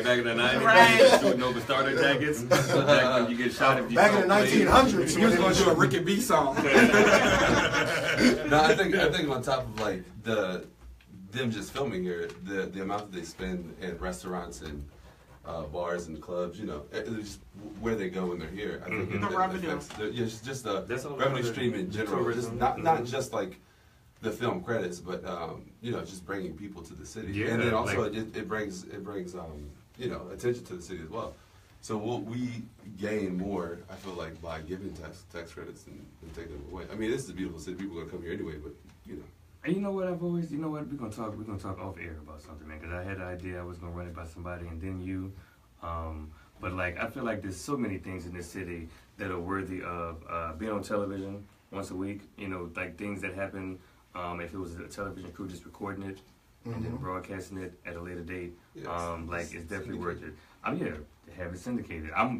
[SPEAKER 1] back in the 90s,
[SPEAKER 3] Right.
[SPEAKER 1] shooting over starter jackets. So back when you get shot if you
[SPEAKER 8] Back in the
[SPEAKER 1] don't play.
[SPEAKER 8] 1900s,
[SPEAKER 2] He was going to do a Ricky B song.
[SPEAKER 5] No, I think on top of like them just filming here, the amount that they spend in restaurants and bars and clubs, you know, it's just where they go when they're here. I think
[SPEAKER 3] The revenue.
[SPEAKER 5] just the
[SPEAKER 1] That's all
[SPEAKER 5] revenue
[SPEAKER 1] the-
[SPEAKER 5] stream in
[SPEAKER 1] the
[SPEAKER 5] general.
[SPEAKER 1] tourism.
[SPEAKER 5] Just not just like the film credits, but you know, just bringing people to the city.
[SPEAKER 1] Yeah,
[SPEAKER 5] And then also
[SPEAKER 1] like-
[SPEAKER 5] it brings you know, attention to the city as well. So we gain more, I feel like, by giving tax credits and taking them away. I mean, this is a beautiful city. People are gonna come here anyway, but you know.
[SPEAKER 1] And you know what I've always, you know what, we're gonna talk off air about something, man. Because I had the idea I was gonna run it by somebody, and then you. But like, I feel like there's so many things in this city that are worthy of being on television once a week. You know, like things that happen. If it was a television crew just recording it and then broadcasting it at a later date,
[SPEAKER 5] Yes.
[SPEAKER 1] Like it's definitely worth it. Have it syndicated. I'm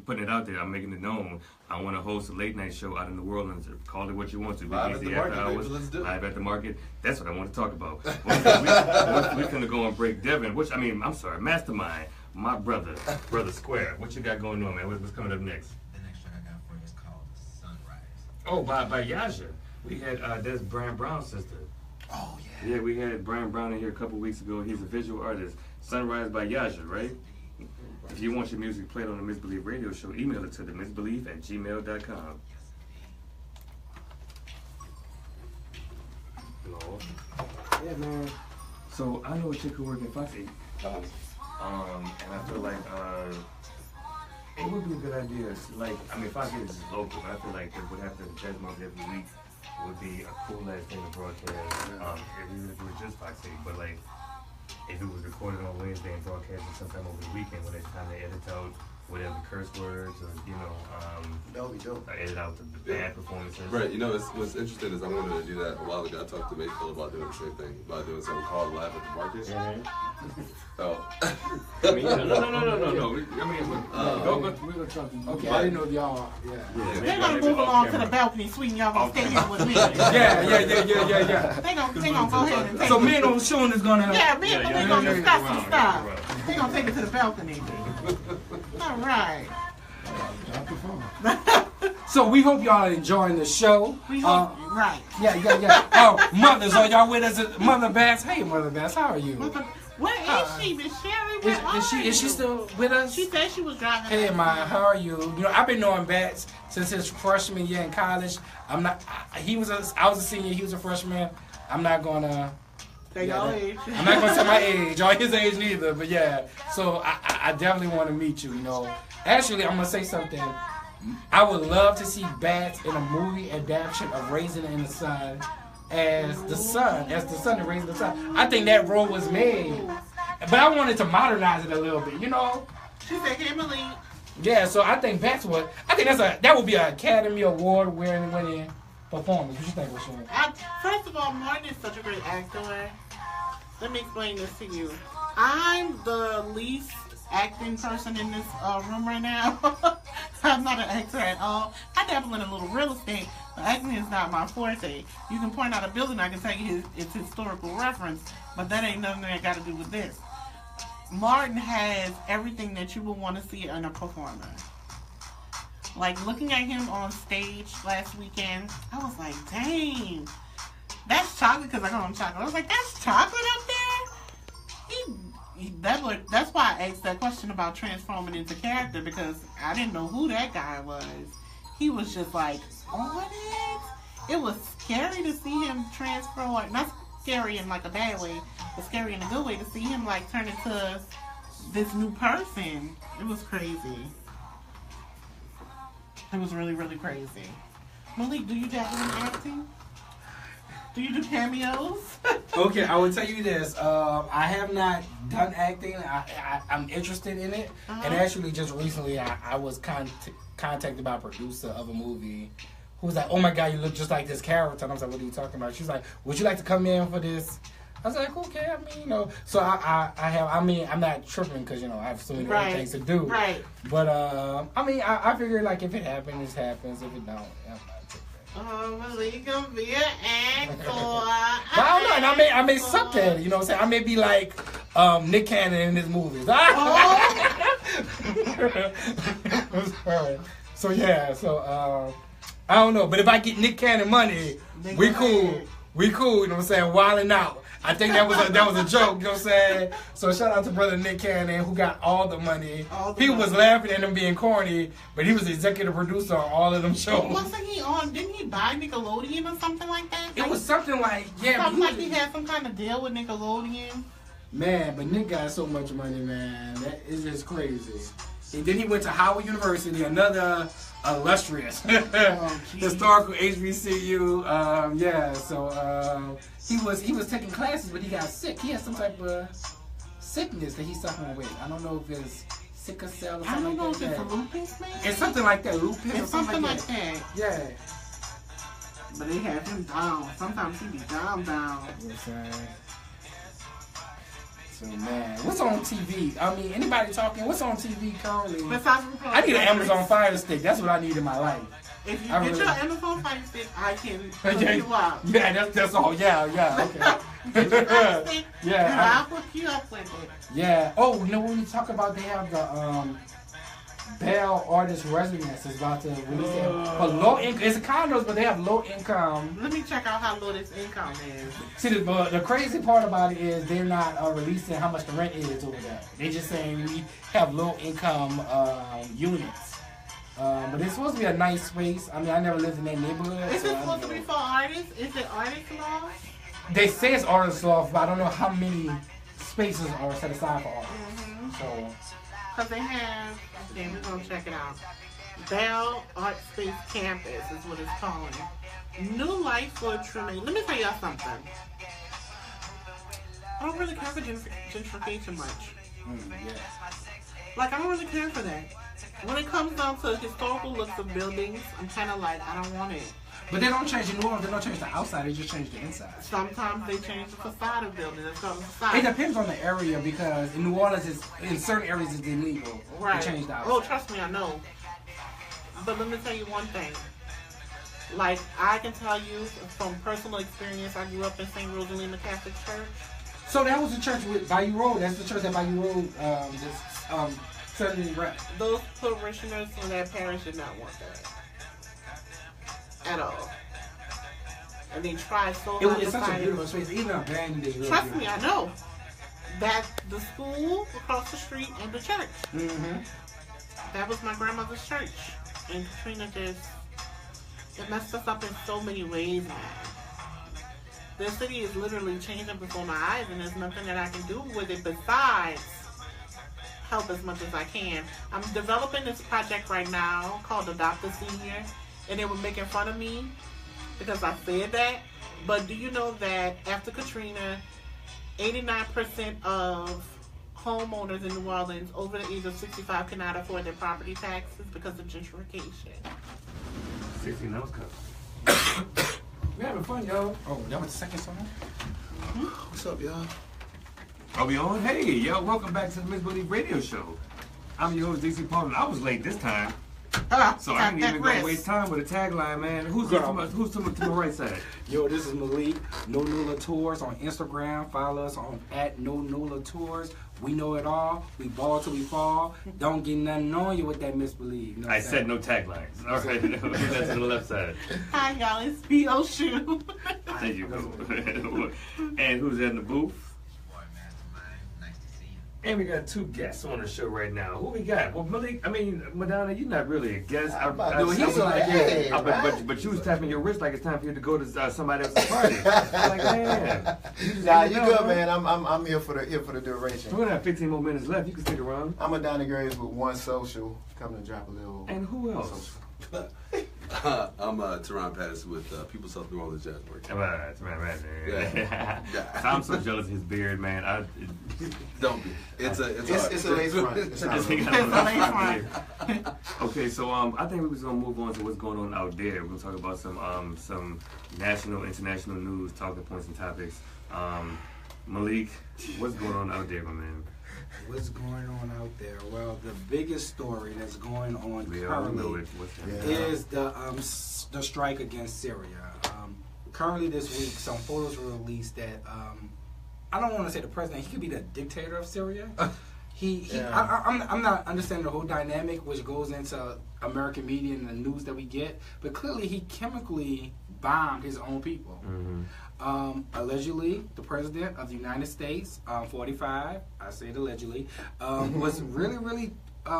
[SPEAKER 1] putting it out there. I'm making it known. I want to host a late night show out in New Orleans. Call it what you want to.
[SPEAKER 5] Live at the
[SPEAKER 1] BBC
[SPEAKER 5] market,
[SPEAKER 1] after
[SPEAKER 5] baby.
[SPEAKER 1] hours,
[SPEAKER 5] Let's do it.
[SPEAKER 1] live at the market. That's what I want to talk about. We're gonna go and break Devin. I'm sorry, Mastermind. My brother Square. What you got going on, man? What's coming up next?
[SPEAKER 4] The next track I got for you is called Sunrise.
[SPEAKER 1] Oh, by Yahjah. We had that's Brian Brown's sister.
[SPEAKER 8] Oh yeah.
[SPEAKER 1] Yeah, we had Brian Brown in here a couple weeks ago. He's a visual artist. Sunrise by Yahjah, right? If you want your music played on the Misbelief radio show, email it to TheMisbelief@gmail.com. Hello.
[SPEAKER 2] Yeah, man.
[SPEAKER 1] So I know a chick who works in Fox 8. And I feel like it would be a good idea to, like, I mean, Fox 8 is local, but I feel like they would have to judge every week would be a cool ass thing to broadcast, even if it was just Fox 8, but like, if it was recorded on Wednesday and broadcasted sometime over the weekend when it's time to edit out whatever curse words or, you know,
[SPEAKER 8] That would be dope.
[SPEAKER 1] edit out the bad performances.
[SPEAKER 5] Right, you know, what's interesting is I wanted to do that a while ago. I talked to Neville about doing the same thing, about doing something called Live at the Market. Oh.
[SPEAKER 1] I mean, no. I mean, we're gonna talk.
[SPEAKER 2] Okay, I didn't know if y'all. Yeah.
[SPEAKER 3] They're gonna move along to the balcony suite and y'all gonna stay here with me.
[SPEAKER 2] Yeah.
[SPEAKER 3] They gonna go ahead and take
[SPEAKER 2] So
[SPEAKER 3] it.
[SPEAKER 2] me and Oshun is gonna.
[SPEAKER 3] Yeah, me and Malik gonna discuss some stuff.
[SPEAKER 1] Right.
[SPEAKER 3] They gonna take it to the balcony. All right.
[SPEAKER 2] So we hope y'all are enjoying the show.
[SPEAKER 3] We hope, right.
[SPEAKER 2] Yeah. Oh, mothers, are y'all with us? Mother Bass. Hey, Mother Bass, how are you?
[SPEAKER 3] Where is she, Miss Sherry? Where are
[SPEAKER 2] Is she
[SPEAKER 3] you?
[SPEAKER 2] still with us?
[SPEAKER 3] She said she was driving.
[SPEAKER 2] Hey, Maya, how are you? You know, I've been knowing Bats since his freshman year in college. I was a senior. He was a freshman. I'm not gonna.
[SPEAKER 3] They y'all age.
[SPEAKER 2] I'm not gonna say my age or his age neither. But yeah, so I definitely want to meet you. You know, actually, I'm gonna say something. I would love to see Bats in a movie adaptation of Raisin in the Sun as the son in Raising the Sun. I think that role was made, but I wanted to modernize it a little bit. You know.
[SPEAKER 3] She said, "Hey, Malik."
[SPEAKER 2] Yeah, so I think that would be an Academy Award winning performance. What you think, Oshun?
[SPEAKER 3] First of all, Martin is such a great actor. Let me explain this to you. I'm the least acting person in this room right now. I'm not an actor at all. I dabble in a little real estate, but acting is not my forte. You can point out a building, I can tell you its historical reference, but that ain't nothing that got to do with this. Martin has everything that you would want to see in a performer. Like, looking at him on stage last weekend, I was like, dang, that's chocolate, because I call him chocolate. I was like, that's chocolate up there? That's why I asked that question about transforming into character, because I didn't know who that guy was. He was just like, on it? It was scary to see him transform, not scary in like a bad way, but scary in a good way to see him like turn into this new person. It was crazy. It was really, really crazy. Malik, do you dabble in acting? Do you do cameos?
[SPEAKER 2] Okay, I will tell you this. I have not done acting. I'm interested in it. And actually, just recently, I was contacted by a producer of a movie who was like, "Oh my God, you look just like this character." And I was like, "What are you talking about?" She's like, "Would you like to come in for this I was like, okay, I mean, you know. So I'm not tripping because, you know, I have so many other things to do.
[SPEAKER 3] Right.
[SPEAKER 2] But, I mean, I figure, like, if it happens, it happens. If it don't, I'm not tripping.
[SPEAKER 3] Oh, Malik gonna be an actor.
[SPEAKER 2] But I don't know, and I may suck at it, you know what I'm saying? I may be like Nick Cannon in his movies. So, yeah, I don't know. But if I get Nick Cannon money, we cool. We cool, you know what I'm saying? Wilding out. I think that was a joke, you know what I'm saying? So shout out to brother Nick Cannon who got all the money. People was laughing at him being corny, but he was the executive producer on all of them shows.
[SPEAKER 3] Wasn't he on? Didn't he buy Nickelodeon or something like that?
[SPEAKER 2] It was something like, yeah.
[SPEAKER 3] Something like he had some kind of deal with Nickelodeon.
[SPEAKER 2] Man, but Nick got so much money, man. That is just crazy. And then he went to Howard University, another illustrious historical HBCU. He was taking classes, but he got sick. He had some type of sickness that he's suffering with. I don't know if it's sickle cell or something like that. I don't know if it's a lupus, man. It's something like that, lupus or something like that. Yeah.
[SPEAKER 3] But they have him down. Sometimes he be down.
[SPEAKER 2] Yes, so, man, what's on TV? I mean, anybody talking? What's on TV currently? I need an Amazon Fire Stick. That's what I need in my life.
[SPEAKER 3] If you get your Amazon Fire Stick, I can hook you up.
[SPEAKER 2] Yeah, that's all. Yeah, okay.
[SPEAKER 3] Get your Fire Stick, and I'll hook you up with it.
[SPEAKER 2] Yeah. Oh, you know, when you talk about they have the Bell Artist Residence is about to release it for low income. It's condos, but they have low income.
[SPEAKER 3] Let me check out how low this income is.
[SPEAKER 2] See, the crazy part about it is they're not releasing how much the rent is over there. They're just saying we have low income units. But it's supposed to be a nice space. I mean, I never lived in that neighborhood.
[SPEAKER 3] Is it supposed to be for artists? Is it artist loft?
[SPEAKER 2] They say it's artist loft, but I don't know how many spaces are set aside for artists. So.
[SPEAKER 3] Because they have, damn, we're going to check it out. Bell Art Space Campus is what it's calling. New life for Tremaine. Let me tell y'all something. I don't really care for gentrification much. Like, I don't really care for that. When it comes down to historical looks of buildings, I'm kind of like, I don't want it.
[SPEAKER 2] But they don't change the New Orleans. They don't change the outside. They just change the inside.
[SPEAKER 3] Sometimes they change the facade of buildings. It's called the facade.
[SPEAKER 2] It depends on the area because in New Orleans, in certain areas, it's illegal to change the outside.
[SPEAKER 3] Oh, trust me, I know. But let me tell you one thing. Like, I can tell you from personal experience, I grew up in St. Rosalina Catholic Church.
[SPEAKER 2] So that was the church with Bayou Road. That's the church at Bayou Road.
[SPEAKER 3] Those parishioners in that parish did not want that. At all. And they tried so hard to
[SPEAKER 2] It's such a
[SPEAKER 3] find
[SPEAKER 2] beautiful space. Even abandoned is really
[SPEAKER 3] Trust me, I know. That the school across the street and the church. That was my grandmother's church. And Katrina it messed us up in so many ways, man. The city is literally changing before my eyes, and there's nothing that I can do with it besides help as much as I can. I'm developing this project right now called Adopt a Senior. And they were making fun of me because I said that. But do you know that after Katrina, 89% of homeowners in New Orleans over the age of 65 cannot afford their property taxes because of gentrification?
[SPEAKER 1] 16 was cut.
[SPEAKER 2] We having fun, y'all. Oh, that was the second song?
[SPEAKER 8] What's up, y'all?
[SPEAKER 1] Are we on? Hey, y'all, welcome back to the Misbelief Radio Show. I'm your host, DC Paul, and I was late this time. So I didn't even go waste time with a tagline, man. Who's to my right side?
[SPEAKER 2] Yo, this is Malik. No Nula Tours on Instagram. Follow us on @NoNulaTours. We know it all. We ball till we fall. Don't get nothing on you with that misbelief. You know
[SPEAKER 1] I said no taglines. All right, that's to the left side.
[SPEAKER 3] Hi, y'all. It's Oshun.
[SPEAKER 1] There you go. And who's in the booth? And we got two guests on the show right now. Who we got? Well, Malik, Madania, you're not really a guest. But you was tapping your wrist like it's time for you to go to somebody else's party. I'm like, man.
[SPEAKER 8] Nah, you good, man. I'm here for the duration.
[SPEAKER 1] We're gonna have 15 more minutes left. You can stick around.
[SPEAKER 8] I'm a Donnie Graves with one social. Coming to drop a little.
[SPEAKER 1] And who else?
[SPEAKER 5] I'm Turron Patterson with People's Health New Orleans Jazz Work.
[SPEAKER 1] Right. I'm so jealous of his beard, man.
[SPEAKER 5] Don't be. It's a
[SPEAKER 8] lace front. It's a lace
[SPEAKER 3] front.
[SPEAKER 1] Okay, so I think we was gonna move on to what's going on out there. We're gonna talk about some national, international news, talking points and topics. Malik, what's going on out there, my man?
[SPEAKER 2] What's going on out there? Well, the biggest story that's going on
[SPEAKER 1] We all know
[SPEAKER 2] currently
[SPEAKER 1] it. What's happening?
[SPEAKER 2] is the strike against Syria. Currently this week, some photos were released that I don't want to say the president. He could be the dictator of Syria. I'm not understanding the whole dynamic which goes into American media and the news that we get, but clearly he chemically bombed his own people. Allegedly, the president of the United States, 45, I say it allegedly, was really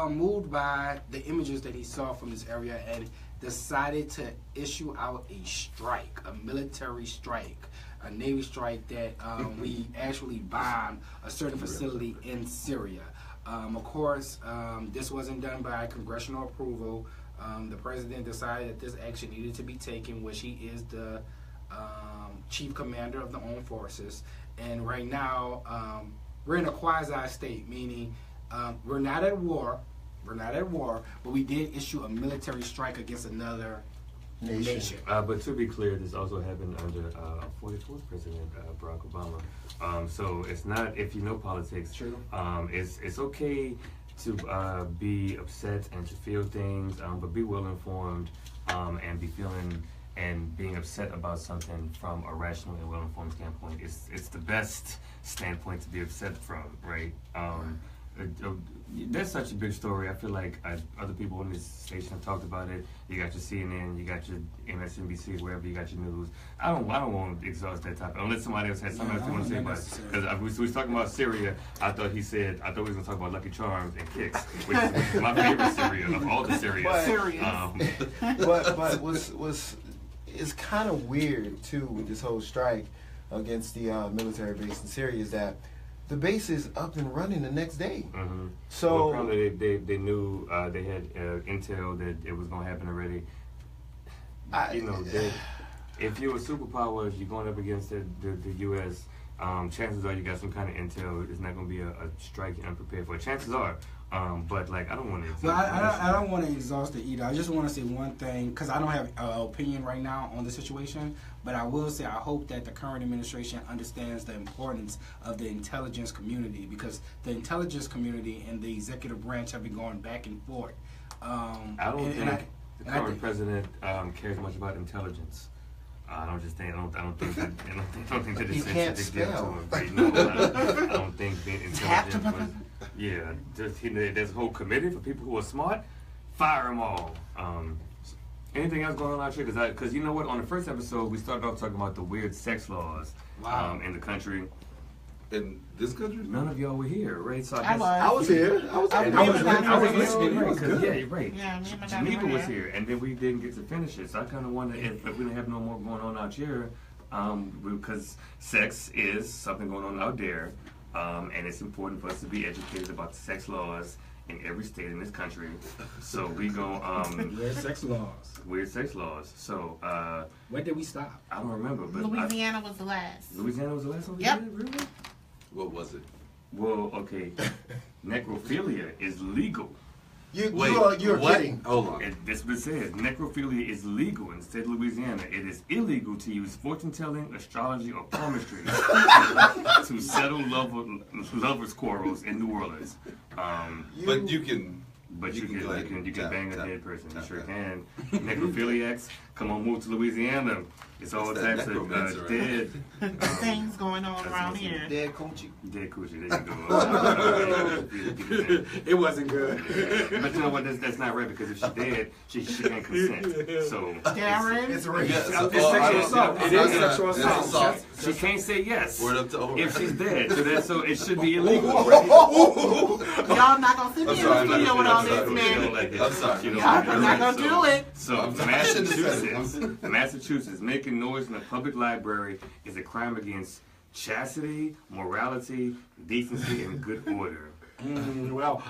[SPEAKER 2] moved by the images that he saw from this area and decided to issue out a strike, a military strike, a Navy strike that we actually bombed a certain facility in Syria. Of course, this wasn't done by congressional approval. The president decided that this action needed to be taken, which he is the chief commander of the armed forces. And right now, we're in a quasi-state, meaning we're not at war. We're not at war, but we did issue a military strike against another nation.
[SPEAKER 1] But to be clear, this also happened under 44th President Barack Obama. So it's not, if you know politics,
[SPEAKER 2] True.
[SPEAKER 1] It's okay to be upset and to feel things, but be well informed and be feeling and being upset about something from a rational and well informed standpoint. It's the best standpoint to be upset from, right? That's such a big story. I feel like other people on this station have talked about it. You got your CNN, you got your MSNBC, wherever you got your news. I don't want to exhaust that topic unless somebody else has something else they want to say about it. Because we was talking about Syria. I thought we was going to talk about Lucky Charms and Kicks, which is my favorite Syria of all the Syrias.
[SPEAKER 8] But it's kind of weird too with this whole strike against the military base in Syria is that the base is up and running the next day. So
[SPEAKER 1] well, probably they knew they had intel that it was going to happen already. If you're a superpower, if you're going up against the U.S., chances are you got some kind of intel. It's not going to be a strike you're unprepared for. Chances are. But like I don't want to.
[SPEAKER 2] Well, I don't want to exhaust it either. I just want to say one thing because I don't have an opinion right now on the situation. But I will say I hope that the current administration understands the importance of the intelligence community because the intelligence community and the executive branch have been going back and forth.
[SPEAKER 1] I don't think the current president cares much about intelligence. I don't think that it's a big deal to him. Right? No, I don't think being intelligent was. Yeah, there's a whole committee for people who are smart. Fire them all. Anything else going on out here? Because you know what? On the first episode, we started off talking about the weird sex laws in the country.
[SPEAKER 5] In this country?
[SPEAKER 1] None of y'all were here, right? So
[SPEAKER 8] I was here. I was
[SPEAKER 2] listening.
[SPEAKER 1] Yeah, you're right.
[SPEAKER 3] Yeah, me and Madania
[SPEAKER 1] Geneva
[SPEAKER 3] were
[SPEAKER 1] was
[SPEAKER 3] here.
[SPEAKER 1] here, and then we didn't get to finish it. So I kind of wonder if we didn't have no more going on out here, because sex is something going on out there, and it's important for us to be educated about the sex laws in every state in this country. So we go
[SPEAKER 2] Weird sex laws.
[SPEAKER 1] Weird sex laws. So
[SPEAKER 2] When did we stop?
[SPEAKER 1] I don't remember, but
[SPEAKER 3] Louisiana was the last.
[SPEAKER 1] Louisiana was the last one we
[SPEAKER 3] Yep.
[SPEAKER 1] did? Really?
[SPEAKER 5] What was it?
[SPEAKER 1] Well, okay. Necrophilia is legal.
[SPEAKER 8] You're
[SPEAKER 5] what?
[SPEAKER 8] kidding.
[SPEAKER 5] Hold on.
[SPEAKER 1] That's what it says. Necrophilia is legal in the state of Louisiana. It is illegal to use fortune telling, astrology, or palmistry to settle lovers' quarrels in New Orleans.
[SPEAKER 5] But you can.
[SPEAKER 1] But you can bang a dead person. You sure
[SPEAKER 5] that.
[SPEAKER 1] can. Necrophiliacs, come on, move to Louisiana. It's all
[SPEAKER 5] It's that
[SPEAKER 1] types of
[SPEAKER 5] necromancer,
[SPEAKER 1] dead
[SPEAKER 3] Things going on around here.
[SPEAKER 8] Dead coochie.
[SPEAKER 1] dead coochie. There you go.
[SPEAKER 2] It wasn't good.
[SPEAKER 1] But you know what? That's not right because if she's dead, she can't consent. So
[SPEAKER 3] Darren?
[SPEAKER 8] It's race.
[SPEAKER 2] It's sexual assault. It is sexual assault.
[SPEAKER 1] she can't say yes
[SPEAKER 5] Word up to Omar.
[SPEAKER 1] if she's dead. So it should be illegal. Right?
[SPEAKER 3] Y'all not gonna sit
[SPEAKER 5] I'm
[SPEAKER 3] here
[SPEAKER 5] sorry,
[SPEAKER 3] in the studio with all this,
[SPEAKER 1] You don't
[SPEAKER 3] man.
[SPEAKER 1] like this.
[SPEAKER 5] I'm sorry.
[SPEAKER 1] You don't
[SPEAKER 3] Y'all
[SPEAKER 1] like this.
[SPEAKER 3] not gonna do it.
[SPEAKER 1] So Massachusetts, making noise in a public library is a crime against chastity, morality, decency, and good order.
[SPEAKER 2] Well,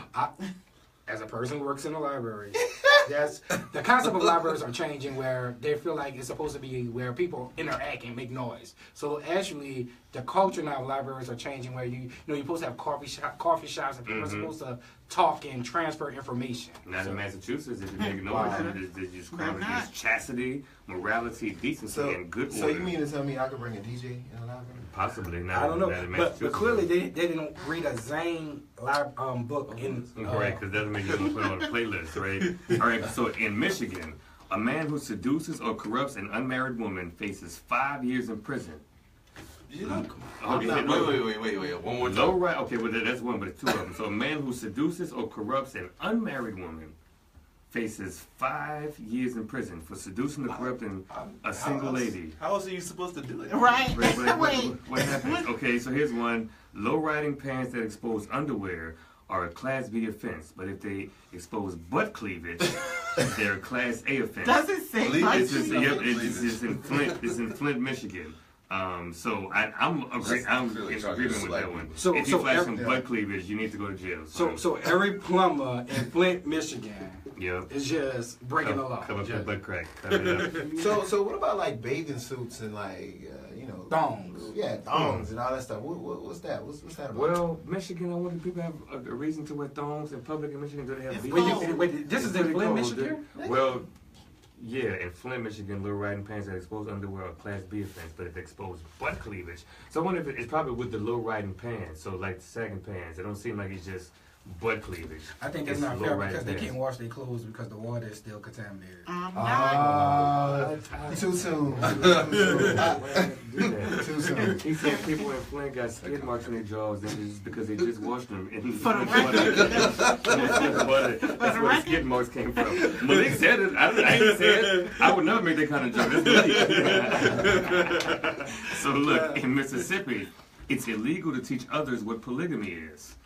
[SPEAKER 2] as a person who works in a library, the concept of libraries are changing where they feel like it's supposed to be where people interact and make noise. So actually, the culture now of libraries are changing where you're supposed to have coffee shops and people are supposed to talk and transfer information.
[SPEAKER 1] Not in Massachusetts. If you make noise, they just crime against chastity, morality, decency, and good order.
[SPEAKER 8] So you mean to tell me I could bring a DJ in a live room?
[SPEAKER 1] Possibly. Not
[SPEAKER 2] I don't know,
[SPEAKER 1] not in
[SPEAKER 2] but
[SPEAKER 1] Massachusetts.
[SPEAKER 2] clearly they didn't read a Zane live book in.
[SPEAKER 1] Right, because that doesn't make you put it on a playlist, right? All right, so in Michigan, a man who seduces or corrupts an unmarried woman faces 5 years in prison.
[SPEAKER 5] You know, wait. One more time.
[SPEAKER 1] Low right. Okay, well that's one, but it's two of them. So a man who seduces or corrupts an unmarried woman faces 5 years in prison for seducing or corrupting a single lady.
[SPEAKER 5] How else are you supposed to do it?
[SPEAKER 3] Right.
[SPEAKER 1] What happens? Okay, so here's one. Low-riding pants that expose underwear are a Class B offense, but if they expose butt cleavage, they're a Class A offense.
[SPEAKER 3] Does it say
[SPEAKER 1] It's in Flint, Michigan. So I'm in agreement with that one.
[SPEAKER 2] So
[SPEAKER 1] if you flash some butt cleavage, you need to go to jail.
[SPEAKER 2] So every plumber in Flint, Michigan, is just breaking the law.
[SPEAKER 1] Cover up that butt crack. Cover it up.
[SPEAKER 8] So what about like bathing suits and like
[SPEAKER 2] thongs?
[SPEAKER 8] Yeah, thongs and all that stuff. What's that? What's that about?
[SPEAKER 1] Well, Michigan, I wonder if people have a reason to wear thongs in public in Michigan. Do they have?
[SPEAKER 2] Wait, this is in Flint, Michigan?
[SPEAKER 1] Well. Yeah, in Flint, Michigan, low riding pants that expose underwear are Class B offense, but if they expose butt cleavage. So I wonder if it's probably with the low riding pants, so like the sagging pants. It don't seem like it's just butt cleavage.
[SPEAKER 2] I think that's not fair because they can't wash their clothes because the water is still contaminated.
[SPEAKER 8] Too soon. Too soon.
[SPEAKER 1] He said people in Flint got skid marks on their jaws because they just washed them in
[SPEAKER 3] For the record.
[SPEAKER 1] That's where the skid marks came from. Malik said it. I ain't said it. I would never make that kind of joke. That's Malik. So look, in Mississippi, it's illegal to teach others what polygamy is.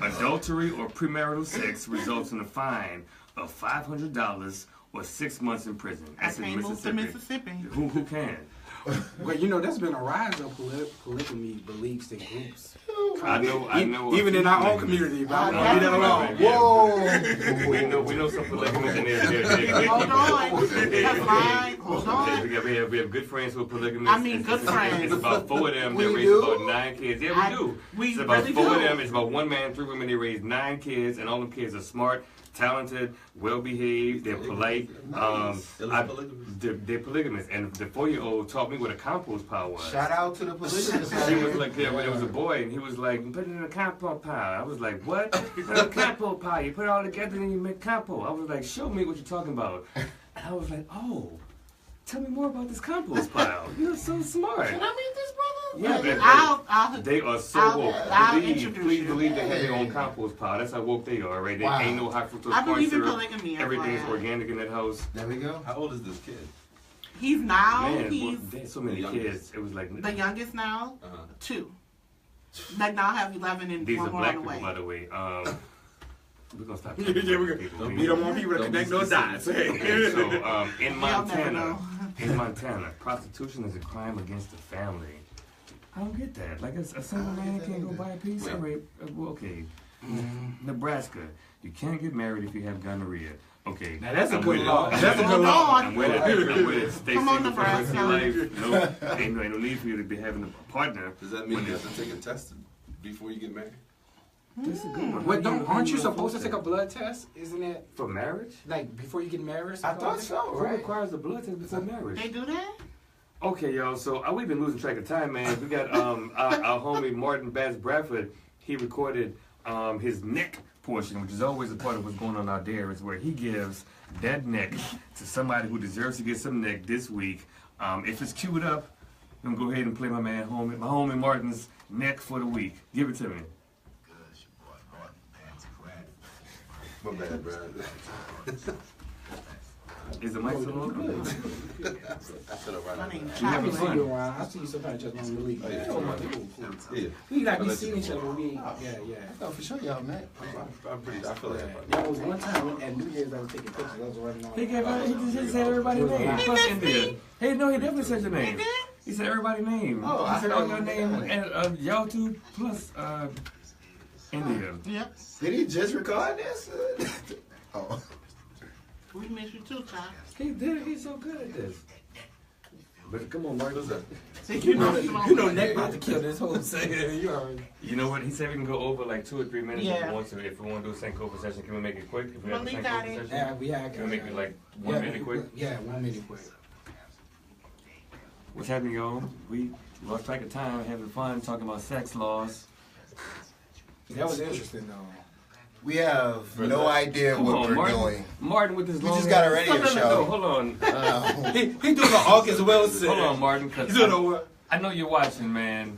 [SPEAKER 1] Adultery or premarital sex results in a fine of $500 or 6 months in prison. That's
[SPEAKER 3] I
[SPEAKER 1] in
[SPEAKER 3] can't move to Mississippi.
[SPEAKER 1] Who can?
[SPEAKER 2] But there's been a rise of polygamy beliefs and groups.
[SPEAKER 1] I know.
[SPEAKER 2] Even in our own community, but I'm gonna leave that alone.
[SPEAKER 8] Whoa!
[SPEAKER 1] We know some polygamists in there.
[SPEAKER 3] Hold on. That's right. Hold on.
[SPEAKER 1] We have good friends who are polygamists.
[SPEAKER 3] I mean, good friends.
[SPEAKER 1] It's about 4 of them. They
[SPEAKER 8] We
[SPEAKER 1] raise
[SPEAKER 8] do?
[SPEAKER 1] about 9 kids. Yeah, we do.
[SPEAKER 3] We
[SPEAKER 1] It's about
[SPEAKER 3] really
[SPEAKER 1] 4 of
[SPEAKER 3] do.
[SPEAKER 1] them. It's about 1 man, 3 women. They raise 9 kids, and all them kids are smart, talented, well-behaved. They're polite. They're polygamists. And the 4-year-old taught me what a compost pile was.
[SPEAKER 8] Shout out to the polygamists.
[SPEAKER 1] He was like, there was a boy, and he was like, put it in a compost pile. I was like, what? Put it in a compost pile. You put it all together, and you make compost. I was like, show me what you're talking about. And I was like, oh, tell me more about this compost pile. You're so smart.
[SPEAKER 3] Can I meet this brother?
[SPEAKER 1] Yeah, they are so woke.
[SPEAKER 3] I'll
[SPEAKER 1] Please
[SPEAKER 3] introduce
[SPEAKER 1] believe they have their own compost pile. That's how woke they are, right? They ain't no high fructose
[SPEAKER 3] I
[SPEAKER 1] corn
[SPEAKER 3] believe in
[SPEAKER 1] syrup.
[SPEAKER 3] polygamy.
[SPEAKER 1] Everything's organic in that house.
[SPEAKER 8] There we go.
[SPEAKER 5] How old is this kid?
[SPEAKER 3] He's now,
[SPEAKER 1] Man,
[SPEAKER 3] he's
[SPEAKER 1] there's so many kids. It was like
[SPEAKER 3] the youngest now,
[SPEAKER 5] Uh-huh.
[SPEAKER 3] 2. They now have 11 and
[SPEAKER 1] these
[SPEAKER 3] 1
[SPEAKER 1] are
[SPEAKER 3] more
[SPEAKER 1] black
[SPEAKER 3] on the
[SPEAKER 1] people,
[SPEAKER 3] way.
[SPEAKER 1] by the way. We're gonna stop.
[SPEAKER 2] Yeah, we're gonna beat them on people that connect no dots.
[SPEAKER 1] Okay, so in
[SPEAKER 3] Y'all never
[SPEAKER 1] Montana,
[SPEAKER 3] know.
[SPEAKER 1] prostitution is a crime against the family. I don't get that. Like a single man can't go buy a piece. All right, okay. Nebraska, you can't get married if you have gonorrhea. Okay,
[SPEAKER 2] Now that's a
[SPEAKER 1] I'm
[SPEAKER 2] good
[SPEAKER 1] with it.
[SPEAKER 2] law. That's a good law.
[SPEAKER 1] I'm with it. Stay
[SPEAKER 3] Come on,
[SPEAKER 1] single for the rest of your
[SPEAKER 3] Nebraska.
[SPEAKER 1] life. No, ain't no need for you to be having a partner.
[SPEAKER 5] Does that mean you have to take a test before you get married?
[SPEAKER 1] That's a good one.
[SPEAKER 2] Wait, aren't you supposed to take a blood test? Isn't it
[SPEAKER 1] for marriage?
[SPEAKER 2] like before you get married?
[SPEAKER 8] I thought so,
[SPEAKER 1] Who
[SPEAKER 8] right?
[SPEAKER 1] requires a blood test before marriage?
[SPEAKER 3] They do that?
[SPEAKER 1] Okay, y'all. So we've been losing track of time, man. We got our homie Martin Bass Bradford. He recorded his neck portion, which is always a part of what's going on out there. Is where he gives that neck to somebody who deserves to get some neck this week. If it's queued up, I'm gonna go ahead and play my homie Martin's neck for the week. Give it to me.
[SPEAKER 5] My bad, bro.
[SPEAKER 1] Is the mic still on?
[SPEAKER 5] I said it right.
[SPEAKER 3] My name's
[SPEAKER 2] I
[SPEAKER 3] Chocolate.
[SPEAKER 2] see you around. I see you sometimes just on Malik.
[SPEAKER 5] Yeah.
[SPEAKER 2] We like we seen each other when we yeah.
[SPEAKER 8] I thought for sure y'all met.
[SPEAKER 5] I feel like
[SPEAKER 2] There was one time at New Year's I was taking pictures. I was running on.
[SPEAKER 1] He just said everybody's name. Plus India. Hey, no, he definitely said your name. He said everybody's name.
[SPEAKER 8] Oh,
[SPEAKER 1] He said
[SPEAKER 8] I
[SPEAKER 1] all
[SPEAKER 8] thought
[SPEAKER 1] your
[SPEAKER 8] you
[SPEAKER 1] name
[SPEAKER 8] said
[SPEAKER 1] and y'all two plus India.
[SPEAKER 3] Yep.
[SPEAKER 8] Did he just record this? Oh.
[SPEAKER 3] We miss you too, Chuck.
[SPEAKER 1] He did. He's so good at this. But come on, Mark.
[SPEAKER 5] What's that?
[SPEAKER 2] You know, Nick about to kill this whole segment. You already.
[SPEAKER 1] You know what? He said we can go over like 2 or 3 minutes if
[SPEAKER 3] Yeah.
[SPEAKER 1] we want to. If we want to do a Sankofa session, can we make it quick? If we have a
[SPEAKER 3] Malik
[SPEAKER 1] Sankofa
[SPEAKER 3] got it.
[SPEAKER 1] session,
[SPEAKER 2] Yeah,
[SPEAKER 1] can we make it like 1 minute quick?
[SPEAKER 2] Yeah, 1 minute quick.
[SPEAKER 1] What's happening, y'all? We lost track of time, having fun, talking about sex laws.
[SPEAKER 2] That was interesting, though.
[SPEAKER 8] We have no idea
[SPEAKER 1] Come
[SPEAKER 8] what
[SPEAKER 1] on,
[SPEAKER 8] we're
[SPEAKER 1] Martin.
[SPEAKER 8] doing.
[SPEAKER 1] Martin with his
[SPEAKER 8] We
[SPEAKER 1] long
[SPEAKER 8] just got a
[SPEAKER 1] hair.
[SPEAKER 8] radio
[SPEAKER 1] No,
[SPEAKER 8] show.
[SPEAKER 1] hold on.
[SPEAKER 2] He doing an August Wilson.
[SPEAKER 1] Hold on, Martin. 'Cause
[SPEAKER 2] He's doing a what?
[SPEAKER 1] I know you're watching, man.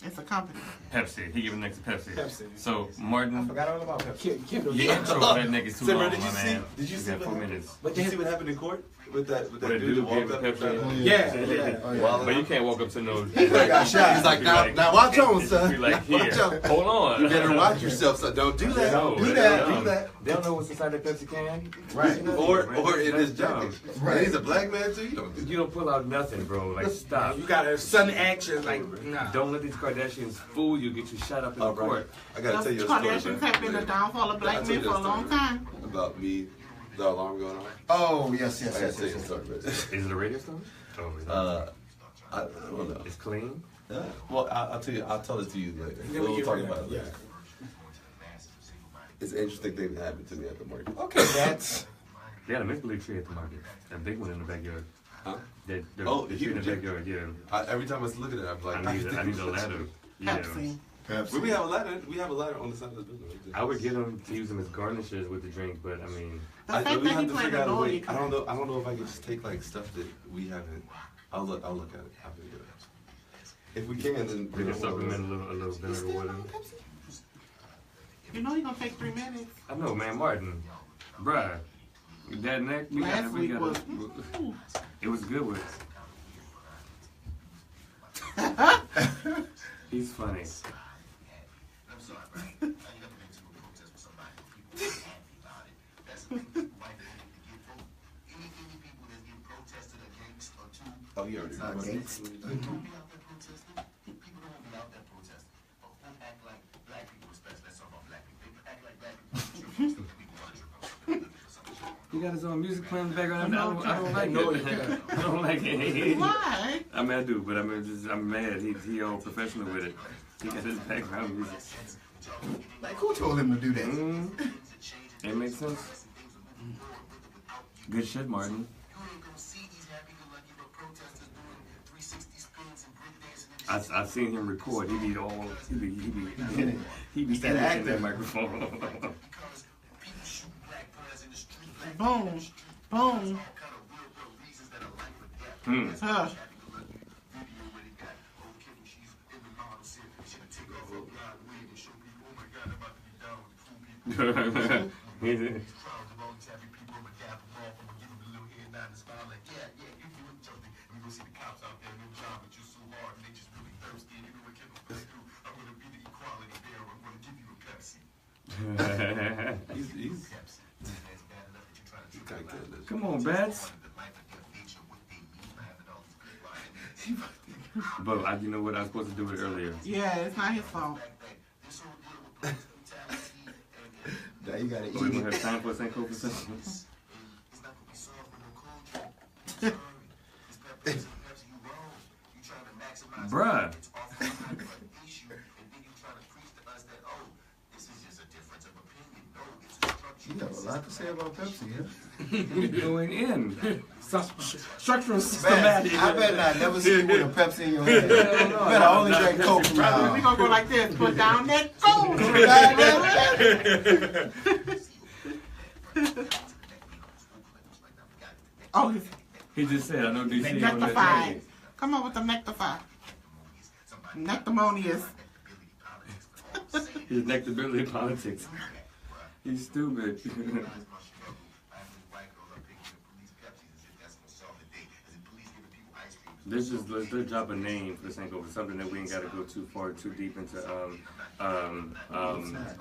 [SPEAKER 3] It's a company.
[SPEAKER 1] Pepsi. He giving next to Pepsi.
[SPEAKER 2] Pepsi.
[SPEAKER 1] So,
[SPEAKER 7] I
[SPEAKER 1] Martin,
[SPEAKER 7] forgot all about Pepsi.
[SPEAKER 1] your intro for that nigga's too
[SPEAKER 5] Say, bro,
[SPEAKER 1] long,
[SPEAKER 5] did you
[SPEAKER 1] my man.
[SPEAKER 5] did you
[SPEAKER 1] You
[SPEAKER 5] see
[SPEAKER 1] got
[SPEAKER 5] what
[SPEAKER 1] 4
[SPEAKER 5] happened?
[SPEAKER 1] minutes.
[SPEAKER 5] Did you see what happened in court with that
[SPEAKER 1] What
[SPEAKER 5] dude
[SPEAKER 1] dude
[SPEAKER 5] that
[SPEAKER 1] gave
[SPEAKER 5] walked
[SPEAKER 1] a
[SPEAKER 5] up?
[SPEAKER 1] Pepsi?
[SPEAKER 2] Yeah.
[SPEAKER 1] But you can't walk up to no.
[SPEAKER 8] He got shot.
[SPEAKER 5] He's like, now watch on,
[SPEAKER 1] Be
[SPEAKER 5] son.
[SPEAKER 1] like, here,
[SPEAKER 5] Watch out.
[SPEAKER 1] hold on.
[SPEAKER 5] You better watch yourself, son. Don't do that.
[SPEAKER 1] No,
[SPEAKER 5] do
[SPEAKER 1] they
[SPEAKER 5] that.
[SPEAKER 1] don't.
[SPEAKER 5] Do that.
[SPEAKER 1] They don't know what's inside that Pepsi can.
[SPEAKER 5] Right. Or in his
[SPEAKER 1] That's
[SPEAKER 5] jacket.
[SPEAKER 1] dumb.
[SPEAKER 5] Right. He's a black man too. You don't do
[SPEAKER 1] You don't pull out nothing, bro. Like, stop.
[SPEAKER 2] You got a sudden action, like, nah.
[SPEAKER 1] Don't let these Kardashians fool you, get you shut up in
[SPEAKER 5] Oh,
[SPEAKER 1] the
[SPEAKER 5] right.
[SPEAKER 1] court.
[SPEAKER 5] I gotta tell
[SPEAKER 3] The
[SPEAKER 5] you a story,
[SPEAKER 3] Kardashians have been the
[SPEAKER 5] man.
[SPEAKER 3] downfall of black
[SPEAKER 5] I'll tell
[SPEAKER 3] men
[SPEAKER 5] you
[SPEAKER 3] for
[SPEAKER 5] a
[SPEAKER 3] a long
[SPEAKER 5] story
[SPEAKER 3] time.
[SPEAKER 5] About me, the alarm going off.
[SPEAKER 8] Oh, yes.
[SPEAKER 5] I gotta tell you a story, man.
[SPEAKER 1] Is it a radio station? Oh, it's
[SPEAKER 5] I don't know.
[SPEAKER 1] It's clean.
[SPEAKER 5] Well, I'll tell you. I'll tell it to you later.
[SPEAKER 2] Then
[SPEAKER 5] We'll
[SPEAKER 2] get
[SPEAKER 5] talk
[SPEAKER 2] rid of
[SPEAKER 5] about it
[SPEAKER 2] it,
[SPEAKER 5] later. It's an interesting thing that happened to me at the market.
[SPEAKER 8] Okay, that's.
[SPEAKER 1] They had a Misbelief tree at the market. That big one in the backyard.
[SPEAKER 5] Huh?
[SPEAKER 1] The
[SPEAKER 5] Oh,
[SPEAKER 1] the tree in the
[SPEAKER 5] huge.
[SPEAKER 1] backyard, yeah.
[SPEAKER 5] Every time I look at it, I'm like,
[SPEAKER 1] I need a ladder. Yeah.
[SPEAKER 3] Pepsi.
[SPEAKER 5] Well, we have a ladder. We have a ladder on the side of the building. Right there.
[SPEAKER 1] I would get them to use them as garnishes with the drink, but I mean,
[SPEAKER 3] The fact
[SPEAKER 5] we
[SPEAKER 3] that
[SPEAKER 5] have
[SPEAKER 3] he
[SPEAKER 5] to
[SPEAKER 3] played
[SPEAKER 5] figure
[SPEAKER 3] the
[SPEAKER 5] out a way.
[SPEAKER 3] Lord,
[SPEAKER 5] I don't know if I can just take like stuff that we haven't. I'll look at it. I'll figure it out. If we can, then
[SPEAKER 1] we can supplement a little vinegar water.
[SPEAKER 3] You know you're gonna take 3 minutes.
[SPEAKER 1] I know, man, Martin. Bruh. That neck,
[SPEAKER 3] Last week was.
[SPEAKER 1] it was good with. He's funny.
[SPEAKER 4] I'm sorry, bro. Now you got to make to a protest with somebody. People are happy about it. That's the thing that white people need to get vote. Any people that's getting protested against or to.
[SPEAKER 5] Oh, you already know.
[SPEAKER 8] Against.
[SPEAKER 4] People don't be out there protesting. People don't be out there protesting. But who act like black people, especially, let's talk about black people. They act like black people. People want to trip up.
[SPEAKER 1] He got his own music playing in the background. I don't like
[SPEAKER 2] No,
[SPEAKER 1] it. I don't like it.
[SPEAKER 3] Why?
[SPEAKER 1] I mean, I do, but I'm mad. He all professional with it. He got his background music.
[SPEAKER 8] Like, who told him to do that?
[SPEAKER 1] It makes sense. Good shit, Martin. I've seen him record. He be
[SPEAKER 8] that actor.
[SPEAKER 1] that microphone.
[SPEAKER 3] Boom. Boom. Huh.
[SPEAKER 5] He's
[SPEAKER 1] Come on, Bats. But you know what? I was supposed to do it earlier.
[SPEAKER 3] Yeah, it's not his fault.
[SPEAKER 8] Now you gotta
[SPEAKER 1] But we
[SPEAKER 8] eat
[SPEAKER 1] don't
[SPEAKER 8] it.
[SPEAKER 1] have time for a Sankofa session. Bruh.
[SPEAKER 8] You have a lot to say about Pepsi, huh?
[SPEAKER 1] You're going in.
[SPEAKER 2] Structural
[SPEAKER 8] Man,
[SPEAKER 2] systematic.
[SPEAKER 8] I better not never see you with a Pepsi in your hand. You better only drink Coke from now
[SPEAKER 3] We
[SPEAKER 8] on.
[SPEAKER 3] gonna go like this. Put down that gold. Oh, he's
[SPEAKER 1] He just said, I know DC on that
[SPEAKER 3] nectified.
[SPEAKER 1] train.
[SPEAKER 3] Come on with the nectified. Nectamonious.
[SPEAKER 1] His nectability politics. He's stupid. Let's drop a name for this Sankofa, something that we ain't got to go too far, too deep into.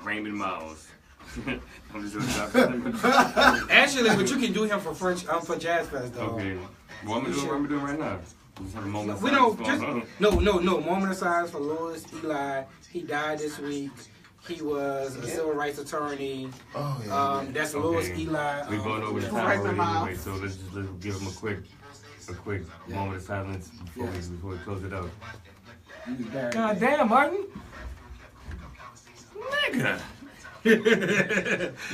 [SPEAKER 1] Raymond Miles. I'm just gonna drop.
[SPEAKER 2] Actually, but you can do him for French, for Jazz Fest though.
[SPEAKER 1] Okay. What am I doing right now? Just have a moment.
[SPEAKER 2] We
[SPEAKER 1] of
[SPEAKER 2] don't
[SPEAKER 1] silence
[SPEAKER 2] just
[SPEAKER 1] for-
[SPEAKER 2] no. Moment of silence for Louis Eli. He died this week. He was a civil rights attorney.
[SPEAKER 8] Oh, yeah.
[SPEAKER 2] That's Louis Eli.
[SPEAKER 1] We're going over the time already anyway, so let's give him a quick moment of silence before we close it up. God damn, Martin. Nigga.
[SPEAKER 8] You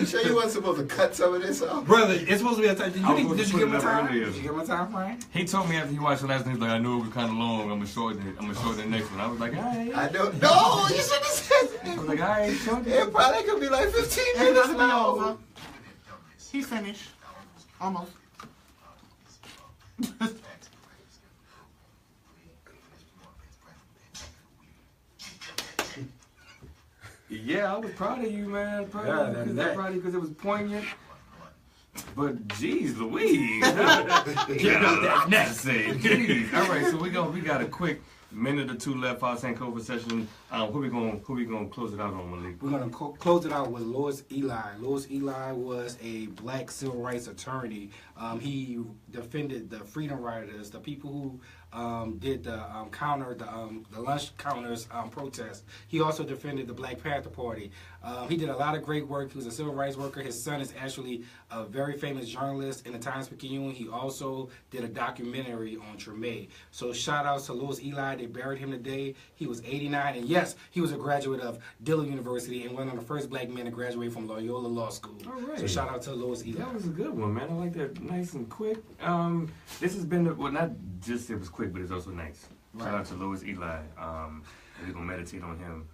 [SPEAKER 8] sure you wasn't supposed to cut some of this off?
[SPEAKER 2] Brother, it's supposed to be a time. Did you give him a time?
[SPEAKER 1] earlier.
[SPEAKER 2] Did you give him a time frame?
[SPEAKER 1] He told me after he watched the last one, he's like, I knew it was kind of long. I'm gonna shorten the next one. I was like, all right.
[SPEAKER 8] I don't know. You should have said
[SPEAKER 1] I
[SPEAKER 8] it.
[SPEAKER 1] was like, all right, shorten it.
[SPEAKER 8] It probably could be like 15
[SPEAKER 3] It's
[SPEAKER 8] minutes
[SPEAKER 3] gonna be
[SPEAKER 8] long.
[SPEAKER 3] over. He finished. Almost.
[SPEAKER 1] Yeah, I was proud of you, man. Proud of you because it was poignant. But jeez, Louise. That's it. Jeez. All right, so we got a quick minute or two left for our Sankofa session. Who we gonna close it out on, Malik?
[SPEAKER 2] We're going to close it out with Louis Eli. Louis Eli was a black civil rights attorney. He defended the freedom riders, the people who did the lunch counters protest. He also defended the Black Panther Party. He did a lot of great work. He was a civil rights worker. His son is actually a very famous journalist in the Times-Picayune. He also did a documentary on Treme. So shout out to Louis Eli. They buried him today. He was 89, and yes, he was a graduate of Dillon University and one of the first black men to graduate from Loyola Law School.
[SPEAKER 1] All right.
[SPEAKER 2] So shout out to Louis Eli.
[SPEAKER 1] That was a good one, man. I like that. Nice and quick. This has been not just it was quick, but it's also nice.
[SPEAKER 2] Right.
[SPEAKER 1] Shout out to Louis Eli. We're gonna meditate on him.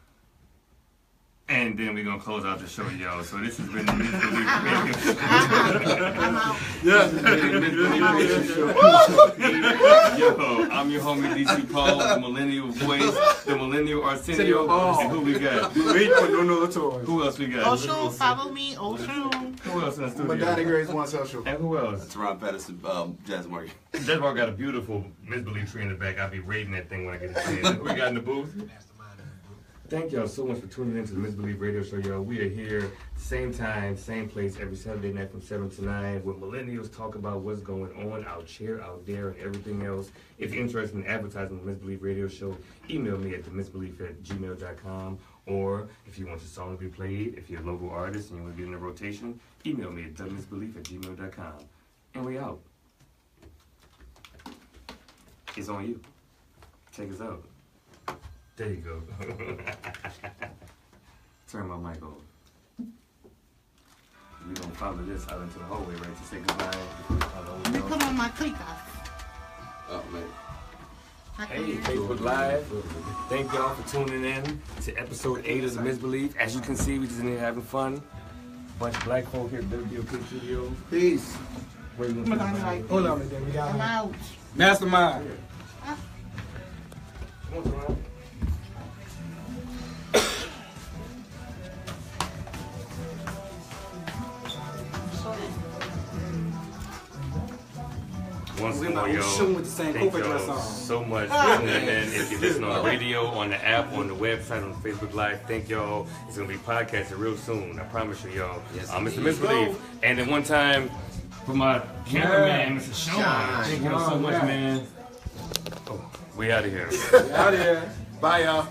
[SPEAKER 1] And then we're going to close out the show, y'all. So this has been the Misbelief Radio
[SPEAKER 3] I'm out.
[SPEAKER 1] Yo, I'm your homie DC Paul, the millennial voice, the millennial Arsenio. And who we got? Who else we got?
[SPEAKER 3] Oshun, follow me, Oshun.
[SPEAKER 1] Who else in the studio?
[SPEAKER 8] Madania Grace one social.
[SPEAKER 1] And who else?
[SPEAKER 5] Turron, Patterson, Jazz Mark.
[SPEAKER 1] Jazz Mark got a beautiful Misbelief tree in the back. I'll be raiding that thing when I get to it. Who we got in the booth? Thank y'all so much for tuning into the Misbelief Radio Show, y'all. We are here, same time, same place, every Saturday night from 7 to 9, where millennials talk about what's going on out here, out there, and everything else. If you're interested in advertising the Misbelief Radio Show, email me at themisbelief@gmail.com. Or if you want your song to be played, if you're a local artist and you want to get in the rotation, email me at themisbelief@gmail.com. And we out. It's on you. Take us out. There you go. Turn my mic on. We're going to follow this out into the hallway, right? To say goodbye.
[SPEAKER 3] Let me put on my clicker.
[SPEAKER 5] Oh, man.
[SPEAKER 1] Hey, Facebook Live. Thank y'all for tuning in to episode 8 of The Misbelief. As you can see, we just in here having fun. Bunch of black folk here at WBOK Studio.
[SPEAKER 8] Peace.
[SPEAKER 1] Where you going to
[SPEAKER 2] Hold on, man. We got
[SPEAKER 3] I'm out.
[SPEAKER 2] Mastermind.
[SPEAKER 1] Come on, Turron. Once more, yo.
[SPEAKER 2] Oshun with the same
[SPEAKER 1] Thank
[SPEAKER 2] Copa dress
[SPEAKER 1] y'all
[SPEAKER 2] on.
[SPEAKER 1] so much for tuning in. If you listen on the radio, on the app, on the website, on Facebook Live, thank y'all. It's gonna be podcasted real soon. I promise you, y'all.
[SPEAKER 5] Yes,
[SPEAKER 1] Mr. Misbelief. And then one time for my cameraman, Mr. Sean. Thank y'all so much, man. Oh, we out of here.
[SPEAKER 2] Out here.
[SPEAKER 8] Bye, y'all.